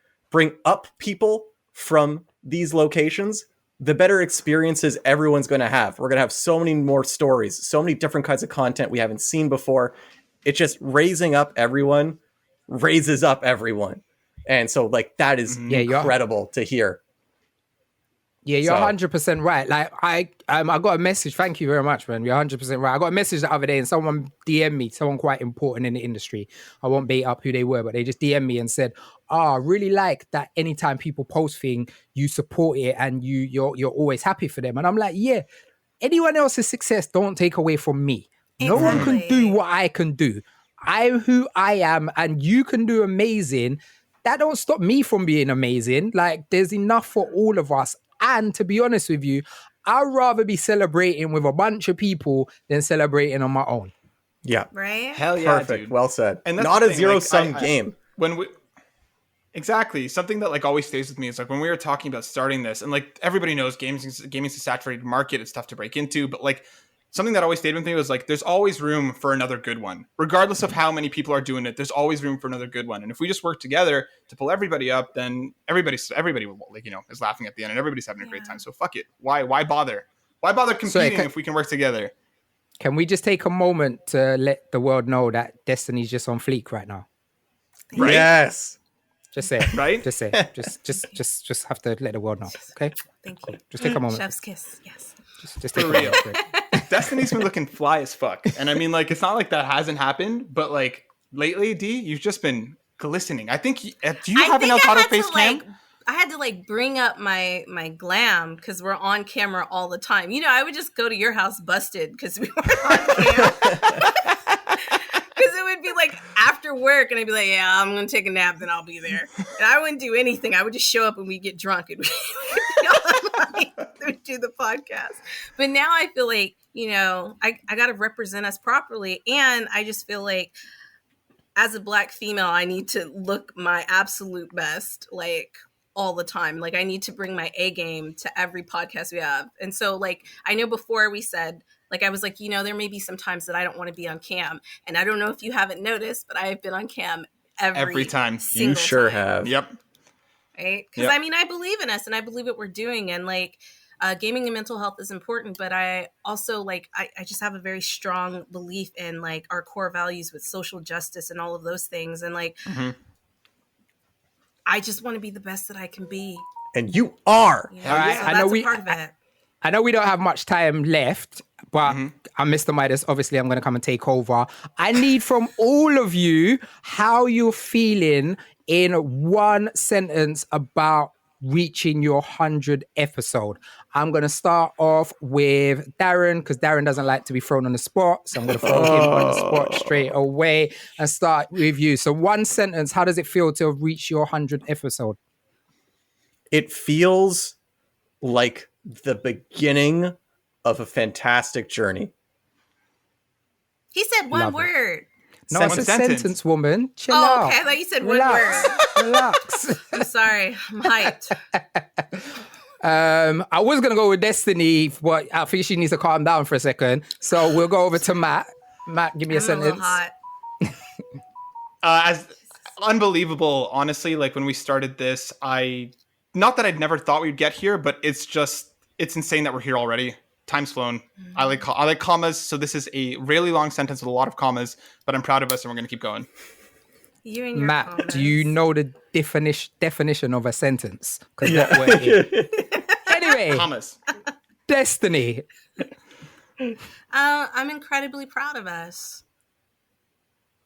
from these locations, the better experiences everyone's going to have. We're going to have so many more stories, so many different kinds of content we haven't seen before. It's just raising up everyone raises up everyone. And so like, that is incredible to hear. Yeah, you're 100% right. Like I got a message. Thank you very much, man. You're 100% right. I got a message the other day and someone DM'd me, someone quite important in the industry. I won't bait up who they were, but they just DM'd me and said, I really like that anytime people post thing, you support it and you're always happy for them. And I'm like, yeah, anyone else's success don't take away from me. Exactly. No one can do what I can do. I'm who I am and you can do amazing. That don't stop me from being amazing. Like, there's enough for all of us. And to be honest with you, I'd rather be celebrating with a bunch of people than celebrating on my own. Yeah. Right? Hell yeah, perfect. dude. Well said. And that's not a zero-sum like, game. Exactly. Something that like always stays with me is like when we were talking about starting this, and like everybody knows gaming's a saturated market. It's tough to break into, but like something that always stayed with me was like, there's always room for another good one. Regardless of how many people are doing it, there's always room for another good one. And if we just work together to pull everybody up, then everybody will, like, you know, is laughing at the end and everybody's having a great time. So fuck it. Why bother? Why bother competing if we can work together? Can we just take a moment to let the world know that Destiny's just on fleek right now? Right? Yes. Just say it. Right? Just say it. Just have to let the world know. Okay? Thank you. Just take a moment. Chef's kiss. Yes. Just take a moment. Destiny's been looking fly as fuck. And I mean, like, it's not like that hasn't happened, but like lately, D, you've just been glistening. I think, do you have an Elgato face cam? I had to like bring up my glam because we're on camera all the time. You know, I would just go to your house busted because we weren't on camera. Because it would be like after work and I'd be like, yeah, I'm going to take a nap, then I'll be there. And I wouldn't do anything. I would just show up and we'd get drunk and we'd do the podcast. But now I feel like, you know, I got to represent us properly. And I just feel like as a Black female, I need to look my absolute best, like all the time. Like I need to bring my A game to every podcast we have. And so like, I know before we said, like, I was like, you know, there may be some times that I don't want to be on cam. And I don't know if you haven't noticed, but I have been on cam every time. You sure have. Yep. Right? Because I mean, I believe in us and I believe what we're doing. And like, gaming and mental health is important. But I also like, I just have a very strong belief in like our core values with social justice and all of those things. And like, I just want to be the best that I can be. And you are. You know? All right. So that's a part of it. I know we don't have much time left, but I'm Mr. Midas. Obviously, I'm going to come and take over. I need from all of you how you're feeling in one sentence about reaching your 100th episode. I'm going to start off with Darren because Darren doesn't like to be thrown on the spot. So I'm going to throw him on the spot straight away and start with you. So one sentence, how does it feel to have reached your 100th episode? It feels like the beginning of a fantastic journey. He said one word. No, it's a sentence, woman. Chill out. Okay. I thought you said Relax. one word. Relax. I'm sorry. I'm hyped. I was going to go with Destiny, but I think she needs to calm down for a second. So we'll go over to Matt. Matt, give me a sentence. A little hot. As unbelievable, honestly, like when we started this, not that I'd never thought we'd get here, but it's insane that we're here already. Time's flown. I like commas, so this is a really long sentence with a lot of commas, but I'm proud of us and we're going to keep going. You and your Matt, comments. do you know the definition of a sentence? Because that way. Anyway, Commas. Destiny. I'm incredibly proud of us.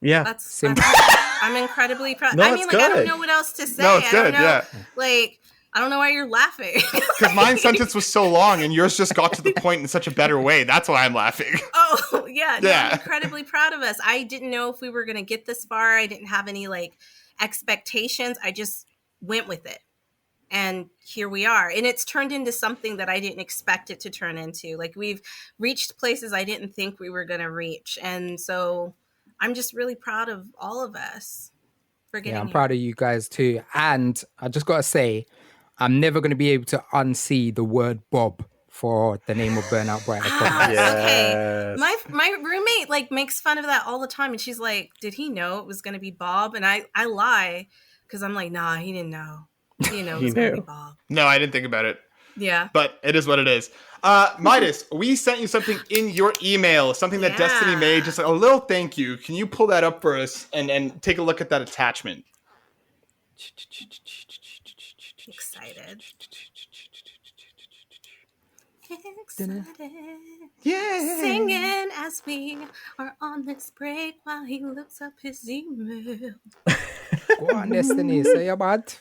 Yeah. That's Simple. I'm incredibly proud. No, I mean, it's like, I don't good. know what else to say. No, it's good, I don't know, yeah. Like, I don't know why you're laughing. Because my sentence was so long and yours just got to the point in such a better way. That's why I'm laughing. Oh, yeah. No, Yeah. I'm incredibly proud of us. I didn't know if we were going to get this far. I didn't have any, like, expectations. I just went with it. And here we are. And it's turned into something that I didn't expect it to turn into. Like, we've reached places I didn't think we were going to reach. And so I'm just really proud of all of us for getting I'm here. proud of you guys too. And I just got to say, I'm never going to be able to unsee the word Bob for the name of Burnout Bright. Okay. My roommate like makes fun of that all the time. And she's like, did he know it was going to be Bob? And I lie because I'm like, nah, he didn't know. He didn't know it was going to be Bob. No, I didn't think about it. Yeah. But it is what it is. Midas, we sent you something in your email, something that Destiny made, just a little thank you. Can you pull that up for us and take a look at that attachment? Excited. Yeah. Singing as we are on this break while he looks up his email. Go on, Destiny. Say your bad.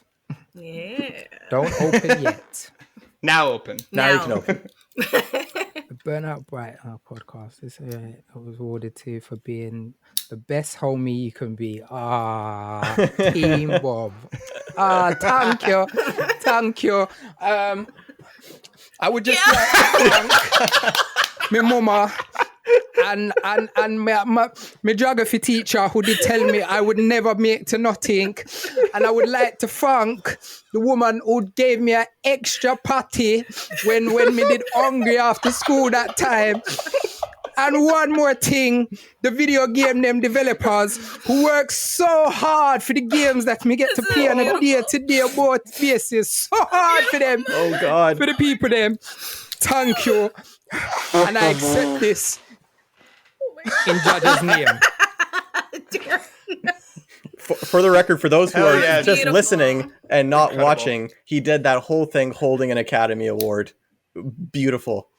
Yeah. Don't open yet. Now open. Now you can open. The Burnout Bright podcast. This I was awarded to for being the best homie you can be. Team Bob. Thank you. Thank you. I would just like to thank my mama and my geography teacher who did tell me I would never make to nothing. And I would like to thank the woman who gave me an extra patty when me did hungry after school that time. And one more thing, the video game them developers who work so hard for the games that me get to play on a day-to-day basis. So hard for them. Oh, God. For the people them. Thank you. And I accept this in Judge's name. For the record, for those who are just Beautiful. listening and not watching, he did that whole thing holding an Academy Award. Beautiful.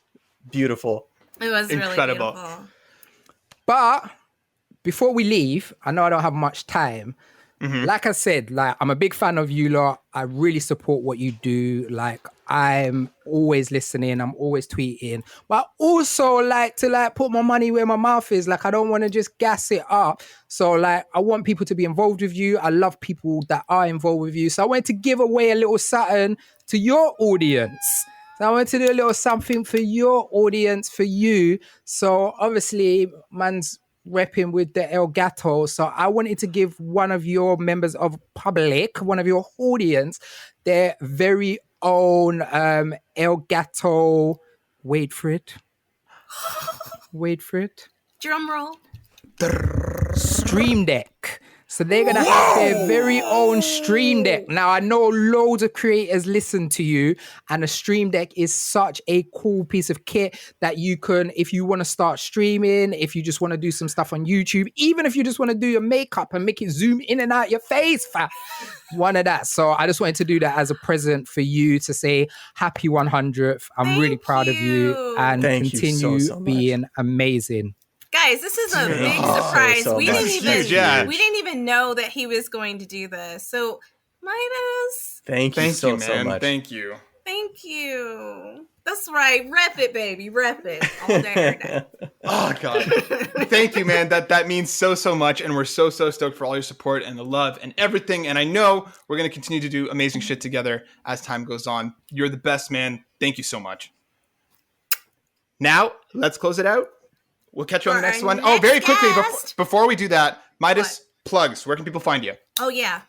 Beautiful. It was incredible. Really beautiful. But before we leave, I know I don't have much time. Like I said, like I'm a big fan of you lot. I really support what you do. Like I'm always listening. I'm always tweeting. But I also like to like put my money where my mouth is. Like I don't want to just gas it up. So like I want people to be involved with you. I love people that are involved with you. So I wanted to give away a little something to your audience. So I wanted to do a little something for your audience, for you. So obviously, man's repping with the El Gato. So I wanted to give one of your members of public, one of your audience, their very own El Gato. Wait for it. Wait for it. Drum roll. Stream Deck. So they're going to have their very own Stream Deck. Now, I know loads of creators listen to you, and a Stream Deck is such a cool piece of kit that you can, if you want to start streaming, if you just want to do some stuff on YouTube, even if you just want to do your makeup and make it zoom in and out your face, one of that. So I just wanted to do that as a present for you to say happy 100th. I'm really proud of you, and continue so being amazing. Guys, this is a big surprise. We didn't even know that he was going to do this. So, Midas. Thank you so much. Thank you. Thank you. That's right. Rep it, baby. Rep it all day, every day. Oh God. Thank you, man. That means so much, and we're so stoked for all your support and the love and everything. And I know we're gonna continue to do amazing shit together as time goes on. You're the best, man. Thank you so much. Now, let's close it out. We'll catch you on the next one. Oh, very quickly, before we do that, Midas, plugs. Where can people find you? Oh, yeah.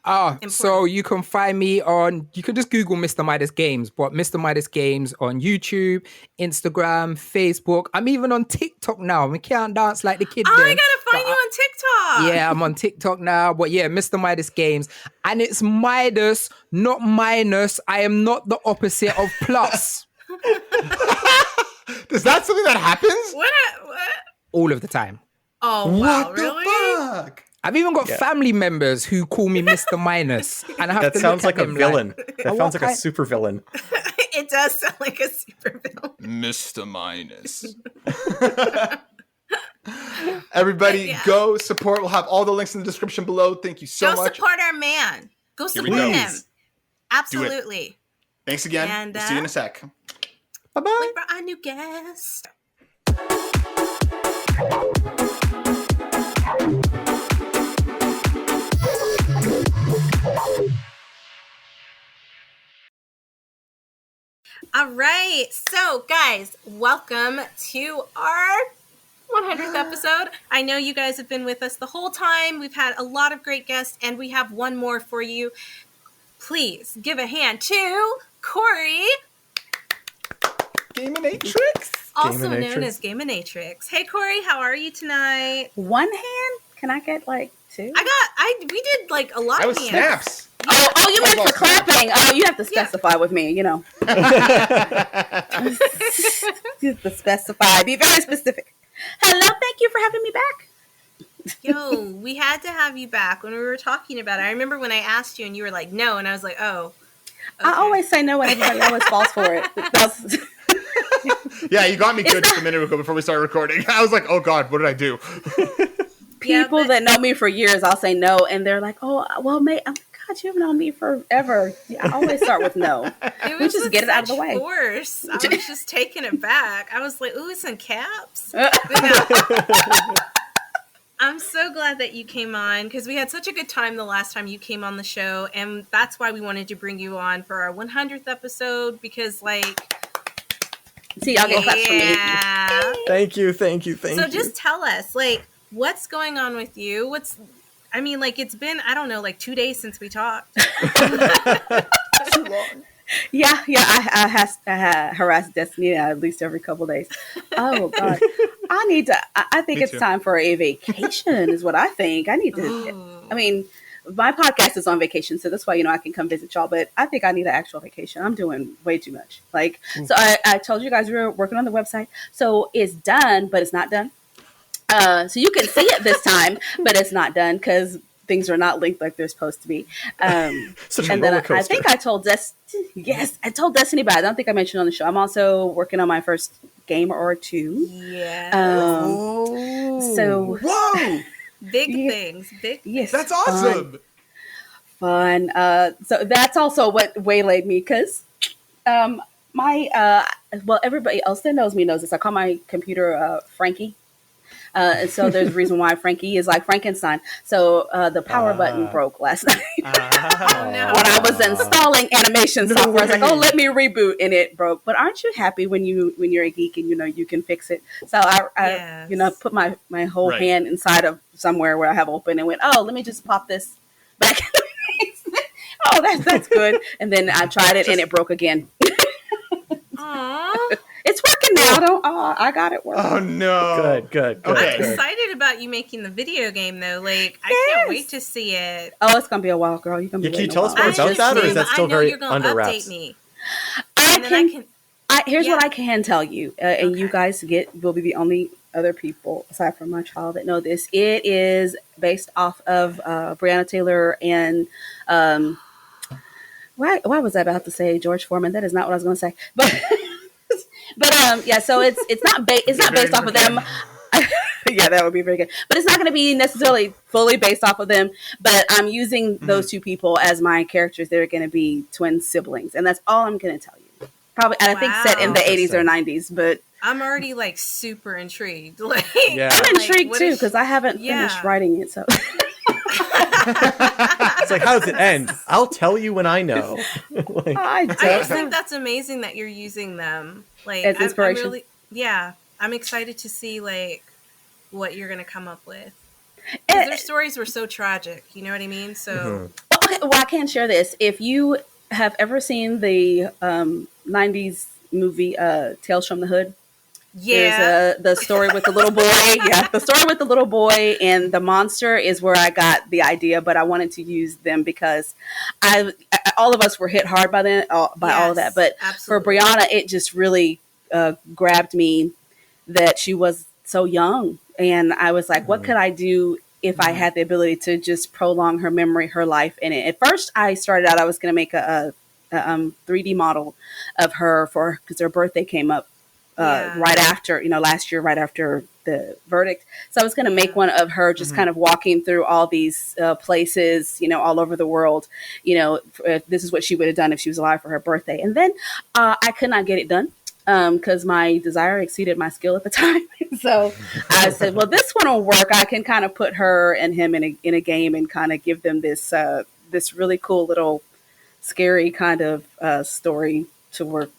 So you can find me on, you can just Google Mr. Midas Games, but Mr. Midas Games on YouTube, Instagram, Facebook. I'm even on TikTok now. We can't dance like the kids. Oh, I gotta find you on TikTok. Yeah, I'm on TikTok now. But yeah, Mr. Midas Games. And it's Midas, not minus. I am not the opposite of plus. Is that something that happens? What? All of the time. Oh, wow, what really? The fuck? I've even got family members who call me Mr. Minus. And I have that to sounds look like at a them villain. That sounds like a super villain. It does sound like a super villain. Mr. Minus. Everybody, go support. We'll have all the links in the description below. Thank you so much. Go support our man. Go support him. Absolutely. Thanks again. And, we'll see you in a sec. Bye-bye. Wait for our new guest. All right. So, guys, welcome to our 100th episode. I know you guys have been with us the whole time. We've had a lot of great guests, and we have one more for you. Please give a hand to Corey. Gameinatrix. Also known as Gameinatrix. Hey, Corey, how are you tonight? One hand? Can I get like two? We did like a lot of hands. Snaps. Oh, you meant for clapping. Oh, you have to specify with me, you know. You have to specify. Be very specific. Hello, thank you for having me back. Yo, we had to have you back when we were talking about it. I remember when I asked you and you were like, no. And I was like, oh. Okay. I always say no when everybody always falls for it. Yeah, you got me good just a minute ago before we started recording. I was like, oh God, what did I do? People that know me for years, I'll say no. And they're like, oh, well, mate, oh, God, you've known me forever. Yeah, I always start with no. We just get it out of the way. Force. I was just taking it back. I was like, ooh, it's in caps. I'm so glad that you came on because we had such a good time the last time you came on the show. And that's why we wanted to bring you on for our 100th episode because, like... See, y'all get claps for me. Thank you. So just tell us, like, what's going on with you? It's been, I don't know, like 2 days since we talked. Too long. Yeah. I harass Destiny at least every couple days. Oh God, I think it's time for a vacation. Is what I think. I need to. I mean, my podcast is on vacation, so that's why I can come visit y'all. But I think I need an actual vacation. I'm doing way too much. So I told you guys we were working on the website, so it's done, but it's not done. So you can see it this time, but it's not done because things are not linked like they're supposed to be. Such a and then roller coaster. I think I told I told Destiny, but I don't think I mentioned on the show. I'm also working on my first game or two. Yeah. So whoa, big things. Yes, that's awesome. Fun. So that's also what waylaid me because everybody else that knows me knows this. I call my computer Frankie. And so there's a reason why Frankie is like Frankenstein. So the power button broke last night. Oh, no. When I was installing animation software, I was like, "Oh, let me reboot," and it broke. But aren't you happy when you're a geek and you can fix it? So I put my whole hand inside of somewhere where I have open and went, "Oh, let me just pop this back." Oh, that's good. And then I tried it and it broke again. Aww. It's working now. I got it working. Oh no! Good. Okay. I'm excited about you making the video game though. Like, I can't wait to see it. Oh, it's gonna be a while, girl. You're gonna be. Can you waiting tell a us while. more about that, or is that still very under wraps? Update me. Here's what I can tell you, and you guys will be the only other people aside from my child that know this. It is based off of Breonna Taylor and why was I about to say George Foreman? That is not what I was going to say, but. Yeah, so it's not based off of them. Yeah, that would be very good. But it's not going to be necessarily fully based off of them. But I'm using those two people as my characters. They're going to be twin siblings, and that's all I'm going to tell you. Probably, and I think set in the 80s or 90s. But I'm already like super intrigued. Like, I'm intrigued too because I haven't finished writing it. So. It's like, how does it end? I'll tell you when I know. I just think that's amazing that you're using them like as inspiration. I'm excited to see like what you're gonna come up with. Their stories were so tragic, you know what I mean? So, I can share this. If you have ever seen the '90s movie Tales from the Hood. Yeah, there's the story with the little boy. Yeah, the story with the little boy and the monster is where I got the idea. But I wanted to use them because all of us were hit hard by all of that. But for Breonna, it just really grabbed me that she was so young, and I was like, what could I do if I had the ability to just prolong her memory, her life in it? At first, I started out I was going to make a 3D model of her because her birthday came up. Right after, last year, right after the verdict. So I was going to make one of her just kind of walking through all these places, all over the world. This is what she would have done if she was alive for her birthday. And then I could not get it done because my desire exceeded my skill at the time. So I said, well, this one will work. I can kind of put her and him in a game and kind of give them this really cool little scary kind of story to work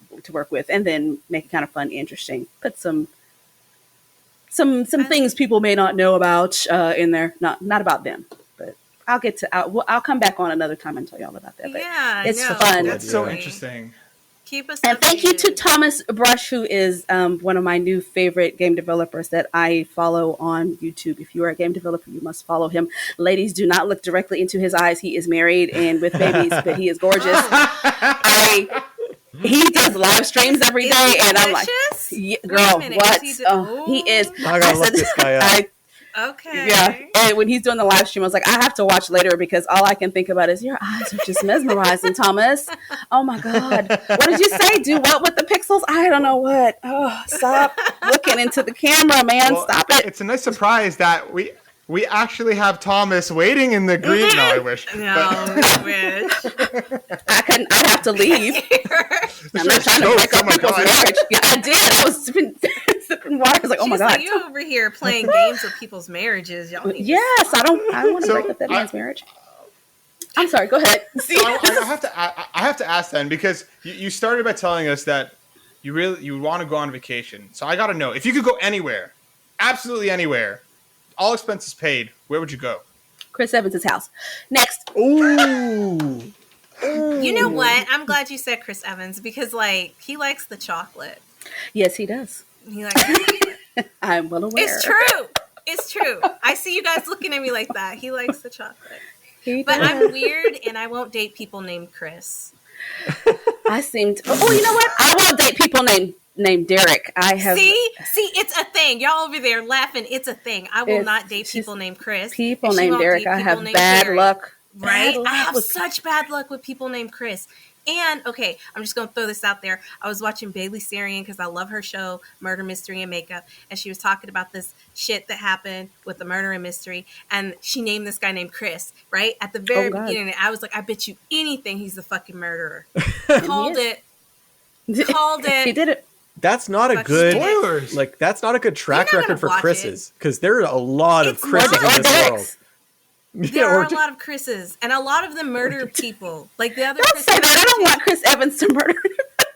with, and then make it kind of fun, interesting. Put some things people may not know about in there. Not about them, but I'll come back on another time and tell you all about that. But it's fun. That's so interesting. Keep us and thank you to Thomas Brush, who is one of my new favorite game developers that I follow on YouTube. If you are a game developer, you must follow him. Ladies, do not look directly into his eyes. He is married and with babies, but he is gorgeous. He does live streams every day, and I'm like, girl, what? He is. I gotta look this guy up. Okay. Yeah. And when he's doing the live stream, I was like, I have to watch later because all I can think about is your eyes are just mesmerizing, Thomas. Oh my God. What did you say? Do what with the pixels? I don't know what. Oh, stop looking into the camera, man. Stop it. It's a nice surprise that we actually have Thomas waiting in the green. No, I wish. No, I wish. I'd have to leave. I'm not trying to break up people's marriage. Yeah, I did. I was sipping water. I was like, oh my God. Like, you over here playing games with people's marriages. Yes, I don't want to break up that man's marriage. I'm sorry. Go ahead. So I have to ask then, because you started by telling us that you want to go on vacation. So I got to know, if you could go anywhere, absolutely anywhere, all expenses paid, where would you go? Chris Evans' house. Next. Ooh. You know what? I'm glad you said Chris Evans because, he likes the chocolate. Yes, he does. He likes chocolate. I'm well aware. It's true. I see you guys looking at me like that. He likes the chocolate. But I'm weird, and I won't date people named Chris. I seem to. Oh, you know what? I won't date people named named Derek. I have see, it's a thing. Y'all over there laughing. It's a thing. I will not date people named Chris. People named Derek. I have bad luck. Right? I have such bad luck with people named Chris. And, okay, I'm just going to throw this out there. I was watching Bailey Sarian because I love her show, Murder, Mystery, and Makeup. And she was talking about this shit that happened with the murder and mystery. And she named this guy named Chris, right? At the very beginning. I was like, I bet you anything he's the fucking murderer. Called it. He did it. That's not a good spoilers. Like that's not a good track record for Chris's, because there are a lot of Chris's in this world. There are a lot of Chris's, and a lot of them murder people. Like the other. Don't say that. I don't want Chris Evans to murder.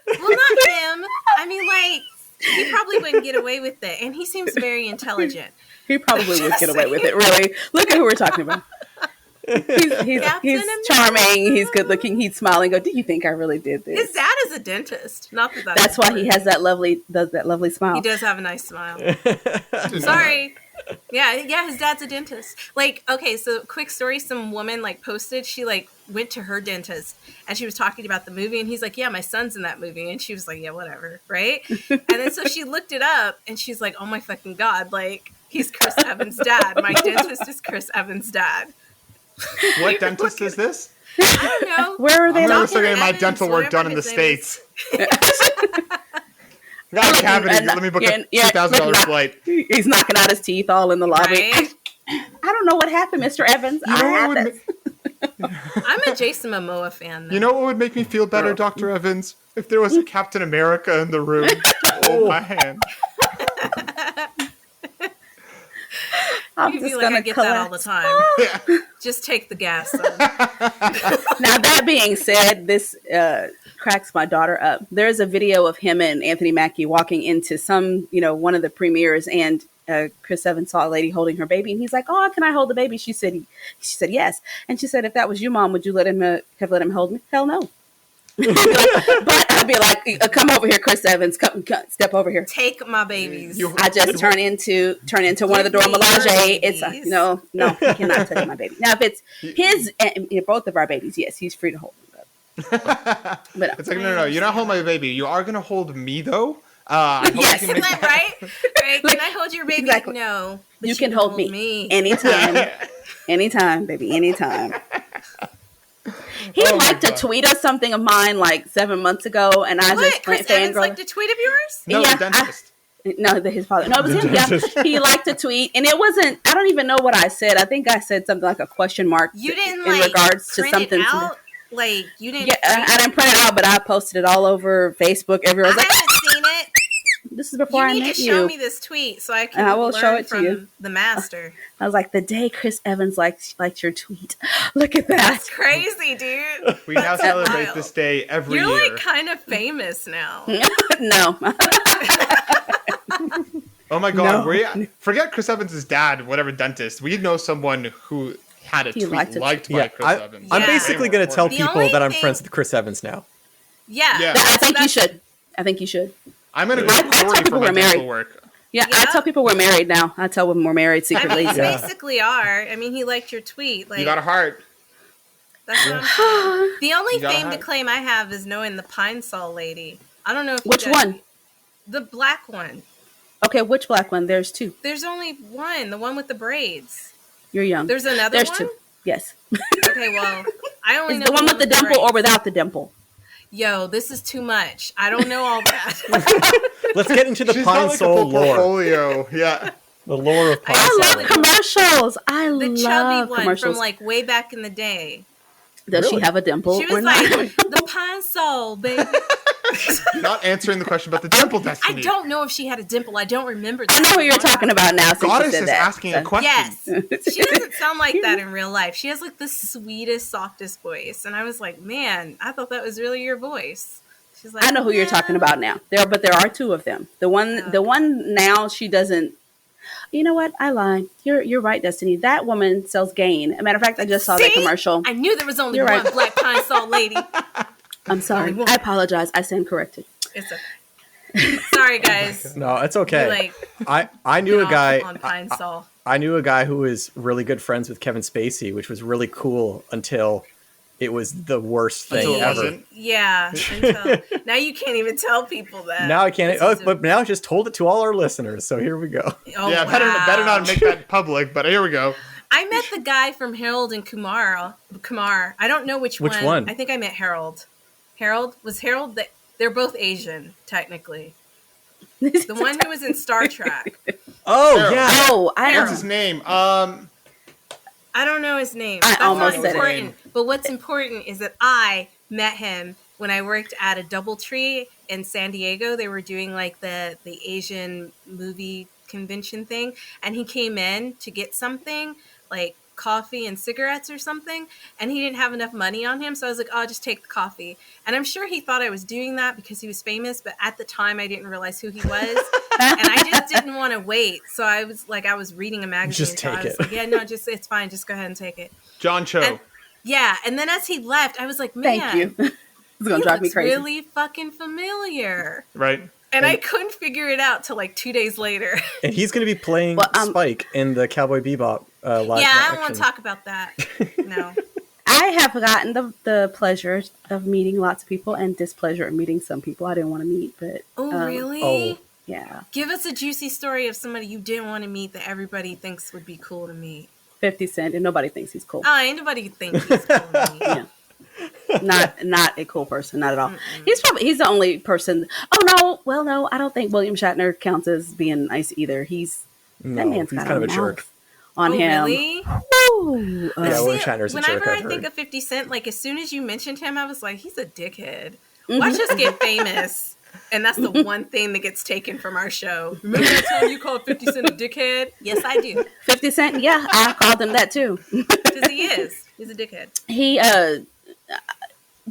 Well, not him. I mean, like he probably wouldn't get away with it, and he seems very intelligent. He probably would get away with it. Really, look at who we're talking about. He's charming. He's good looking. He's smiling. Go, do you think I really did this? His dad is a dentist. Not that that's why he has that lovely smile. He does have a nice smile. Sorry. Yeah, his dad's a dentist. Like, okay, so quick story, some woman like posted, she like went to her dentist and she was talking about the movie and he's like, yeah, my son's in that movie. And she was like, yeah, whatever, right? And then so she looked it up and she's like, oh my fucking God, like he's Chris Evans' dad. My dentist is Chris Evans' dad. What dentist is this? I don't know. Where are they? I'm never getting my dental work done in the States. Got a cavity. Let me book a $2,000 flight. He's knocking out his teeth all in the lobby. Right? I don't know what happened, Mr. Evans. I'm a Jason Momoa fan, though. You know what would make me feel better, Dr. Evans? If there was a Captain America in the room. Oh, my hand. I'm just like, I get that all the time. Yeah. Just take the gas. Now, that being said, this cracks my daughter up. There's a video of him and Anthony Mackie walking into one of the premieres, and Chris Evans saw a lady holding her baby, and he's like, "Oh, can I hold the baby?" She said yes, and she said, "If that was you, Mom, would you let him hold me?" Hell no. But I'd be like, "Come over here, Chris Evans. Come, step over here. Take my babies." I just turn into one of the Dora Milaje. It's no, he cannot touch my baby. Now, if it's his, both of our babies, yes, he's free to hold them. But it's like, no, you're not holding my baby. You are gonna hold me though. Yes, right? Can I hold your baby? Exactly. No, you can hold me anytime, anytime, baby, anytime. He liked to tweet us something of mine like 7 months ago, and I just Chris Evans liked a tweet of yours? No, the dentist. His father. No, it was him. Yeah, he liked to tweet, and it wasn't. I don't even know what I said. I think I said something like a question mark. You didn't in regards to something. Like you didn't. Yeah, I didn't print it out, but I posted it all over Facebook. Everyone was I haven't seen it. This is before I met you. You need to show me this tweet so I can. And I will show it to you. The master. I was like, the day Chris Evans liked your tweet. Look at that. That's crazy, dude. We now celebrate this day every year. You're like kind of famous now. No. Oh my God! No. Forget Chris Evans' dad, whatever dentist. We know someone who had a tweet liked by Chris Evans. I'm basically going to tell people that I'm friends with Chris Evans now. Yeah. I think you should. I'm going to go to Corey for my dental work. Yeah, I tell people we're married now. I tell them we're married secretly. I mean, basically are. I mean, he liked your tweet. Like, you got a heart. That's what I'm saying. The only fame to claim I have is knowing the Pine Sol lady. I don't know if which one? The black one. Okay, which black one? There's two. There's only one. The one with the braids. You're young. There's another one? There's two. Yes. Okay, well, I only know the one with the dimple or without the dimple. Yo, this is too much. I don't know all that. Let's get into the Pine Sol lore. Portfolio. Yeah. The lore of Pine Sol. I love commercials. The chubby one from like way back in the day. Does she have a dimple? She was like, the Pine Sol, baby. Not answering the question about the dimple destiny. I don't know if she had a dimple. I don't remember that. I know what you're talking about now. Goddess is asking a question. Yes. She doesn't sound like that in real life. She has like the sweetest, softest voice. And I was like, man, I thought that was really your voice. She's like, I know who you're talking about now. There are two of them. The one now, she doesn't. You know what? I lied. You're right, Destiny. That woman sells Gain. As a matter of fact, I just saw that commercial. I knew there was only one Black Pine Sol lady. I'm sorry. I apologize. I stand corrected. It's okay. Sorry, guys. No, it's okay. I knew a guy on Pine Sol. I knew a guy who was really good friends with Kevin Spacey, which was really cool until it was the worst thing Until it ever. wasn't. Yeah. Until now you can't even tell people that. Now I can't. But now I just told it to all our listeners. So here we go. Oh, Yeah, wow. better not make that public. But here we go. I met the guy from Harold and Kumar. I don't know which one. I think I met Harold. Harold? They're both Asian, technically. The one who was in Star Trek. Oh, Harold. yeah. Oh, What's his name? I don't know his name. I That's almost not said it. important. But what's important is that I met him when I worked at a DoubleTree in San Diego. They were doing like the Asian movie convention thing, and he came in to get something like coffee and cigarettes or something, and he didn't have enough money on him, so I was like, oh, I'll just take the coffee. And I'm sure he thought I was doing that because he was famous, but at the time I didn't realize who he was. And I just didn't want to wait, so I was reading a magazine. Just so take I was it. like, yeah, no, it's fine, just go ahead and take it. John Cho. And then as he left, I was like, man, Thank you. It's gonna drive me crazy. Really fucking familiar. Right. And I couldn't figure it out till like 2 days later. And he's going to be playing Spike in the Cowboy Bebop live Yeah, I action. don't want to talk about that. No. I have gotten the pleasure of meeting lots of people and displeasure of meeting some people I didn't want to meet. But Really? Yeah. Give us a juicy story of somebody you didn't want to meet that everybody thinks would be cool to meet. 50 Cent, and nobody thinks he's cool. Oh, ain't nobody thinks he's cool to meet. Yeah. Not a cool person, not at all. He's the only person. Oh no, I don't think William Shatner counts as being nice either. That man's got kind of a jerk on him. Really? Ooh, Yeah, William Shatner's a jerk. Whenever I I've think heard. of 50 Cent, like as soon as you mentioned him, I was like, he's a dickhead. Watch us get famous. And that's the one thing that gets taken from our show. Remember that time you called 50 Cent a dickhead? Yes, I do. 50 Cent, yeah, I called him that too. Because he is. He's a dickhead. He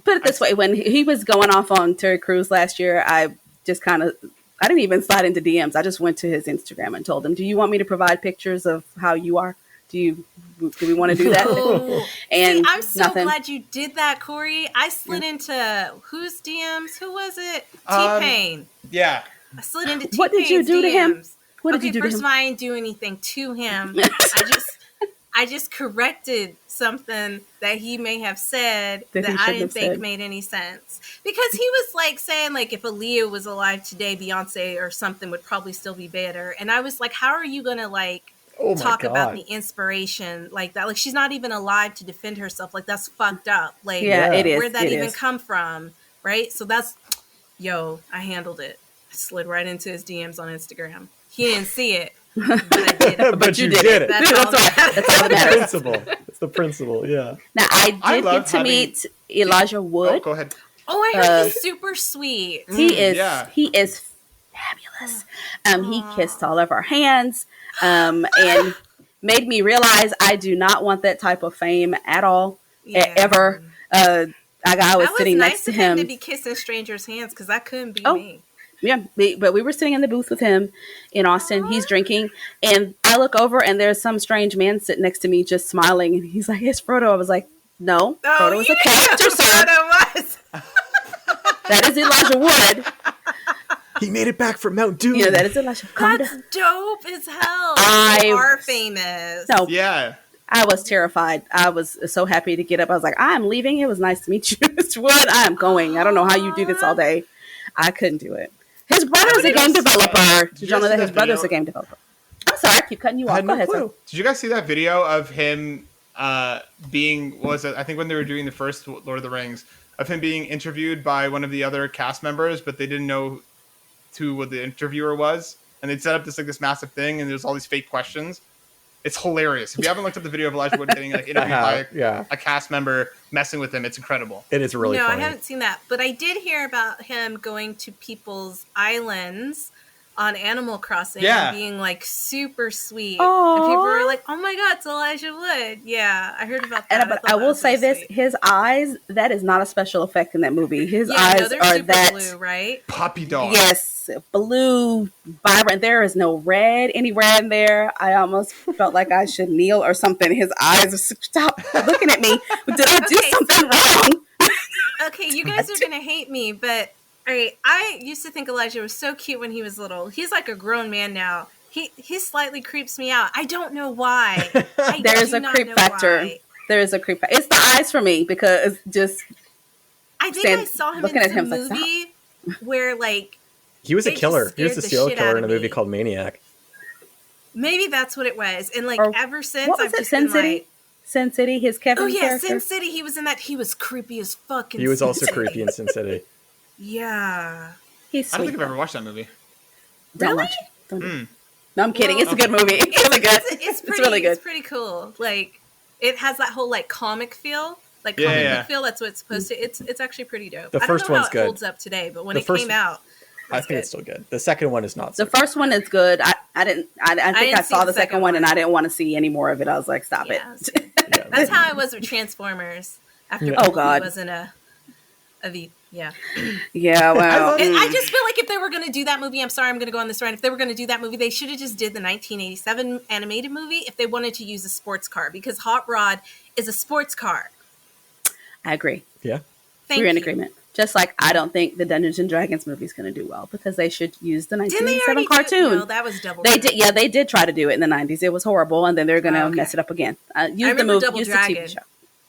put it this way, when he was going off on Terry Crews last year, I didn't even slide into DMs. I just went to his Instagram and told him, do you want me to provide pictures of how you are? Do we want to do that? Oh. And see, I'm so nothing. glad you did that, Corey. I slid into whose DMs? Who was it? T-Pain. Yeah. I slid into T-Pain's What did you do to him? DMs. What did you do to First him? of all, I didn't do anything to him. I just corrected something that he may have said That he that I shouldn't didn't have think said. made any sense. Because he was like saying like if Aaliyah was alive today, Beyonce or something would probably still be better. And I was like, how are you gonna like talk about the inspiration like that? Like she's not even alive to defend herself. Like that's fucked up. Like Yeah, it is. where'd that It even is. come from? Right? So I handled it. I slid right into his DMs on Instagram. He didn't see it. But I did it. But you did it. That's all that matters. That's all that matters. Principle. It's the principle, yeah. Now, I did love get to having- meet Elijah Oh, Wood. go ahead. Oh, I heard he's super sweet. He is yeah. he is fabulous. He kissed all of our hands and made me realize I do not want that type of fame at all, ever. I was sitting nice next to of him. to be kissing strangers' hands because that couldn't be Oh. me. Yeah, but we were sitting in the booth with him in Austin. He's drinking, and I look over, and there's some strange man sitting next to me, just smiling. And he's like, "It's Frodo." I was like, "No, Frodo is a character, sir. Frodo was. That is Elijah Wood. He made it back from Mount Doom. Yeah, that is Elijah. Calm That's down." dope as hell. I- You are famous. No, Yeah. I was terrified. I was so happy to get up. I was like, "I'm leaving. It was nice to meet you, Mr. Wood. I'm going. I don't know how you do this all day. I couldn't do it." His brother's a game developer. Did y'all know that his brother's a game developer? I'm sorry, I keep cutting you I off. had Go no ahead, sir. clue. Did you guys see that video of him being, I think when they were doing the first Lord of the Rings, of him being interviewed by one of the other cast members, but they didn't know who the interviewer was, and they'd set up this massive thing, and there's all these fake questions. It's hilarious. If you haven't looked up the video of Elijah Wood getting like interviewed by a cast member messing with him, it's incredible. It is really funny. I haven't seen that, but I did hear about him going to people's islands on Animal Crossing and being like super sweet. Aww. And people were like, "Oh my God, it's Elijah Wood." Yeah, I heard about that. But I will say this: his eyes, that is not a special effect in that movie. His eyes they're are super that blue, right? Puppy dog. Yes, blue, vibrant. There is no red, any red in there. I almost felt like I should kneel or something. His eyes are stop looking at me. Did I do something wrong? Okay, you guys are gonna hate me, but all right, I used to think Elijah was so cute when he was little. He's like a grown man now. He slightly creeps me out. I don't know why. There's a creep factor. There is a creep. It's the eyes for me because just. I think I saw him in some movie where like he was a killer. He was a serial killer in a movie called Maniac. Maybe that's what it was, and like ever since I've just been like Sin City. His Kevin character. Sin City. He was in that. He was creepy as fuck. He was also creepy in Sin City. Yeah, he's. Sweet, I don't think I've ever watched that movie. Don't watch it. Don't No, I'm kidding. It's a good movie. It's really good. It's really good. It's pretty cool. Like it has that whole like comic feel. Like comic book feel. That's what it's supposed to. It's actually pretty dope. The first one's good. It holds up today, but when it came out, I think it's still good. The second one is not. The first one is good. I think I saw the second one and I didn't want to see any more of it. I was like, stop it. That's how I was with Transformers. After God, wasn't a V. Yeah. Yeah. Well, and I just feel like if they were going to do that movie, I'm sorry, I'm going to go on this rant. If they were going to do that movie, they should have just did the 1987 animated movie. If they wanted to use a sports car, because Hot Rod is a sports car. I agree. Yeah. We're in agreement. Just like I don't think the Dungeons and Dragons movie is going to do well because they should use the 1987 cartoon. No, that was double. They did. Yeah, they did try to do it in the 90s. It was horrible, and then they're going to mess it up again. Use the movie. Use the TV show.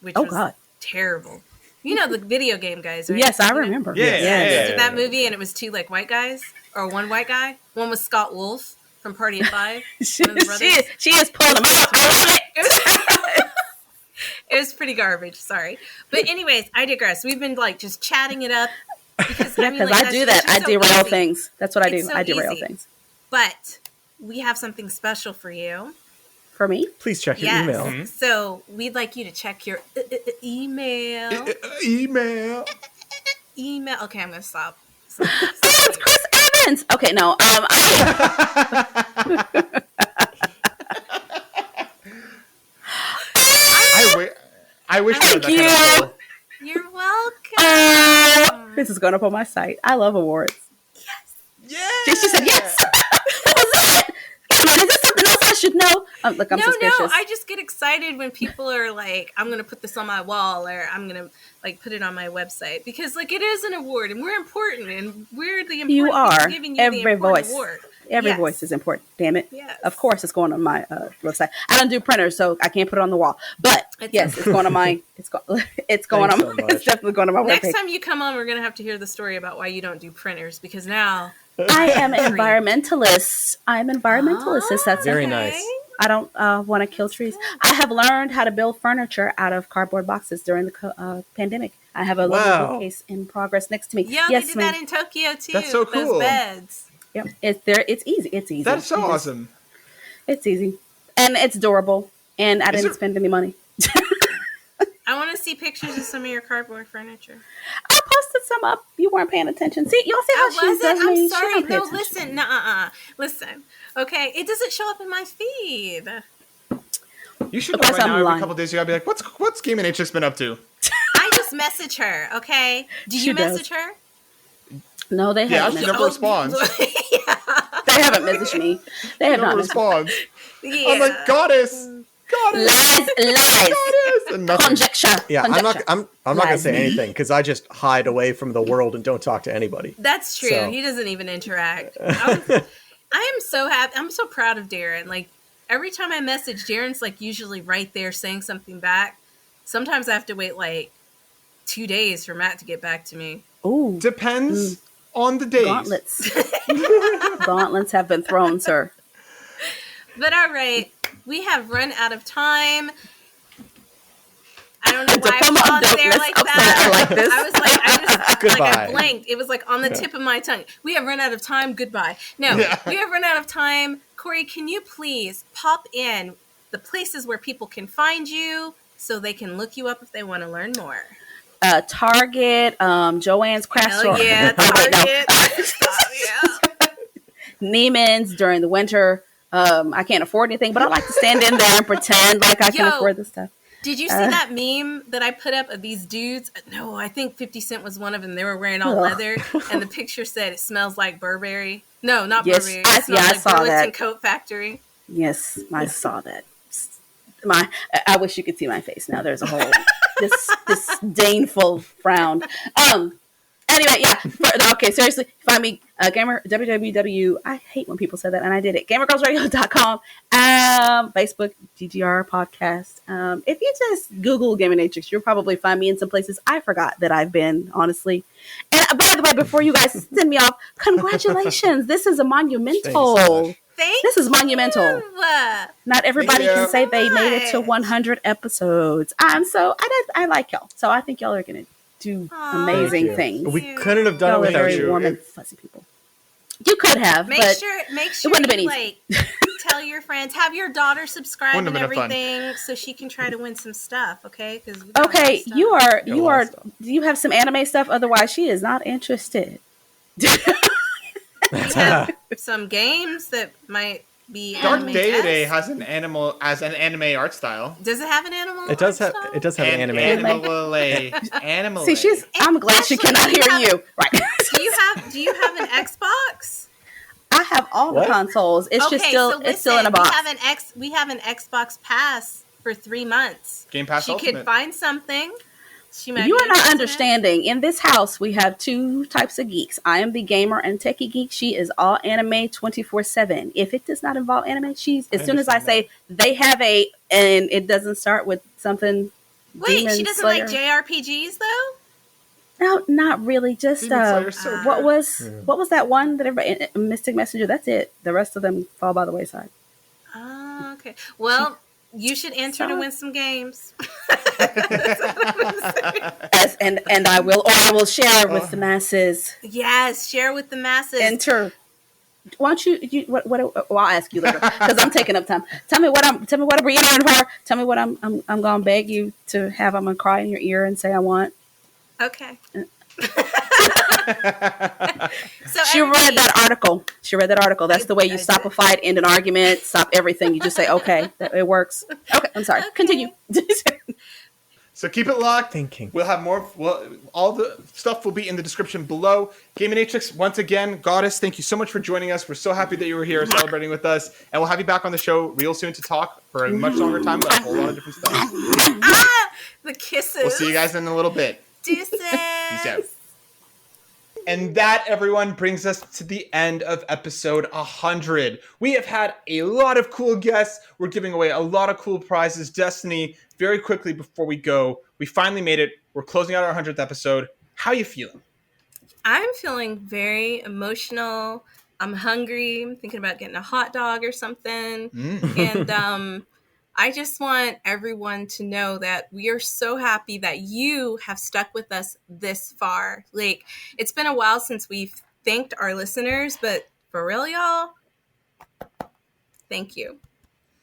Which was terrible. You know the video game guys, right? Yes, I remember. Yeah. That movie, and it was two like white guys or one white guy. One was Scott Wolf from Party of Five. she is pulling them out. I love it. It was pretty garbage. Sorry, but anyways, I digress. We've been like just chatting it up because I do that. I derail things. That's what I do. I derail things. But we have something special for you. For me? Please check your email. Mm-hmm. So we'd like you to check your email. Email. Okay, I'm gonna stop. It's Chris Evans. Okay, no. I wish. Thank you. You're welcome. This is going up on my site. I love awards. Yes. Yeah. She said yes. What was that? Come on, is there something else I should know? Look, I'm suspicious. No, I just get excited when people are like, I'm going to put this on my wall or I'm going to like put it on my website because like it is an award and we're important and we're the important you are. Giving you Every the important voice. Award. Every voice is important. Damn it. Yes. Of course it's going on my website. I don't do printers, so I can't put it on the wall. But it's going on my it's going on it's definitely going on my webpage. Next time you come on, we're gonna have to hear the story about why you don't do printers because now I am an environmentalist. I'm an environmentalist. That's very nice. I don't want to kill trees. I have learned how to build furniture out of cardboard boxes during the pandemic. I have a little bookcase in progress next to me. Yeah, they did that in Tokyo too. That's so cool. Those beds. Yep, it's there. It's easy. It's easy. That's so awesome. It's easy, and it's durable. And I didn't spend any money. I want to see pictures of some of your cardboard furniture. I posted some up. You weren't paying attention. See, y'all see how she does me? I'm sorry. No, listen. Listen. Okay, it doesn't show up in my feed. You should know by now. Every couple of days, you gotta be like, "What's Gameinatrix been up to?" I just message her. Okay, do you message her? No, they haven't. She never responds. They haven't messaged me. They have not responded. I'm like, goddess. Lies. Conjecture. Yeah, I'm not gonna say anything because I just hide away from the world and don't talk to anybody. That's true. So. He doesn't even interact. I am so happy. I'm so proud of Darren. Like every time I message, Darren's like usually right there saying something back. Sometimes I have to wait like 2 days for Matt to get back to me. Ooh, depends on the days. Gauntlets have been thrown, sir. But all right, we have run out of time. I don't know why I paused there like that. I like this. I was like, Goodbye. I blanked. It was like on the tip of my tongue. We have run out of time. Goodbye. No, we have run out of time. Corey, can you please pop in the places where people can find you so they can look you up if they want to learn more? Target, Joanne's Craft Store. Yeah, Target. Neiman's during the winter. I can't afford anything, but I like to stand in there and pretend like I can afford this stuff. Did you see that meme that I put up of these dudes? No, I think 50 Cent was one of them. They were wearing all leather, and the picture said it smells like Burberry. No, not Burberry. It smells like saw Burlington that. Coat Factory. Yes, I saw that. I wish you could see my face now. There's a whole disdainful frown. Anyway, yeah. Okay, seriously, find me www. I hate when people say that, and I did it. GamerGirlsRadio.com. Facebook, GGR Podcast. If you just Google Gameinatrix, you'll probably find me in some places I forgot that I've been, honestly. And by the way, before you guys send me off, congratulations. This is a monumental. This is monumental. Not everybody can say they made it to 100 episodes. I like y'all. So I think y'all are going to do amazing things. We couldn't have done it without you. Warm and fuzzy people. You could have, make sure you like tell your friends, have your daughter subscribe and everything, so she can try to win some stuff. Okay, do you have some anime stuff? Otherwise, she is not interested. We have some games that might be. Dark Day Today has an anime art style. Does it have an animal? It does have an anime. Animal. See, I'm glad she cannot hear you. Right. Do you have an Xbox? I have all the consoles. It's just still it's still in a box. We have an Xbox Pass for 3 months. Game Pass She Ultimate. could find something. You are not understanding. In this house, we have 2 types of geeks. I am the gamer and techie geek. She is all anime 24/7. If it does not involve anime, as soon as I say they have and it doesn't start with something. Wait, she doesn't like JRPGs though? No, not really. Just what was that one that everybody Mystic Messenger? That's it. The rest of them fall by the wayside. Oh, okay. Well, you should enter to win some games. and I will share with the masses. Yes, share with the masses. Enter. Why don't you what I'll ask you later because I'm taking up time. Tell me what I'm entering for. Tell me what I'm gonna beg you to have. I'm gonna cry in your ear and say I want. Okay. So she read that article. That's the way you stop a fight, end an argument, stop everything. You just say, okay, it works. Okay, I'm sorry. Okay. Continue. So keep it locked. Thinking. We'll have more. All the stuff will be in the description below. Gameinatrix, once again, Goddess, thank you so much for joining us. We're so happy that you were here celebrating with us. And we'll have you back on the show real soon to talk for a much longer time about a whole lot of different stuff. The kisses. We'll see you guys in a little bit. Deuces. Peace out. And that, everyone, brings us to the end of episode 100. We have had a lot of cool guests. We're giving away a lot of cool prizes. Destiny, very quickly before we go, we finally made it. We're closing out our 100th episode. How are you feeling? I'm feeling very emotional. I'm hungry. I'm thinking about getting a hot dog or something. And I just want everyone to know that we are so happy that you have stuck with us this far. Like, it's been a while since we've thanked our listeners, but for real, y'all, thank you.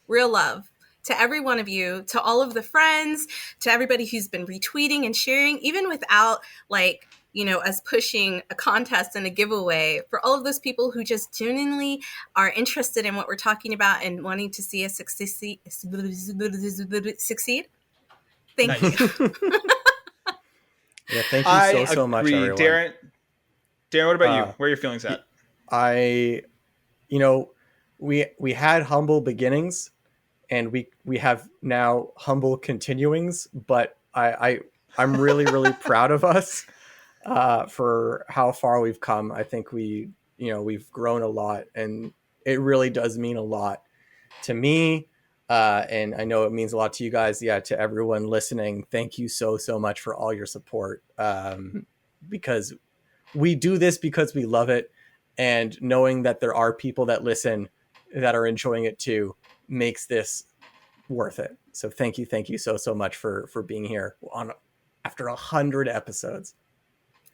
Real love to every one of you, to all of the friends, to everybody who's been retweeting and sharing, even without, like, us pushing a contest and a giveaway, for all of those people who just genuinely are interested in what we're talking about and wanting to see us succeed. Thank you. Yeah, thank you so much, everyone. Darren, what about you? Where are your feelings at? We had humble beginnings, and we have now humble continuings. But I'm really really proud of us. For how far we've come. I think we've grown a lot, and it really does mean a lot to me. And I know it means a lot to you guys. Yeah. To everyone listening, thank you so much for all your support. Because we do this because we love it, and knowing that there are people that listen that are enjoying it too makes this worth it. So thank you so much for being here after 100 episodes.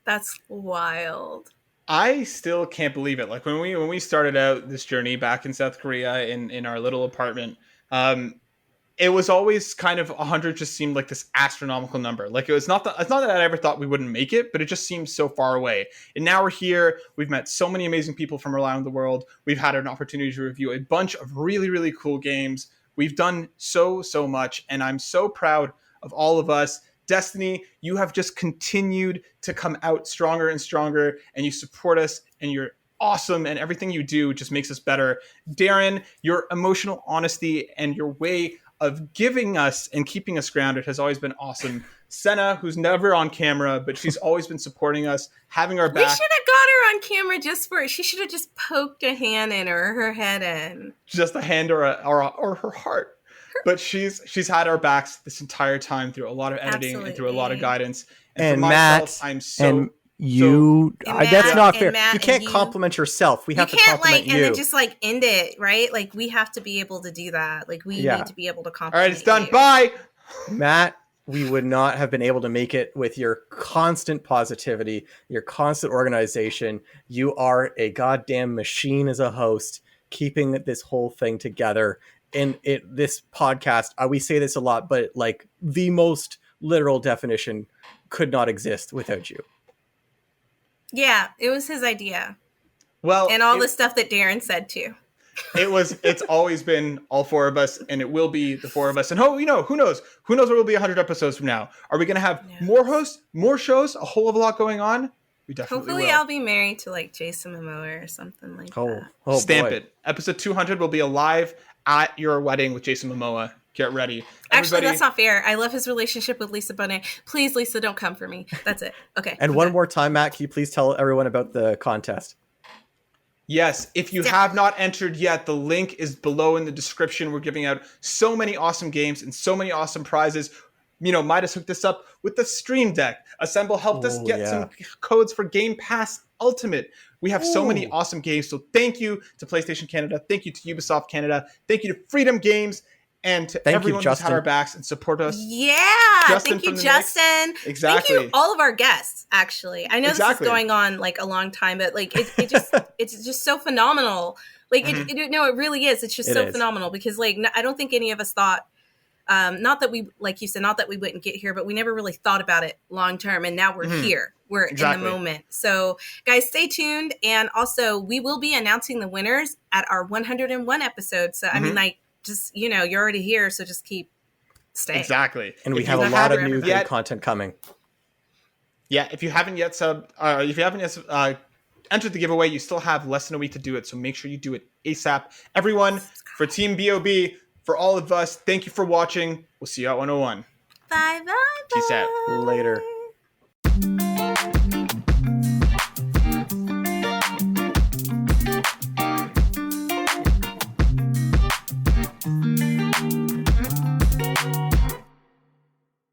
That's wild. I still can't believe it. Like when we started out this journey back in South Korea in our little apartment, it was always kind of 100 just seemed like this astronomical number. Like it's not that I ever thought we wouldn't make it, but it just seems so far away. And now we're here. We've met so many amazing people from around the world. We've had an opportunity to review a bunch of really, really cool games. We've done so much, and I'm so proud of all of us. Destiny, you have just continued to come out stronger and stronger, and you support us, and you're awesome, and everything you do just makes us better. Darren, your emotional honesty and your way of giving us and keeping us grounded has always been awesome. Senna, who's never on camera, but she's always been supporting us, having our back. We should have got her her on camera just for she should have just poked a hand in or her head in. Just a hand or her heart. But she's had our backs this entire time through a lot of editing and through a lot of guidance. And for myself, I'm so that's not fair. You can't compliment yourself. We have to compliment you. And then just like end it, right? Like we have to be able to do that. Like we need to be able to compliment. All right, it's done. Bye. Matt, we would not have been able to make it with your constant positivity, your constant organization. You are a goddamn machine as a host, keeping this whole thing together. And this podcast, we say this a lot, but like the most literal definition could not exist without you. Yeah, it was his idea. Well, and all the stuff that Darren said too. It's always been all four of us, and it will be the four of us. And who knows? Who knows where we'll be 100 episodes from now? Are we going to have more hosts, more shows, a whole of a lot going on? We definitely Hopefully will. I'll be married to like Jason Momoa or something like that. Stamp it. Episode 200 will be alive at your wedding with Jason Momoa. Get ready. Actually, that's not fair. I love his relationship with Lisa Bonet. Please, Lisa, don't come for me. That's it. Okay. And one more time, Matt, can you please tell everyone about the contest? Yes, if you have not entered yet, the link is below in the description. We're giving out so many awesome games and so many awesome prizes. Midas hooked us up with the Stream Deck. Assemble helped us get some codes for Game Pass Ultimate. We have so many awesome games. So thank you to PlayStation Canada. Thank you to Ubisoft Canada. Thank you to Freedom Games. And to everyone who's had our backs and support us. Yeah. Thank you, Justin. Exactly. Thank you, all of our guests, actually. I know this is going on like a long time, but like it's just so phenomenal. Like, it really is. It's just phenomenal because like, I don't think any of us thought, not that we, like you said, not that we wouldn't get here, but we never really thought about it long term. And now we're here. We're in the moment. So guys, stay tuned. And also we will be announcing the winners at our 101 episode. So I mean, like, just, you're already here, so just keep staying. Exactly. And we have a lot of new good content coming. Yeah, if you haven't yet entered the giveaway, you still have less than a week to do it, so make sure you do it ASAP. Everyone, for Team BOB, for all of us, thank you for watching. We'll see you at 101. Bye-bye. Peace out. Later.